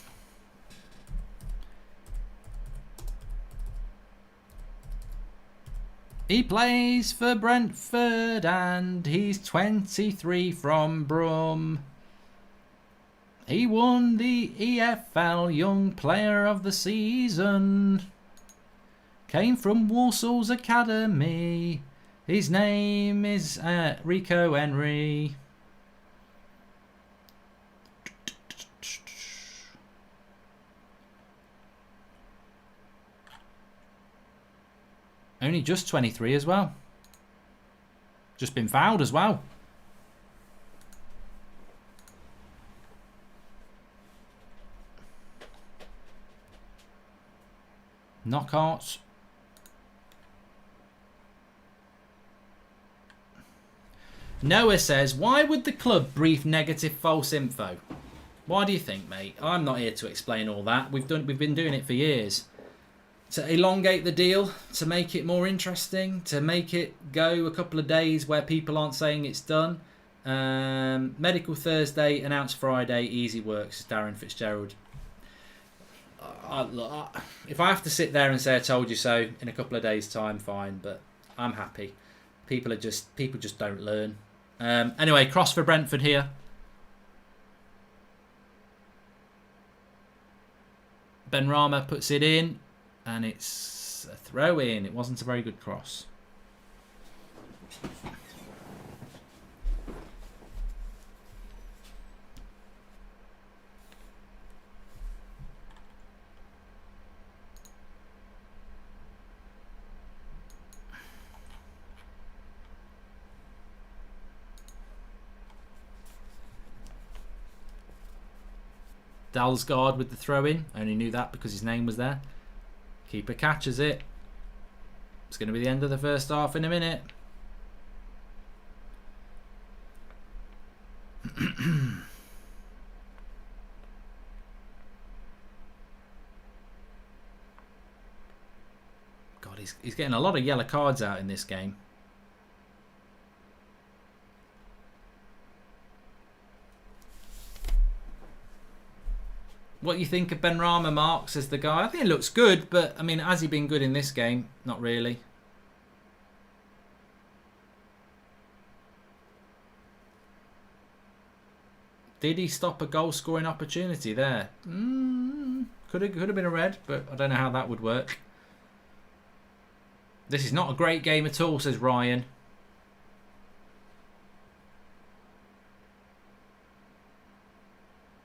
He plays for Brentford and he's 23 from Brum. He won the EFL Young Player of the Season. Came from Warsaw's Academy. His name is Rico Henry. Only just 23 as well. Just been fouled as well. Knockouts. Noah says, why would the club brief negative false info? Why do you think, mate? I'm not here to explain all that. We've been doing it for years. To elongate the deal, to make it more interesting, to make it go a couple of days where people aren't saying it's done. Medical Thursday, announced Friday, easy works, Darren Fitzgerald. If I have to sit there and say I told you so in a couple of days' time, fine, but I'm happy. People just don't learn. Anyway, cross for Brentford here. Benrahma puts it in, and it's a throw in. It wasn't a very good cross. Dalsgaard with the throw-in. Only knew that because his name was there. Keeper catches it. It's going to be the end of the first half in a minute. God, he's getting a lot of yellow cards out in this game. What do you think of Benrahma, Mark? Says the guy. I think it looks good, but I mean, has he been good in this game? Not really. Did he stop a goal scoring opportunity there? Could have been a red, but I don't know how that would work. This is not a great game at all, says Ryan.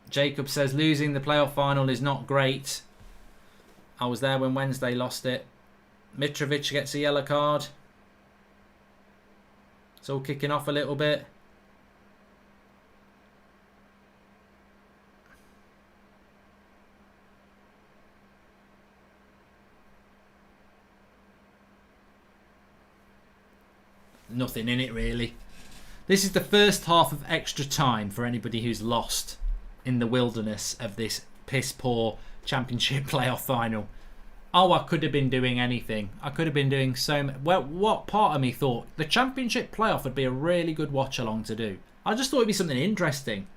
Jacob says losing the playoff final is not great. I was there when Wednesday lost it. Mitrovic gets a yellow card. It's all kicking off a little bit. Nothing in it really. This is the first half of extra time for anybody who's lost in the wilderness of this piss poor championship playoff final. Oh, I could have been doing anything. I could have been doing so much. Well, what part of me thought the championship playoff would be a really good watch along to do? I just thought it'd be something interesting.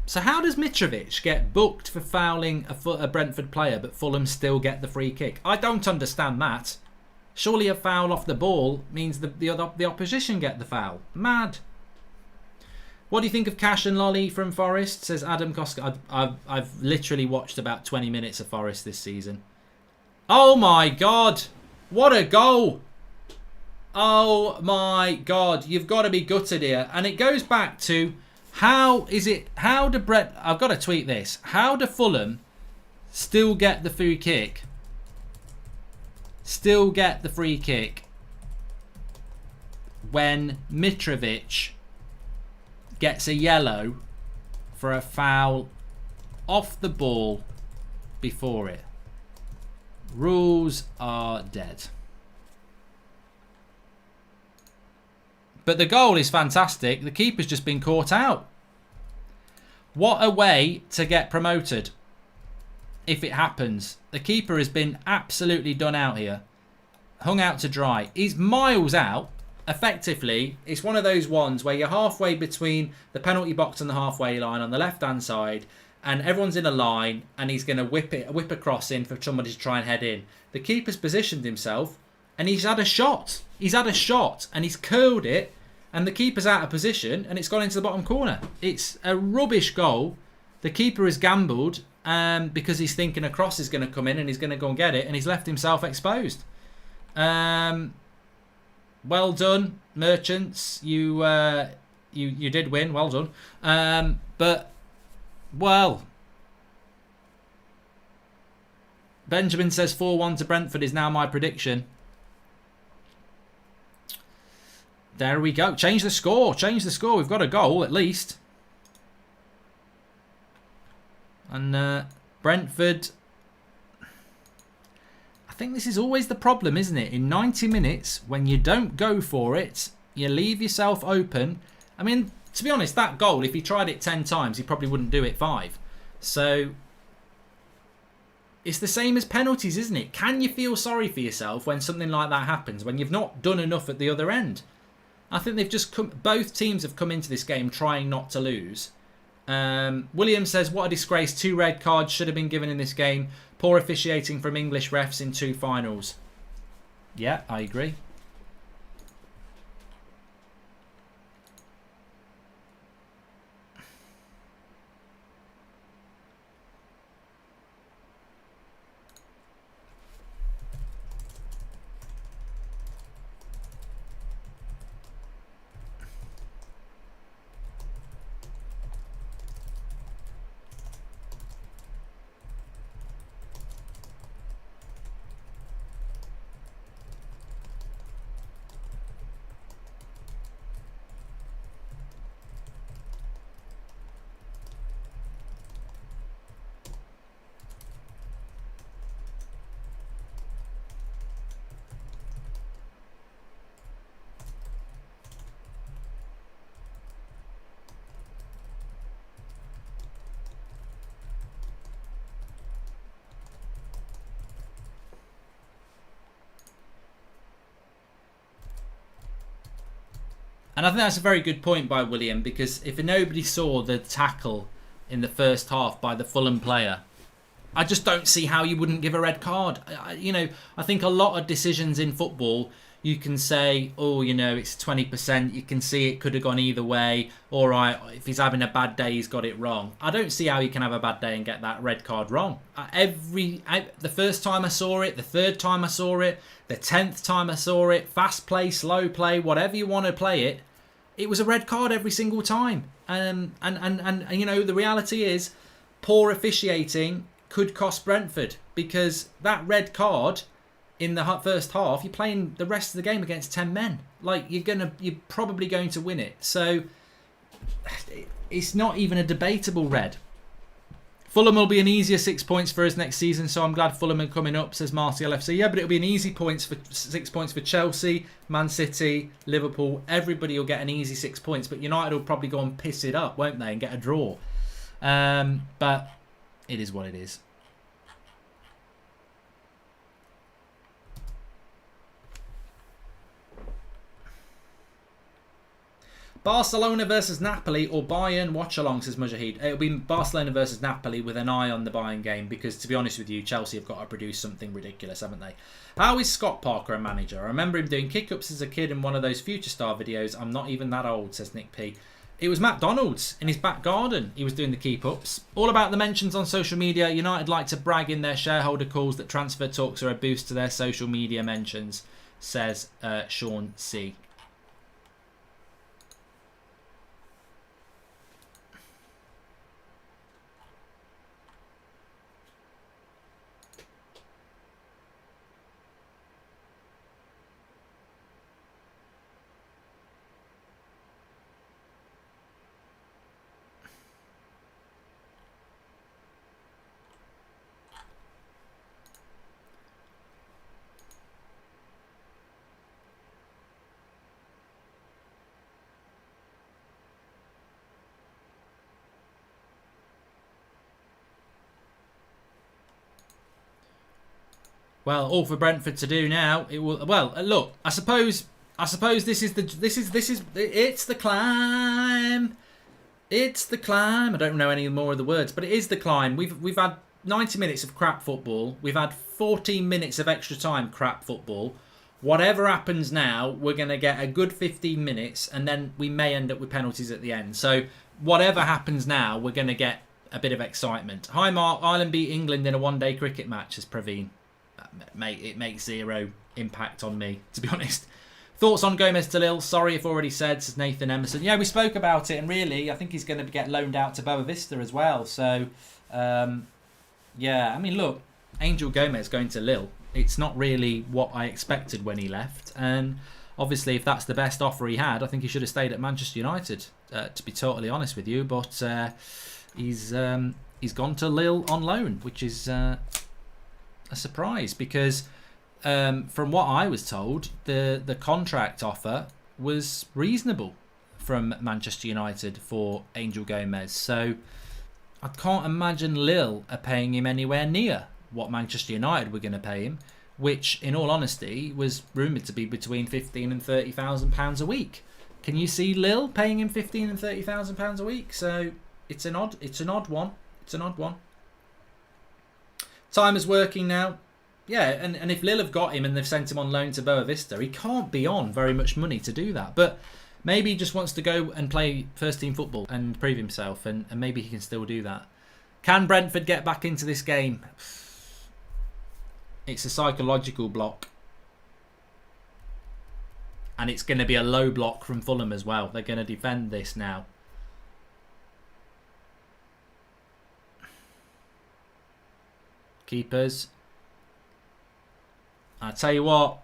So how does Mitrovic get booked for fouling a Brentford player, but Fulham still get the free kick? I don't understand that. Surely a foul off the ball means the opposition get the foul. Mad. What do you think of Cash and Lolly from Forest? Says Adam Koska. I've literally watched about 20 minutes of Forest this season. Oh my God. What a goal. Oh my God. You've got to be gutted here. And it goes back to... I've got to tweet this. How do Fulham still get the free kick? Still get the free kick when Mitrovic gets a yellow for a foul off the ball before it. Rules are dead. But the goal is fantastic. The keeper's just been caught out. What a way to get promoted if it happens. The keeper has been absolutely done out here. Hung out to dry. He's miles out. Effectively, it's one of those ones where you're halfway between the penalty box and the halfway line on the left-hand side, and everyone's in a line, and he's going to whip a cross in for somebody to try and head in. The keeper's positioned himself, and he's had a shot. He's had a shot, and he's curled it, and the keeper's out of position, and it's gone into the bottom corner. It's a rubbish goal. The keeper has gambled because he's thinking a cross is going to come in, and he's going to go and get it, and he's left himself exposed. Well done, Merchants. You did win. Well done. But, well... Benjamin says 4-1 to Brentford is now my prediction. There we go. Change the score. Change the score. We've got a goal at least. And Brentford... I think this is always the problem, isn't it? In 90 minutes, when you don't go for it, you leave yourself open. I mean, to be honest, that goal, if he tried it 10 times, he probably wouldn't do it 5. So... It's the same as penalties, isn't it? Can you feel sorry for yourself when something like that happens, when you've not done enough at the other end? I think they've just come... Both teams have come into this game trying not to lose. William says, what a disgrace. 2 red cards should have been given in this game. Poor officiating from English refs in 2 finals. Yeah, I agree. And I think that's a very good point by William, because if nobody saw the tackle in the first half by the Fulham player, I just don't see how you wouldn't give a red card. I think a lot of decisions in football, you can say, oh, it's 20%. You can see it could have gone either way. All right, if he's having a bad day, he's got it wrong. I don't see how he can have a bad day and get that red card wrong. The first time I saw it, the third time I saw it, the 10th time I saw it, fast play, slow play, whatever you want to play it, it was a red card every single time. And the reality is, poor officiating could cost Brentford, because that red card in the first half, you're playing the rest of the game against 10 men. Like, you're probably going to win it. So it's not even a debatable red. Fulham will be an easier 6 points for us next season, so I'm glad Fulham are coming up, says Martial FC. Yeah, but it'll be an easy 6 points for Chelsea, Man City, Liverpool. Everybody will get an easy 6 points, but United will probably go and piss it up, won't they, and get a draw. But it is what it is. Barcelona versus Napoli or Bayern watch along, says Mujahid. It'll be Barcelona versus Napoli with an eye on the Bayern game, because to be honest with you, Chelsea have got to produce something ridiculous, haven't they? How is Scott Parker a manager? I remember him doing kick-ups as a kid in one of those Future Star videos. I'm not even that old, says Nick P. It was McDonald's in his back garden. He was doing the keep-ups. All about the mentions on social media. United like to brag in their shareholder calls that transfer talks are a boost to their social media mentions, says Sean C. Well, all for Brentford to do now. It will. Well, look. I suppose this is it's the climb. It's the climb. I don't know any more of the words, but it is the climb. We've had 90 minutes of crap football. We've had 14 minutes of extra time crap football. Whatever happens now, we're going to get a good 15 minutes, and then we may end up with penalties at the end. So whatever happens now, we're going to get a bit of excitement. Hi Mark, Ireland beat England in a one-day cricket match, says Praveen. Mate, it makes zero impact on me, to be honest. Thoughts on Gomez to Lille? Sorry if already said, says Nathan Emerson. Yeah, we spoke about it, and really, I think he's going to get loaned out to Boa Vista as well. So, yeah, I mean, look, Angel Gomez going to Lille, it's not really what I expected when he left. And obviously, if that's the best offer he had, I think he should have stayed at Manchester United, to be totally honest with you. But he's gone to Lille on loan, which is a surprise, because from what I was told, the contract offer was reasonable from Manchester United for Angel Gomez. So I can't imagine Lille are paying him anywhere near what Manchester United were going to pay him, which, in all honesty, was rumoured to be between £15,000 and £30,000 a week. Can you see Lille paying him £15,000 and £30,000 a week? So it's an odd one. It's an odd one. Time is working now. Yeah, and if Lille have got him and they've sent him on loan to Boa Vista, he can't be on very much money to do that. But maybe he just wants to go and play first team football and prove himself, and maybe he can still do that. Can Brentford get back into this game? It's a psychological block. And it's going to be a low block from Fulham as well. They're going to defend this now. Keepers. I tell you what,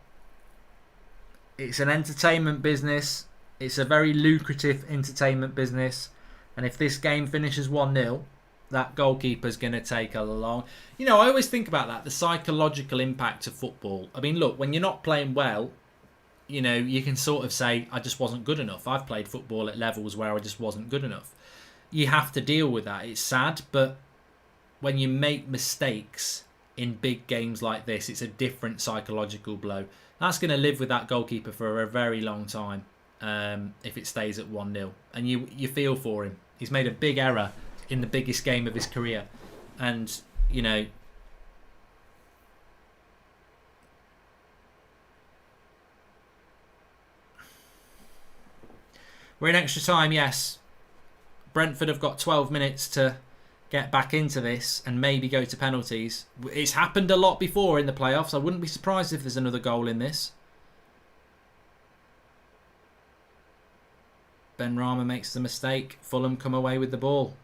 it's an entertainment business. It's a very lucrative entertainment business. And if this game finishes 1-0, that goalkeeper's going to take a long... I always think about that, the psychological impact of football. I mean, look, when you're not playing well, you can sort of say, I just wasn't good enough. I've played football at levels where I just wasn't good enough. You have to deal with that. It's sad, but when you make mistakes in big games like this, it's a different psychological blow. That's going to live with that goalkeeper for a very long time. if it stays at 1-0. And you feel for him. He's made a big error in the biggest game of his career. And, you know, we're in extra time, yes. Brentford have got 12 minutes to get back into this and maybe go to penalties. It's happened a lot before in the playoffs. I wouldn't be surprised if there's another goal in this. Ben Rama makes the mistake. Fulham come away with the ball.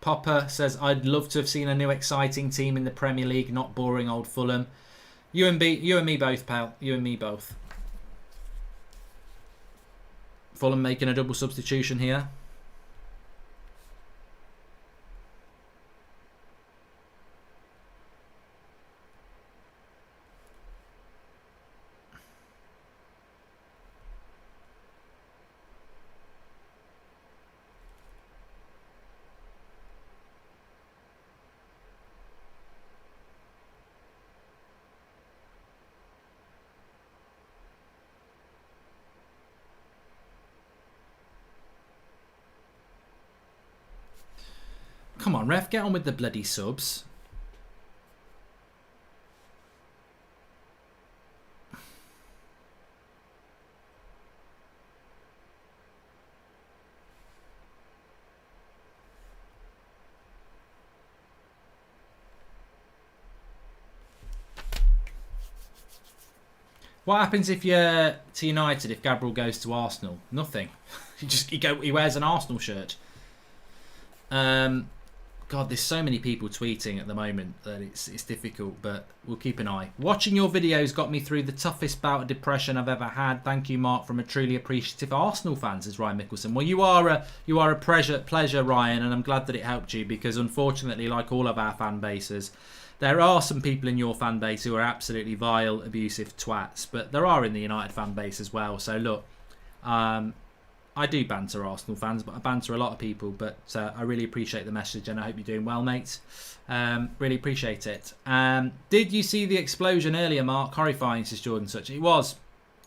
Popper says, I'd love to have seen a new exciting team in the Premier League, not boring old Fulham. You and me both, pal. You and me both. Fulham making a double substitution here. Come on, ref, get on with the bloody subs. What happens if you're to United if Gabriel goes to Arsenal? Nothing. He wears an Arsenal shirt. God, there's so many people tweeting at the moment that it's difficult, but we'll keep an eye. Watching your videos got me through the toughest bout of depression I've ever had. Thank you, Mark, from a truly appreciative Arsenal fan, says Ryan Mickelson. Well, you are a pleasure, Ryan, and I'm glad that it helped you because, unfortunately, like all of our fan bases, there are some people in your fan base who are absolutely vile, abusive twats, but there are in the United fan base as well. So, look, I do banter Arsenal fans, but I banter a lot of people. But I really appreciate the message, and I hope you're doing well, mate. Really appreciate it. Did you see the explosion earlier, Mark? Horrifying, says Jordan Such. It was.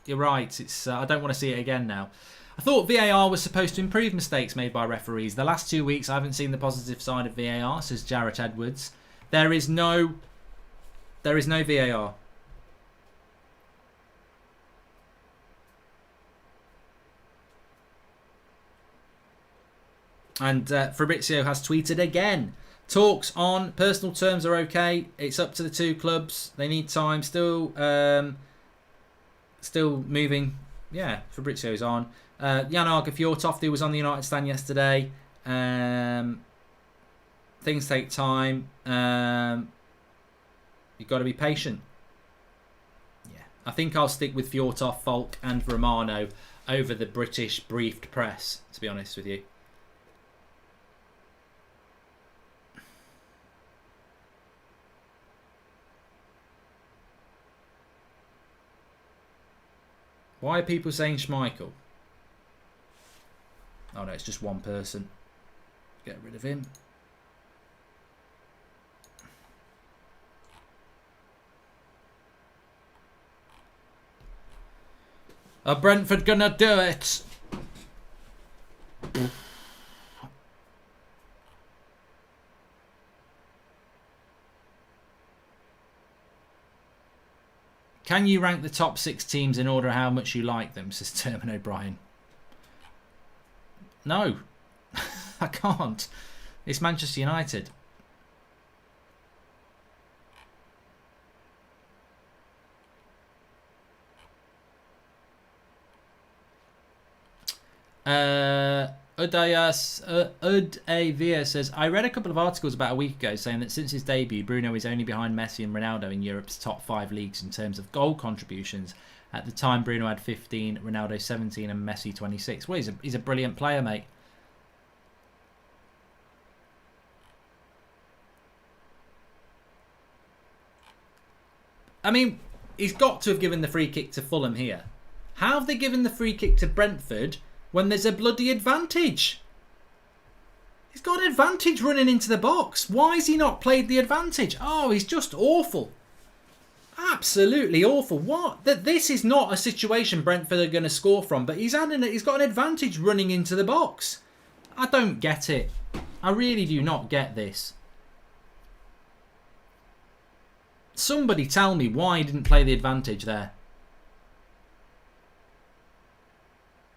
You're right. It's. I don't want to see it again now. I thought VAR was supposed to improve mistakes made by referees. The last 2 weeks, I haven't seen the positive side of VAR, says Jarrett Edwards. There is no VAR. And Fabrizio has tweeted again. Talks on personal terms are okay. It's up to the two clubs. They need time. Still moving. Yeah, Fabrizio's on. Jan Arge Fjortoft, who was on the United stand yesterday. Things take time. You've got to be patient. Yeah, I think I'll stick with Fjortoft, Falk and Romano over the British briefed press, to be honest with you. Why are people saying Schmeichel? Oh no, it's just one person. Get rid of him. Are Brentford gonna do it? Can you rank the top 6 teams in order how much you like them, says Terman O'Brien. No, I can't. It's Manchester United. Udavia says, I read a couple of articles about a week ago saying that since his debut, Bruno is only behind Messi and Ronaldo in Europe's top 5 leagues in terms of goal contributions. At the time, Bruno had 15, Ronaldo 17 and Messi 26. Well, he's a brilliant player, mate. I mean, he's got to have given the free kick to Fulham here. How have they given the free kick to Brentford when there's a bloody advantage? He's got an advantage running into the box. Why has he not played the advantage? Oh, he's just awful. Absolutely awful. What? This is not a situation Brentford are going to score from, but he's got an advantage running into the box. I don't get it. I really do not get this. Somebody tell me why he didn't play the advantage there.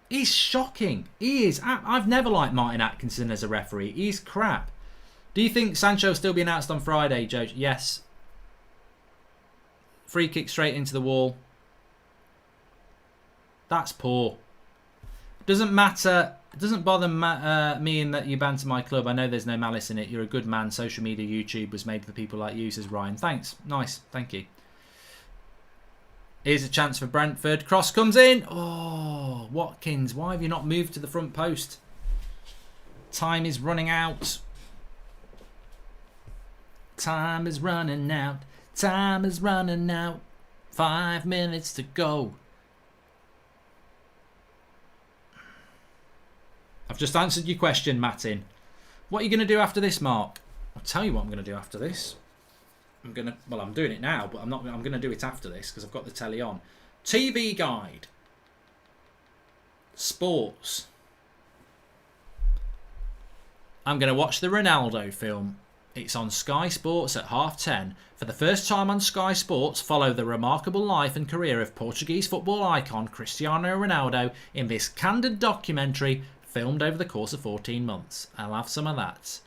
He's shocking. He is. I've never liked Martin Atkinson as a referee. He's crap. Do you think Sancho will still be announced on Friday, Joe? Yes. Free kick straight into the wall. That's poor. Doesn't matter. It doesn't bother me in that you banter my club. I know there's no malice in it. You're a good man. Social media, YouTube was made for people like you, says Ryan. Thanks. Nice. Thank you. Here's a chance for Brentford. Cross comes in. Oh, Watkins. Why have you not moved to the front post? Time is running out. Time is running out. Time is running out. 5 minutes to go. I've just answered your question, Martin. What are you going to do after this, Mark? I'll tell you what I'm going to do after this. I'm doing it now, but I'm going to do it after this because I've got the telly on. TV guide. Sports. I'm going to watch the Ronaldo film. It's on Sky Sports at 10:30. For the first time on Sky Sports, follow the remarkable life and career of Portuguese football icon Cristiano Ronaldo in this candid documentary filmed over the course of 14 months. I'll have some of that.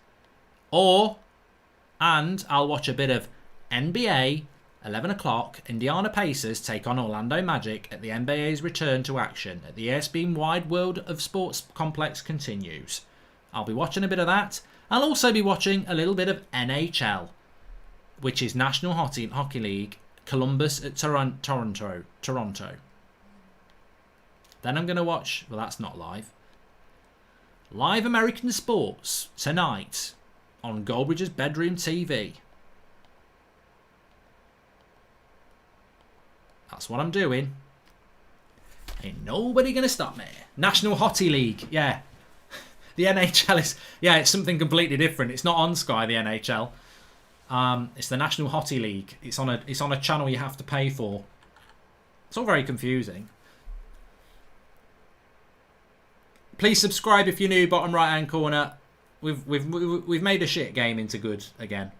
And I'll watch a bit of NBA, 11 o'clock, Indiana Pacers take on Orlando Magic at the NBA's return to action at the ESPN Wide World of Sports complex continues. I'll be watching a bit of that. I'll also be watching a little bit of NHL, which is National Hockey League, Columbus at Toronto. Then I'm going to watch, well, that's not live. Live American sports tonight on Goldbridge's bedroom TV. That's what I'm doing. Ain't nobody going to stop me. National Hockey League, yeah. The NHL is, it's something completely different. It's not on Sky, the NHL. It's the National Hockey League. It's on a channel you have to pay for. It's all very confusing. Please subscribe if you're new. Bottom right hand corner. We've made a shit game into good again.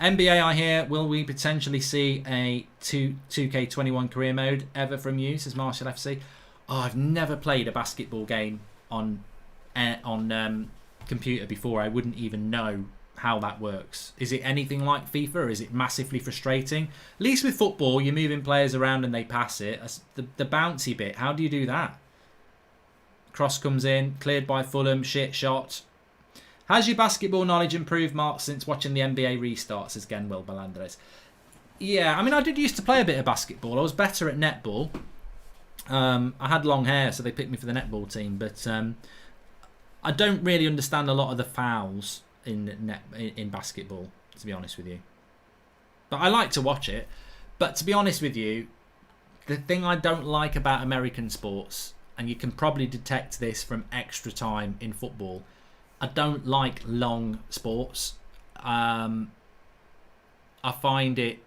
NBA, I hear. Will we potentially see a 2K21 career mode ever from you? Says Marshall FC. Oh, I've never played a basketball game on computer before. I wouldn't even know how that works. Is it anything like FIFA, or is it massively frustrating? At least with football, you're moving players around and they pass it. The bouncy bit, how do you do that? Cross comes in, cleared by Fulham, shit shot. Has your basketball knowledge improved, Mark, since watching the NBA restarts, says Genwell Balandres? Yeah, I mean, I did used to play a bit of basketball. I was better at netball. I had long hair, so they picked me for the netball team, but I don't really understand a lot of the fouls in basketball, to be honest with you. But I like to watch it. But to be honest with you, the thing I don't like about American sports, and you can probably detect this from extra time in football, I don't like long sports. I find it...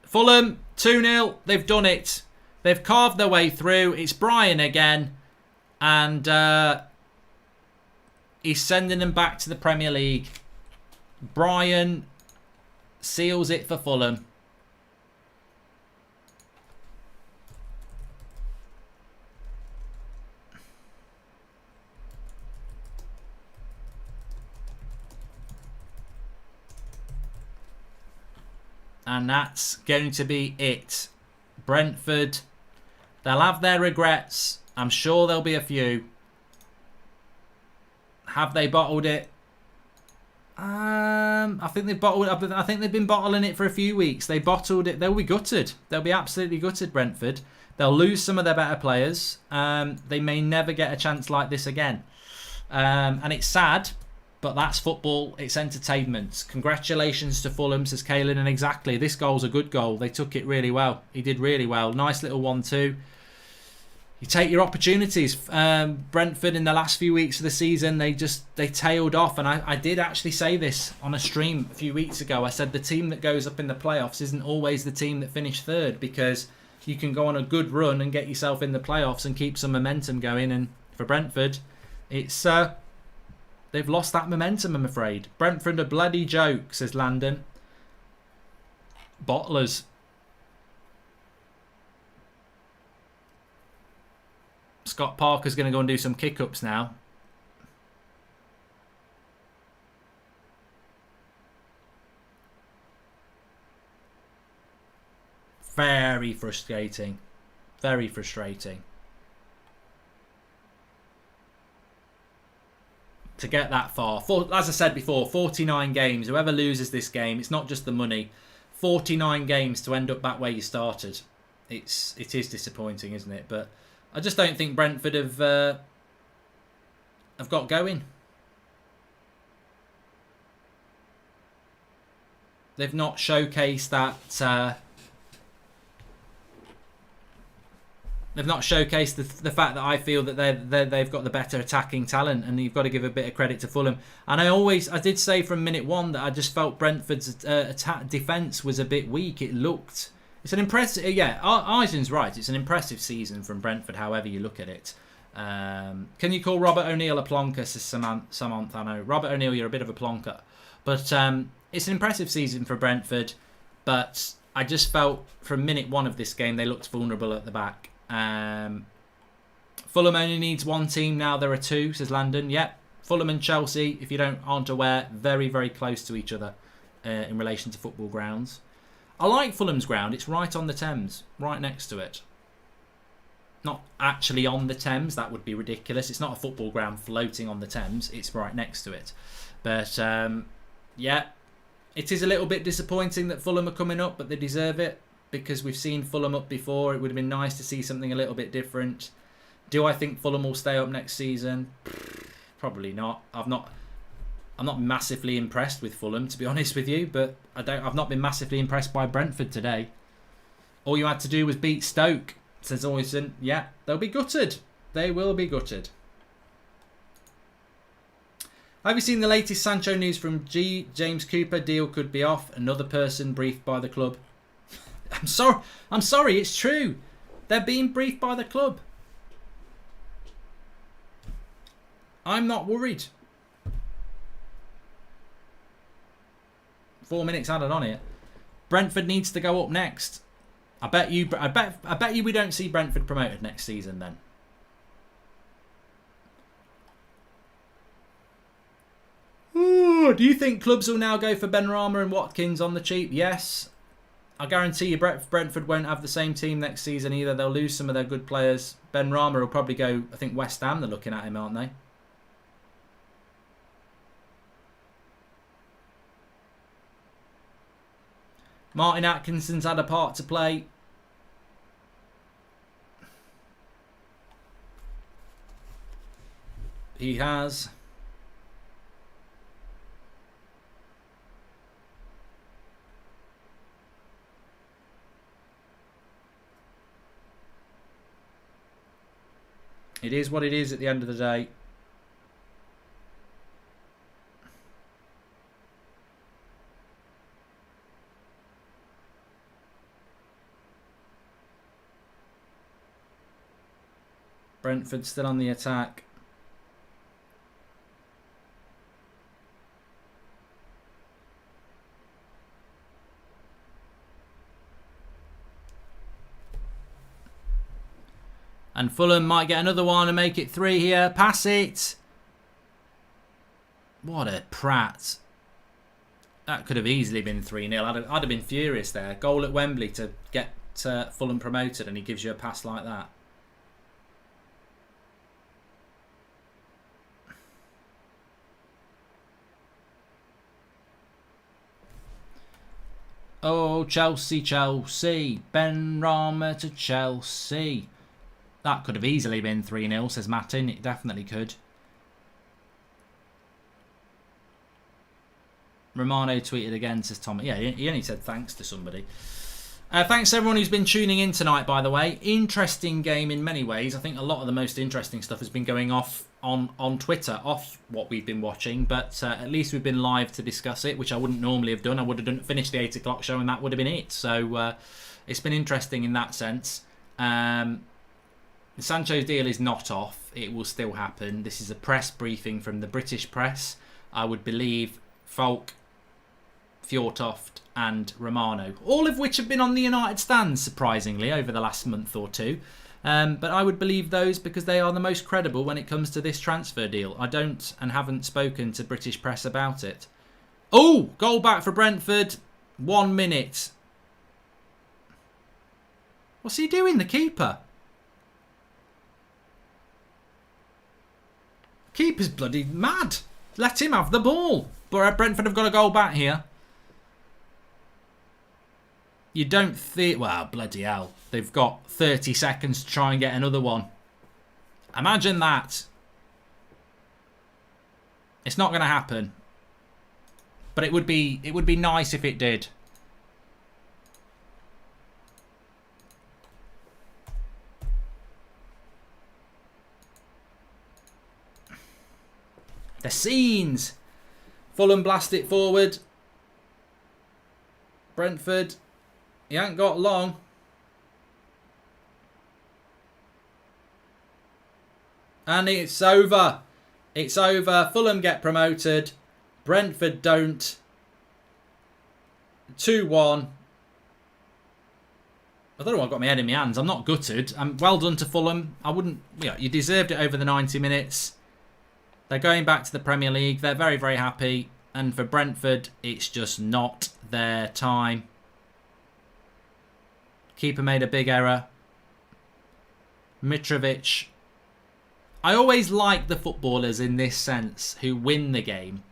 Fulham, 2-0. They've done it. They've carved their way through. It's Brian again. And he's sending them back to the Premier League. Brian seals it for Fulham. And that's going to be it. Brentford, they'll have their regrets. I'm sure there'll be a few. Have they bottled it? I think they've bottled it. I think they've been bottling it for a few weeks. They bottled it. They'll be gutted. They'll be absolutely gutted, Brentford. They'll lose some of their better players. They may never get a chance like this again. And it's sad, but that's football. It's entertainment. Congratulations to Fulham, says Caelan. And exactly, this goal's a good goal. They took it really well. He did really well. Nice little 1-2. you take your opportunities. Brentford in the last few weeks of the season, they tailed off, and I did actually say this on a stream a few weeks ago. I said the team that goes up in the playoffs isn't always the team that finished third, because you can go on a good run and get yourself in the playoffs and keep some momentum going. And for Brentford, it's they've lost that momentum, I'm afraid. Brentford a bloody joke, says Landon. Bottlers. Scott Parker's going to go and do some kick-ups now. Very frustrating. Very frustrating. To get that far. As I said before, 49 games. Whoever loses this game, it's not just the money. 49 games to end up back where you started. It is disappointing, isn't it? But I just don't think Brentford have got going. They've not showcased that. They've not showcased the fact that I feel that they've got the better attacking talent, and you've got to give a bit of credit to Fulham. And I did say from minute one that I just felt Brentford's attack defence was a bit weak. It's an impressive, Eisen's right. It's an impressive season from Brentford, however you look at it. Can you call Robert O'Neill a plonker, says Samantha? I know. Robert O'Neill, you're a bit of a plonker. But it's an impressive season for Brentford. But I just felt from minute one of this game, they looked vulnerable at the back. Fulham only needs one team now. There are two, says Landon. Yep. Fulham and Chelsea, if you aren't aware, very, very close to each other in relation to football grounds. I like Fulham's ground. It's right on the Thames, right next to it. Not actually on the Thames. That would be ridiculous. It's not a football ground floating on the Thames. It's right next to it. But, yeah, it is a little bit disappointing that Fulham are coming up, but they deserve it because we've seen Fulham up before. It would have been nice to see something a little bit different. Do I think Fulham will stay up next season? Probably not. I'm not massively impressed with Fulham, to be honest with you, but I've not been massively impressed by Brentford today. All you had to do was beat Stoke, says Oyson. Yeah, they'll be gutted. They will be gutted. Have you seen the latest Sancho news from James Cooper? Deal could be off. Another person briefed by the club. I'm sorry, it's true. They're being briefed by the club. I'm not worried. 4 minutes added on it. Brentford needs to go up next. I bet you we don't see Brentford promoted next season then. Ooh, do you think clubs will now go for Benrahma and Watkins on the cheap? Yes. I guarantee you Brentford won't have the same team next season either. They'll lose some of their good players. Benrahma will probably go, I think West Ham, they're looking at him, aren't they? Martin Atkinson's had a part to play. He has. It is what it is at the end of the day. Brentford still on the attack. And Fulham might get another one and make it 3 here. Pass it. What a prat. That could have easily been 3-0. I'd have been furious there. Goal at Wembley to get Fulham promoted, and he gives you a pass like that. Oh, Chelsea, Chelsea. Benrahma to Chelsea. That could have easily been 3-0, says Martin. It definitely could. Romano tweeted again, says Tom. Yeah, he only said thanks to somebody. Thanks to everyone who's been tuning in tonight, by the way. Interesting game in many ways. I think a lot of the most interesting stuff has been going off on Twitter, off what we've been watching, but at least we've been live to discuss it, which I wouldn't normally have done. I would have finished the 8 o'clock show and that would have been it. So it's been interesting in that sense. Sancho's deal is not off. It will still happen. This is a press briefing from the British press. I would believe Falk, Fjortoft and Romano, all of which have been on the United stands, surprisingly, over the last month or two. But I would believe those because they are the most credible when it comes to this transfer deal. I don't and haven't spoken to British press about it. Oh, goal back for Brentford. 1 minute. What's he doing, the keeper? Keeper's bloody mad. Let him have the ball. But Brentford have got a goal back here. You don't think... Well, bloody hell. They've got 30 seconds to try and get another one. Imagine that. It's not going to happen. But it would be nice if it did. The scenes. Fulham blast it forward. Brentford... He ain't got long. And it's over. It's over. Fulham get promoted. Brentford don't. 2-1. I don't know why I've got my head in my hands. I'm not gutted. Well done to Fulham. I wouldn't... You deserved it over the 90 minutes. They're going back to the Premier League. They're very, very happy. And for Brentford, it's just not their time. Keeper made a big error. Mitrovic. I always like the footballers in this sense who win the game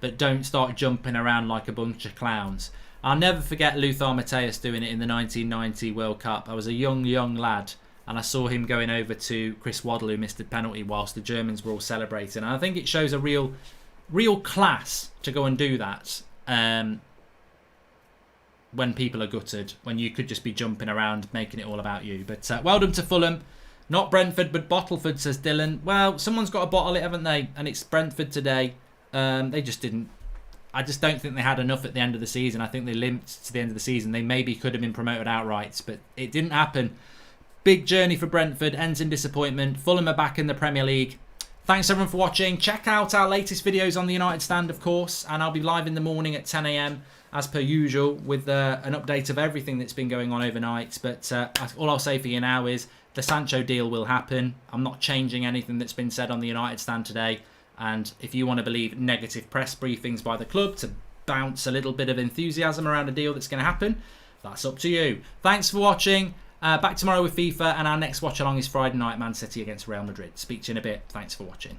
but don't start jumping around like a bunch of clowns. I'll never forget Lothar Matthäus doing it in the 1990 World Cup. I was a young lad and I saw him going over to Chris Waddle who missed the penalty whilst the Germans were all celebrating. And I think it shows a real class to go and do that. When people are gutted, when you could just be jumping around making it all about you. But well done to Fulham. Not Brentford, but Bottleford, says Dylan. Well, someone's got to bottle it, haven't they? And it's Brentford today. They just didn't... I just don't think they had enough at the end of the season. I think they limped to the end of the season. They maybe could have been promoted outright, but it didn't happen. Big journey for Brentford. Ends in disappointment. Fulham are back in the Premier League. Thanks everyone for watching. Check out our latest videos on the United Stand, of course. And I'll be live in the morning at 10 AM. As per usual, with an update of everything that's been going on overnight. But all I'll say for you now is the Sancho deal will happen. I'm not changing anything that's been said on the United Stand today. And if you want to believe negative press briefings by the club to bounce a little bit of enthusiasm around a deal that's going to happen, that's up to you. Thanks for watching. Back tomorrow with FIFA, and our next watch-along is Friday night, Man City against Real Madrid. Speak to you in a bit. Thanks for watching.